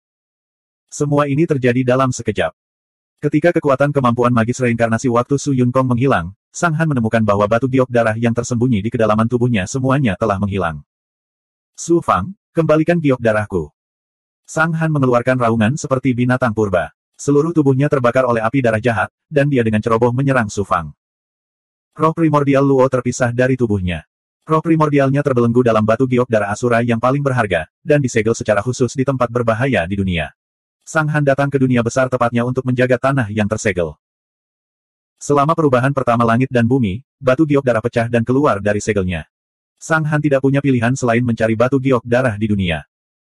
Semua ini terjadi dalam sekejap. Ketika kekuatan kemampuan magis reinkarnasi waktu Su Yunkong menghilang, Sang Han menemukan bahwa batu giok darah yang tersembunyi di kedalaman tubuhnya semuanya telah menghilang. Su Fang, kembalikan giok darahku. Sang Han mengeluarkan raungan seperti binatang purba. Seluruh tubuhnya terbakar oleh api darah jahat, dan dia dengan ceroboh menyerang Su Fang. Roh primordial Luo terpisah dari tubuhnya. Roh primordialnya terbelenggu dalam batu giok darah Asura yang paling berharga, dan disegel secara khusus di tempat berbahaya di dunia. Sang Han datang ke dunia besar tepatnya untuk menjaga tanah yang tersegel. Selama perubahan pertama langit dan bumi, batu giok darah pecah dan keluar dari segelnya. Sang Han tidak punya pilihan selain mencari batu giok darah di dunia.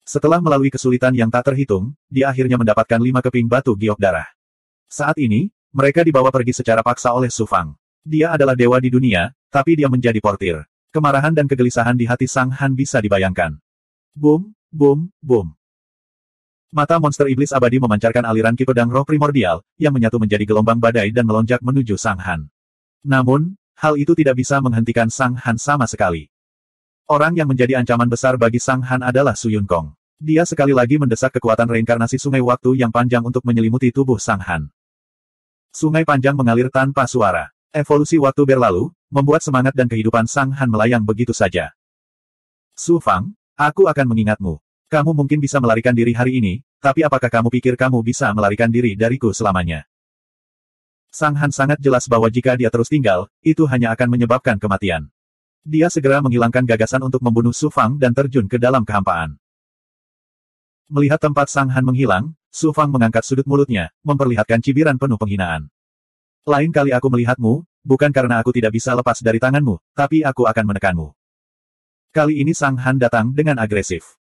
Setelah melalui kesulitan yang tak terhitung, dia akhirnya mendapatkan 5 keping batu giok darah. Saat ini, mereka dibawa pergi secara paksa oleh Su Fang. Dia adalah dewa di dunia, tapi dia menjadi portir. Kemarahan dan kegelisahan di hati Sang Han bisa dibayangkan. Boom, boom, boom. Mata monster iblis abadi memancarkan aliran ki pedang roh primordial, yang menyatu menjadi gelombang badai dan melonjak menuju Sang Han. Namun, hal itu tidak bisa menghentikan Sang Han sama sekali. Orang yang menjadi ancaman besar bagi Sang Han adalah Su Yunkong. Dia sekali lagi mendesak kekuatan reinkarnasi sungai waktu yang panjang untuk menyelimuti tubuh Sang Han. Sungai panjang mengalir tanpa suara. Evolusi waktu berlalu, membuat semangat dan kehidupan Sang Han melayang begitu saja. Su Fang, aku akan mengingatmu. Kamu mungkin bisa melarikan diri hari ini, tapi apakah kamu pikir kamu bisa melarikan diri dariku selamanya? Sang Han sangat jelas bahwa jika dia terus tinggal, itu hanya akan menyebabkan kematian. Dia segera menghilangkan gagasan untuk membunuh Su Fang dan terjun ke dalam kehampaan. Melihat tempat Sang Han menghilang, Su Fang mengangkat sudut mulutnya, memperlihatkan cibiran penuh penghinaan. Lain kali aku melihatmu, bukan karena aku tidak bisa lepas dari tanganmu, tapi aku akan menekanmu. Kali ini Sang Han datang dengan agresif.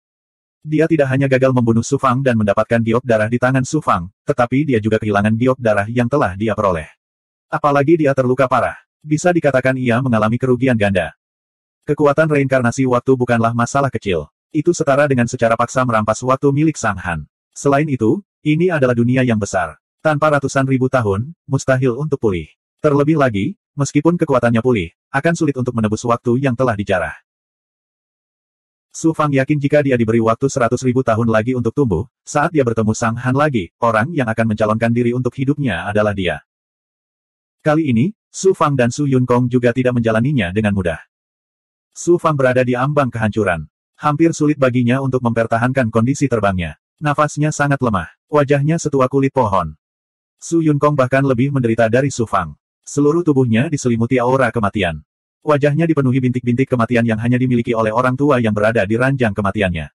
Dia tidak hanya gagal membunuh Su Fang dan mendapatkan giok darah di tangan Su Fang, tetapi dia juga kehilangan giok darah yang telah dia peroleh. Apalagi dia terluka parah. Bisa dikatakan ia mengalami kerugian ganda. Kekuatan reinkarnasi waktu bukanlah masalah kecil. Itu setara dengan secara paksa merampas waktu milik Sang Han. Selain itu, ini adalah dunia yang besar. Tanpa ratusan ribu tahun, mustahil untuk pulih. Terlebih lagi, meskipun kekuatannya pulih, akan sulit untuk menebus waktu yang telah dijarah. Su Fang yakin jika dia diberi waktu 100.000 tahun lagi untuk tumbuh, saat dia bertemu Sang Han lagi, orang yang akan mencalonkan diri untuk hidupnya adalah dia. Kali ini, Su Fang dan Su Yunkong juga tidak menjalaninya dengan mudah. Su Fang berada di ambang kehancuran. Hampir sulit baginya untuk mempertahankan kondisi terbangnya. Nafasnya sangat lemah. Wajahnya setua kulit pohon. Su Yunkong bahkan lebih menderita dari Su Fang. Seluruh tubuhnya diselimuti aura kematian. Wajahnya dipenuhi bintik-bintik kematian yang hanya dimiliki oleh orang tua yang berada di ranjang kematiannya.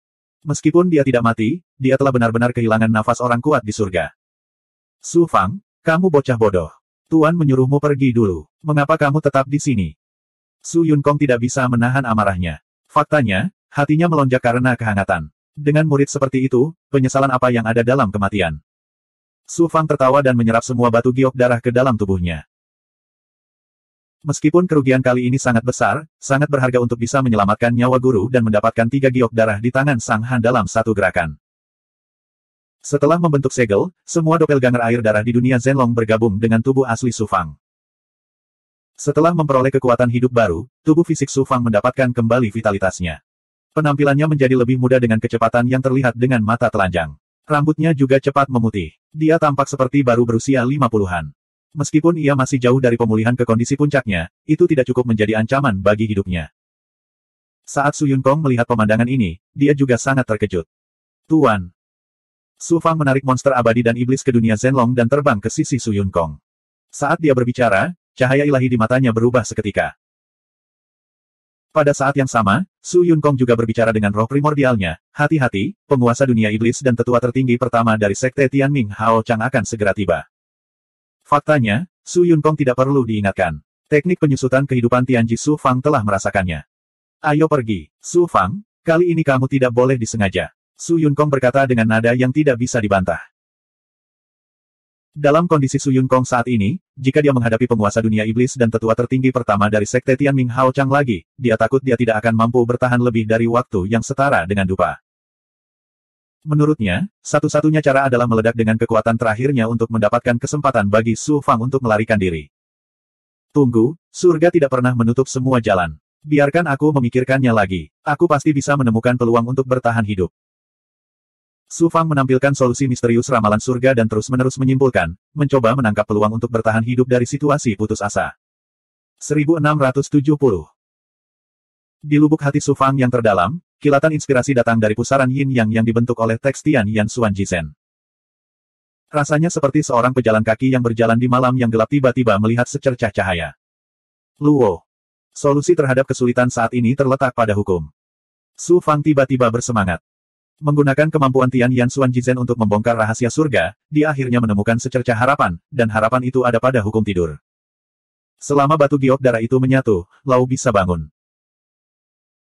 Meskipun dia tidak mati, dia telah benar-benar kehilangan nafas orang kuat di surga. Su Fang, kamu bocah bodoh. Tuan menyuruhmu pergi dulu. Mengapa kamu tetap di sini? Su Yunkong tidak bisa menahan amarahnya. Faktanya, hatinya melonjak karena kehangatan. Dengan murid seperti itu, penyesalan apa yang ada dalam kematian? Su Fang tertawa dan menyerap semua batu giok darah ke dalam tubuhnya. Meskipun kerugian kali ini sangat besar, sangat berharga untuk bisa menyelamatkan nyawa guru dan mendapatkan 3 giok darah di tangan Sang Han dalam satu gerakan. Setelah membentuk segel, semua doppelganger air darah di dunia Zenlong bergabung dengan tubuh asli Su Fang. Setelah memperoleh kekuatan hidup baru, tubuh fisik Su Fang mendapatkan kembali vitalitasnya. Penampilannya menjadi lebih muda dengan kecepatan yang terlihat dengan mata telanjang. Rambutnya juga cepat memutih. Dia tampak seperti baru berusia 50-an. Meskipun ia masih jauh dari pemulihan ke kondisi puncaknya, itu tidak cukup menjadi ancaman bagi hidupnya. Saat Su Yunkong melihat pemandangan ini, dia juga sangat terkejut. Tuan. Su Fang menarik monster abadi dan iblis ke dunia Zenlong dan terbang ke sisi Su Yunkong. Saat dia berbicara, cahaya ilahi di matanya berubah seketika. Pada saat yang sama, Su Yunkong juga berbicara dengan roh primordialnya. Hati-hati, penguasa dunia iblis dan tetua tertinggi pertama dari Sekte Tianming Hao Chang akan segera tiba. Faktanya, Su Yunkong tidak perlu diingatkan. Teknik penyusutan kehidupan Tianji Su Fang telah merasakannya. Ayo pergi, Su Fang, kali ini kamu tidak boleh disengaja. Su Yunkong berkata dengan nada yang tidak bisa dibantah. Dalam kondisi Su Yunkong saat ini, jika dia menghadapi penguasa dunia iblis dan tetua tertinggi pertama dari Sekte Tianming Hao Chang lagi, dia takut dia tidak akan mampu bertahan lebih dari waktu yang setara dengan dupa. Menurutnya, satu-satunya cara adalah meledak dengan kekuatan terakhirnya untuk mendapatkan kesempatan bagi Su Fang untuk melarikan diri. Tunggu, surga tidak pernah menutup semua jalan. Biarkan aku memikirkannya lagi. Aku pasti bisa menemukan peluang untuk bertahan hidup. Su Fang menampilkan solusi misterius ramalan surga dan terus-menerus menyimpulkan, mencoba menangkap peluang untuk bertahan hidup dari situasi putus asa. 1670. Di lubuk hati Su Fang yang terdalam, kilatan inspirasi datang dari pusaran yin yang dibentuk oleh teks Tian Yan Xuan Jizhen. Rasanya seperti seorang pejalan kaki yang berjalan di malam yang gelap tiba-tiba melihat secercah cahaya. Luo. Solusi terhadap kesulitan saat ini terletak pada hukum. Su Fang tiba-tiba bersemangat. Menggunakan kemampuan Tian Yan Xuan Jizhen untuk membongkar rahasia surga, dia akhirnya menemukan secercah harapan, dan harapan itu ada pada hukum tidur. Selama batu giok darah itu menyatu, Lau bisa bangun.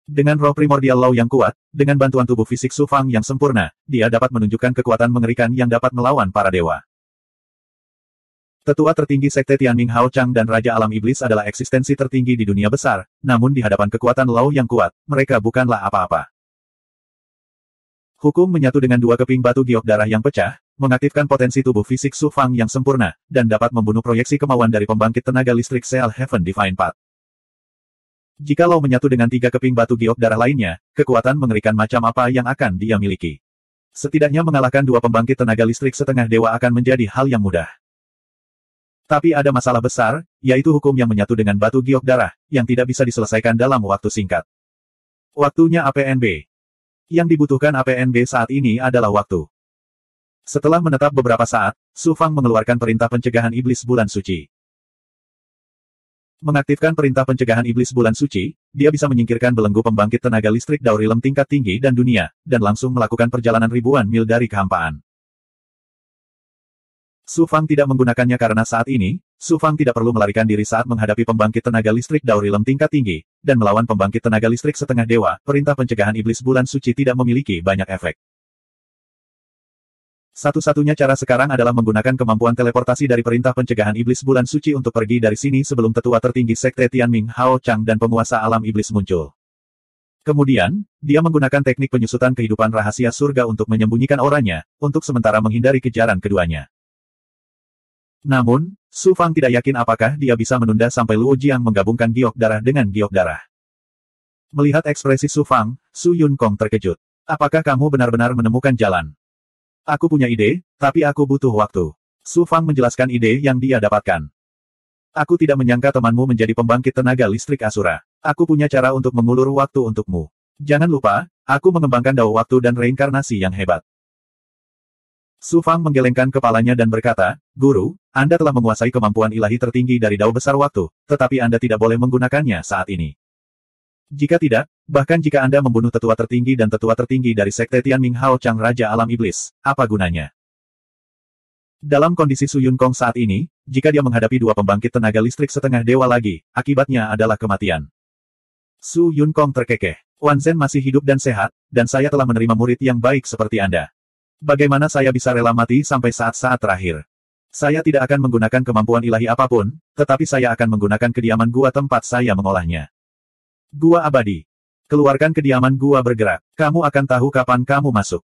Dengan roh primordial Law yang kuat, dengan bantuan tubuh fisik Su Fang yang sempurna, dia dapat menunjukkan kekuatan mengerikan yang dapat melawan para dewa. Tetua tertinggi Sekte Tianming Hao Chang dan Raja Alam Iblis adalah eksistensi tertinggi di dunia besar, namun di hadapan kekuatan Law yang kuat, mereka bukanlah apa-apa. Hukum menyatu dengan dua keping batu giok darah yang pecah, mengaktifkan potensi tubuh fisik Su Fang yang sempurna, dan dapat membunuh proyeksi kemauan dari pembangkit tenaga listrik Seal Heaven Divine Path. Jika Law menyatu dengan tiga keping batu giok darah lainnya, kekuatan mengerikan macam apa yang akan dia miliki? Setidaknya mengalahkan dua pembangkit tenaga listrik setengah dewa akan menjadi hal yang mudah. Tapi ada masalah besar, yaitu hukum yang menyatu dengan batu giok darah, yang tidak bisa diselesaikan dalam waktu singkat. Waktunya APNB. Yang dibutuhkan APNB saat ini adalah waktu. Setelah menetap beberapa saat, Su Fang mengeluarkan perintah pencegahan iblis bulan suci. Mengaktifkan perintah pencegahan iblis bulan suci, dia bisa menyingkirkan belenggu pembangkit tenaga listrik Daurilem tingkat tinggi dan dunia, dan langsung melakukan perjalanan ribuan mil dari kehampaan. Su Fang tidak menggunakannya karena saat ini, Su Fang tidak perlu melarikan diri saat menghadapi pembangkit tenaga listrik Daurilem tingkat tinggi, dan melawan pembangkit tenaga listrik setengah dewa, perintah pencegahan iblis bulan suci tidak memiliki banyak efek. Satu-satunya cara sekarang adalah menggunakan kemampuan teleportasi dari perintah pencegahan iblis bulan suci untuk pergi dari sini sebelum tetua tertinggi Sekte Tianming Hao Chang dan penguasa alam iblis muncul. Kemudian, dia menggunakan teknik penyusutan kehidupan rahasia surga untuk menyembunyikan auranya, untuk sementara menghindari kejaran keduanya. Namun, Su Fang tidak yakin apakah dia bisa menunda sampai Luo Jiang menggabungkan giok darah dengan giok darah. Melihat ekspresi Su Fang, Su Yunkong terkejut. Apakah kamu benar-benar menemukan jalan? Aku punya ide, tapi aku butuh waktu. Su Fang menjelaskan ide yang dia dapatkan. Aku tidak menyangka temanmu menjadi pembangkit tenaga listrik Asura. Aku punya cara untuk mengulur waktu untukmu. Jangan lupa, aku mengembangkan dao waktu dan reinkarnasi yang hebat. Su Fang menggelengkan kepalanya dan berkata, Guru, Anda telah menguasai kemampuan ilahi tertinggi dari dao besar waktu, tetapi Anda tidak boleh menggunakannya saat ini. Jika tidak, bahkan jika Anda membunuh tetua tertinggi dan tetua tertinggi dari Sekte Tianming Hao Chang Raja Alam Iblis, apa gunanya? Dalam kondisi Su Yunkong saat ini, jika dia menghadapi dua pembangkit tenaga listrik setengah dewa lagi, akibatnya adalah kematian. Su Yunkong terkekeh. Wan Zhen masih hidup dan sehat, dan saya telah menerima murid yang baik seperti Anda. Bagaimana saya bisa rela mati sampai saat-saat terakhir? Saya tidak akan menggunakan kemampuan ilahi apapun, tetapi saya akan menggunakan kediaman gua tempat saya mengolahnya. Gua abadi. Keluarkan kediaman gua bergerak. Kamu akan tahu kapan kamu masuk.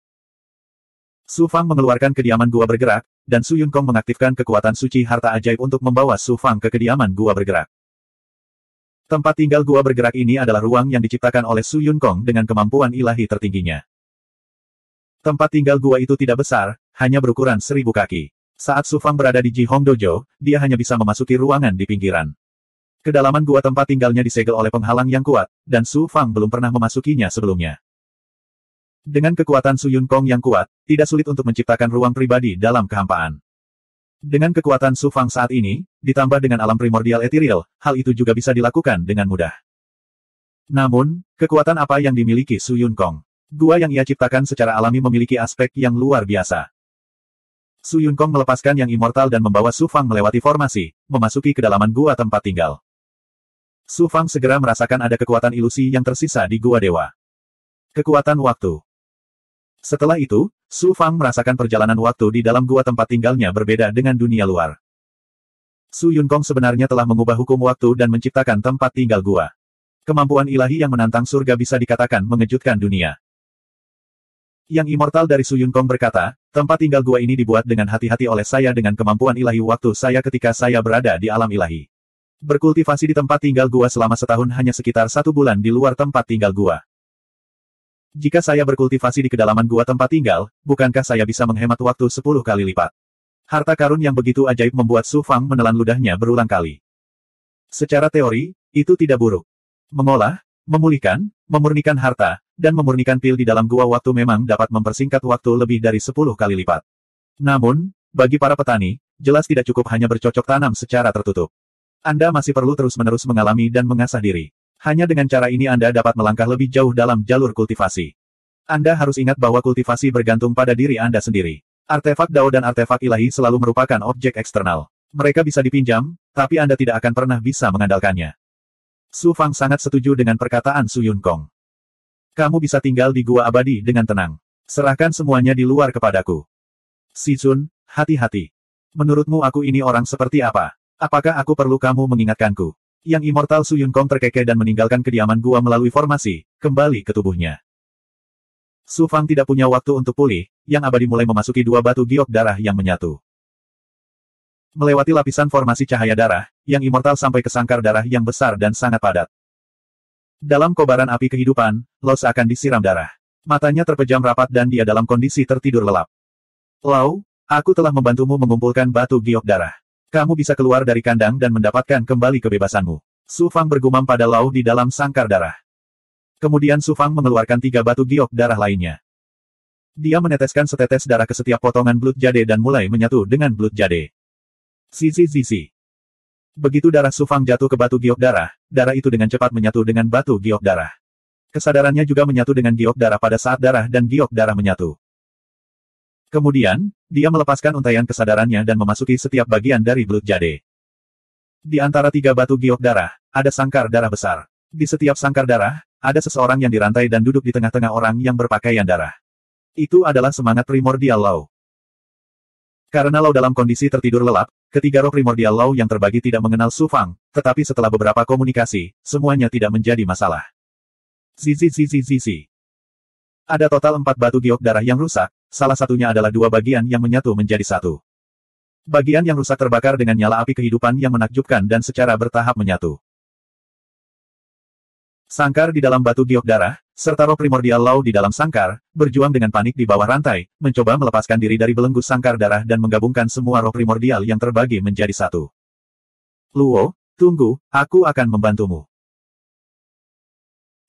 Su Fang mengeluarkan kediaman gua bergerak, dan Su Yunkong mengaktifkan kekuatan suci harta ajaib untuk membawa Su Fang ke kediaman gua bergerak. Tempat tinggal gua bergerak ini adalah ruang yang diciptakan oleh Su Yunkong dengan kemampuan ilahi tertingginya. Tempat tinggal gua itu tidak besar, hanya berukuran 1000 kaki. Saat Su Fang berada di Ji Hong Dojo, dia hanya bisa memasuki ruangan di pinggiran. Kedalaman gua tempat tinggalnya disegel oleh penghalang yang kuat, dan Su Fang belum pernah memasukinya sebelumnya. Dengan kekuatan Su Yunkong yang kuat, tidak sulit untuk menciptakan ruang pribadi dalam kehampaan. Dengan kekuatan Su Fang saat ini, ditambah dengan alam primordial ethereal, hal itu juga bisa dilakukan dengan mudah. Namun, kekuatan apa yang dimiliki Su Yunkong? Gua yang ia ciptakan secara alami memiliki aspek yang luar biasa. Su Yunkong melepaskan yang immortal dan membawa Su Fang melewati formasi, memasuki kedalaman gua tempat tinggal. Su Fang segera merasakan ada kekuatan ilusi yang tersisa di gua dewa. Kekuatan waktu. Setelah itu, Su Fang merasakan perjalanan waktu di dalam gua tempat tinggalnya berbeda dengan dunia luar. Su Yunkong sebenarnya telah mengubah hukum waktu dan menciptakan tempat tinggal gua. Kemampuan ilahi yang menantang surga bisa dikatakan mengejutkan dunia. Yang immortal dari Su Yunkong berkata, tempat tinggal gua ini dibuat dengan hati-hati oleh saya dengan kemampuan ilahi waktu saya ketika saya berada di alam ilahi. Berkultivasi di tempat tinggal gua selama setahun hanya sekitar 1 bulan di luar tempat tinggal gua. Jika saya berkultivasi di kedalaman gua tempat tinggal, bukankah saya bisa menghemat waktu 10 kali lipat? Harta karun yang begitu ajaib membuat Su Fang menelan ludahnya berulang kali. Secara teori, itu tidak buruk. Mengolah, memulihkan, memurnikan harta, dan memurnikan pil di dalam gua waktu memang dapat mempersingkat waktu lebih dari 10 kali lipat. Namun, bagi para petani, jelas tidak cukup hanya bercocok tanam secara tertutup. Anda masih perlu terus-menerus mengalami dan mengasah diri. Hanya dengan cara ini Anda dapat melangkah lebih jauh dalam jalur kultivasi. Anda harus ingat bahwa kultivasi bergantung pada diri Anda sendiri. Artefak dao dan artefak ilahi selalu merupakan objek eksternal. Mereka bisa dipinjam, tapi Anda tidak akan pernah bisa mengandalkannya. Su Fang sangat setuju dengan perkataan Su Yunkong. Kamu bisa tinggal di gua abadi dengan tenang. Serahkan semuanya di luar kepadaku. Si Chun, hati-hati. Menurutmu aku ini orang seperti apa? Apakah aku perlu kamu mengingatkanku? Yang immortal Su Yunkong terkekeh dan meninggalkan kediaman gua melalui formasi, kembali ke tubuhnya. Su Fang tidak punya waktu untuk pulih, yang abadi mulai memasuki dua batu giok darah yang menyatu. Melewati lapisan formasi cahaya darah, yang immortal sampai ke sangkar darah yang besar dan sangat padat. Dalam kobaran api kehidupan, Lao seakan disiram darah. Matanya terpejam rapat dan dia dalam kondisi tertidur lelap. Lao, aku telah membantumu mengumpulkan batu giok darah. Kamu bisa keluar dari kandang dan mendapatkan kembali kebebasanmu. Su Fang bergumam pada Lao di dalam sangkar darah. Kemudian Su Fang mengeluarkan 3 batu giok darah lainnya. Dia meneteskan setetes darah ke setiap potongan blood jade dan mulai menyatu dengan blood jade. Zizi. Begitu darah Su Fang jatuh ke batu giok darah, darah itu dengan cepat menyatu dengan batu giok darah. Kesadarannya juga menyatu dengan giok darah pada saat darah dan giok darah menyatu. Kemudian, dia melepaskan untaian kesadarannya dan memasuki setiap bagian dari blood jade. Di antara 3 batu giok darah, ada sangkar darah besar. Di setiap sangkar darah, ada seseorang yang dirantai dan duduk di tengah-tengah orang yang berpakaian darah. Itu adalah semangat primordial Lao. Karena Lao dalam kondisi tertidur lelap, ketiga roh primordial Lao yang terbagi tidak mengenal Su Fang, tetapi setelah beberapa komunikasi, semuanya tidak menjadi masalah. Zizi. Ada total 4 batu giok darah yang rusak, salah satunya adalah 2 bagian yang menyatu menjadi satu. Bagian yang rusak terbakar dengan nyala api kehidupan yang menakjubkan dan secara bertahap menyatu. Sangkar di dalam batu giok darah, serta roh primordial Lao di dalam sangkar, berjuang dengan panik di bawah rantai, mencoba melepaskan diri dari belenggu sangkar darah dan menggabungkan semua roh primordial yang terbagi menjadi satu. Luo, tunggu, aku akan membantumu.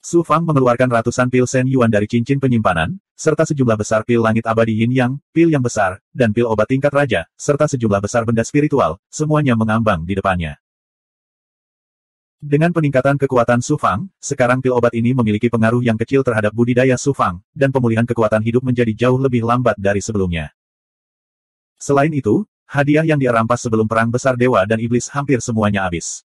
Su Fang mengeluarkan ratusan pil Sen Yuan dari cincin penyimpanan, serta sejumlah besar pil langit abadi Yin Yang, pil yang besar, dan pil obat tingkat raja, serta sejumlah besar benda spiritual, semuanya mengambang di depannya. Dengan peningkatan kekuatan Su Fang, sekarang pil obat ini memiliki pengaruh yang kecil terhadap budidaya Su Fang, dan pemulihan kekuatan hidup menjadi jauh lebih lambat dari sebelumnya. Selain itu, hadiah yang dia rampas sebelum perang besar dewa dan iblis hampir semuanya habis.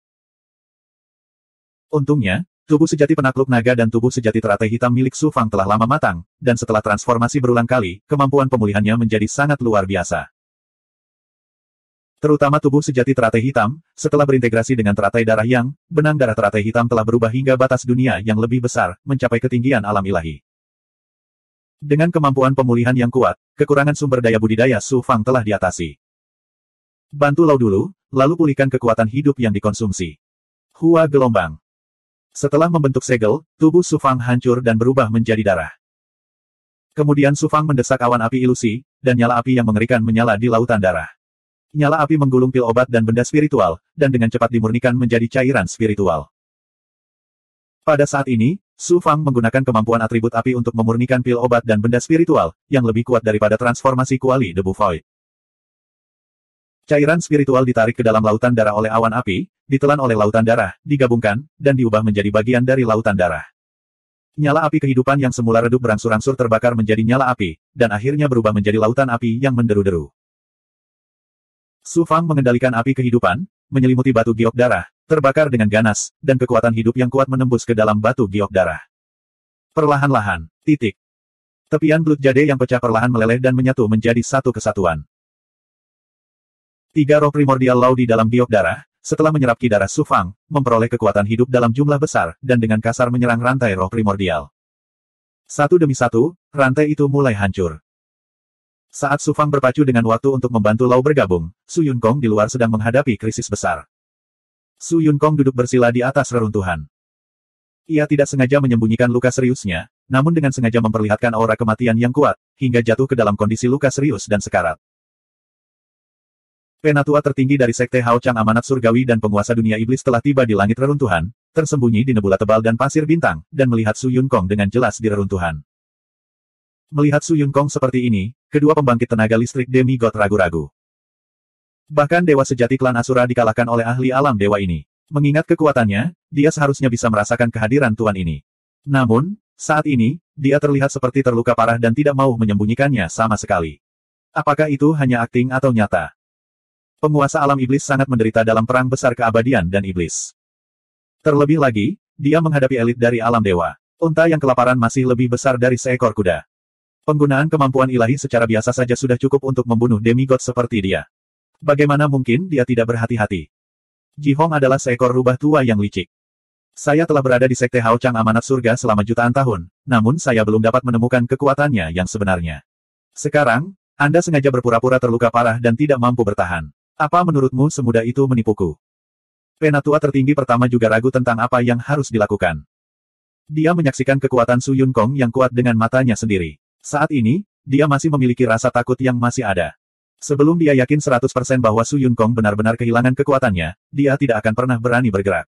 Untungnya, tubuh sejati penakluk naga dan tubuh sejati teratai hitam milik Su Fang telah lama matang, dan setelah transformasi berulang kali, kemampuan pemulihannya menjadi sangat luar biasa. Terutama tubuh sejati teratai hitam, setelah berintegrasi dengan teratai darah yang, benang darah teratai hitam telah berubah hingga batas dunia yang lebih besar, mencapai ketinggian alam ilahi. Dengan kemampuan pemulihan yang kuat, kekurangan sumber daya budidaya Su Fang telah diatasi. Bantu Lao dulu, lalu pulihkan kekuatan hidup yang dikonsumsi. Hua gelombang. Setelah membentuk segel, tubuh Su Fang hancur dan berubah menjadi darah. Kemudian Su Fang mendesak awan api ilusi, dan nyala api yang mengerikan menyala di lautan darah. Nyala api menggulung pil obat dan benda spiritual, dan dengan cepat dimurnikan menjadi cairan spiritual. Pada saat ini, Su Fang menggunakan kemampuan atribut api untuk memurnikan pil obat dan benda spiritual, yang lebih kuat daripada transformasi kuali debu void. Cairan spiritual ditarik ke dalam lautan darah oleh awan api, ditelan oleh lautan darah, digabungkan, dan diubah menjadi bagian dari lautan darah. Nyala api kehidupan yang semula redup berangsur-angsur terbakar menjadi nyala api, dan akhirnya berubah menjadi lautan api yang menderu-deru. Su Fang mengendalikan api kehidupan, menyelimuti batu giok darah, terbakar dengan ganas, dan kekuatan hidup yang kuat menembus ke dalam batu giok darah. Perlahan-lahan, titik. Tepian blood jade yang pecah perlahan meleleh dan menyatu menjadi satu kesatuan. 3 roh primordial Lao di dalam giok darah, setelah menyerap ki darah Su Fang, memperoleh kekuatan hidup dalam jumlah besar, dan dengan kasar menyerang rantai roh primordial. Satu demi satu, rantai itu mulai hancur. Saat Su Fang berpacu dengan waktu untuk membantu Lao bergabung, Su Yunkong di luar sedang menghadapi krisis besar. Su Yunkong duduk bersila di atas reruntuhan. Ia tidak sengaja menyembunyikan luka seriusnya, namun dengan sengaja memperlihatkan aura kematian yang kuat, hingga jatuh ke dalam kondisi luka serius dan sekarat. Penatua tertinggi dari Sekte Hao Chang Amanat Surgawi dan penguasa dunia iblis telah tiba di langit reruntuhan, tersembunyi di nebula tebal dan pasir bintang, dan melihat Su Yunkong dengan jelas di reruntuhan. Melihat Su Yunkong seperti ini, kedua pembangkit tenaga listrik demigod ragu-ragu. Bahkan dewa sejati klan Asura dikalahkan oleh ahli alam dewa ini. Mengingat kekuatannya, dia seharusnya bisa merasakan kehadiran tuan ini. Namun, saat ini, dia terlihat seperti terluka parah dan tidak mau menyembunyikannya sama sekali. Apakah itu hanya akting atau nyata? Penguasa alam iblis sangat menderita dalam perang besar keabadian dan iblis. Terlebih lagi, dia menghadapi elit dari alam dewa. Unta yang kelaparan masih lebih besar dari seekor kuda. Penggunaan kemampuan ilahi secara biasa saja sudah cukup untuk membunuh demigod seperti dia. Bagaimana mungkin dia tidak berhati-hati? Ji Hong adalah seekor rubah tua yang licik. Saya telah berada di Sekte Hao Chang Amanat Surga selama jutaan tahun, namun saya belum dapat menemukan kekuatannya yang sebenarnya. Sekarang, Anda sengaja berpura-pura terluka parah dan tidak mampu bertahan. Apa menurutmu semudah itu menipuku? Penatua tertinggi pertama juga ragu tentang apa yang harus dilakukan. Dia menyaksikan kekuatan Su Yun Kong yang kuat dengan matanya sendiri. Saat ini, dia masih memiliki rasa takut yang masih ada. Sebelum dia yakin 100% bahwa Su Yun Kong benar-benar kehilangan kekuatannya, dia tidak akan pernah berani bergerak.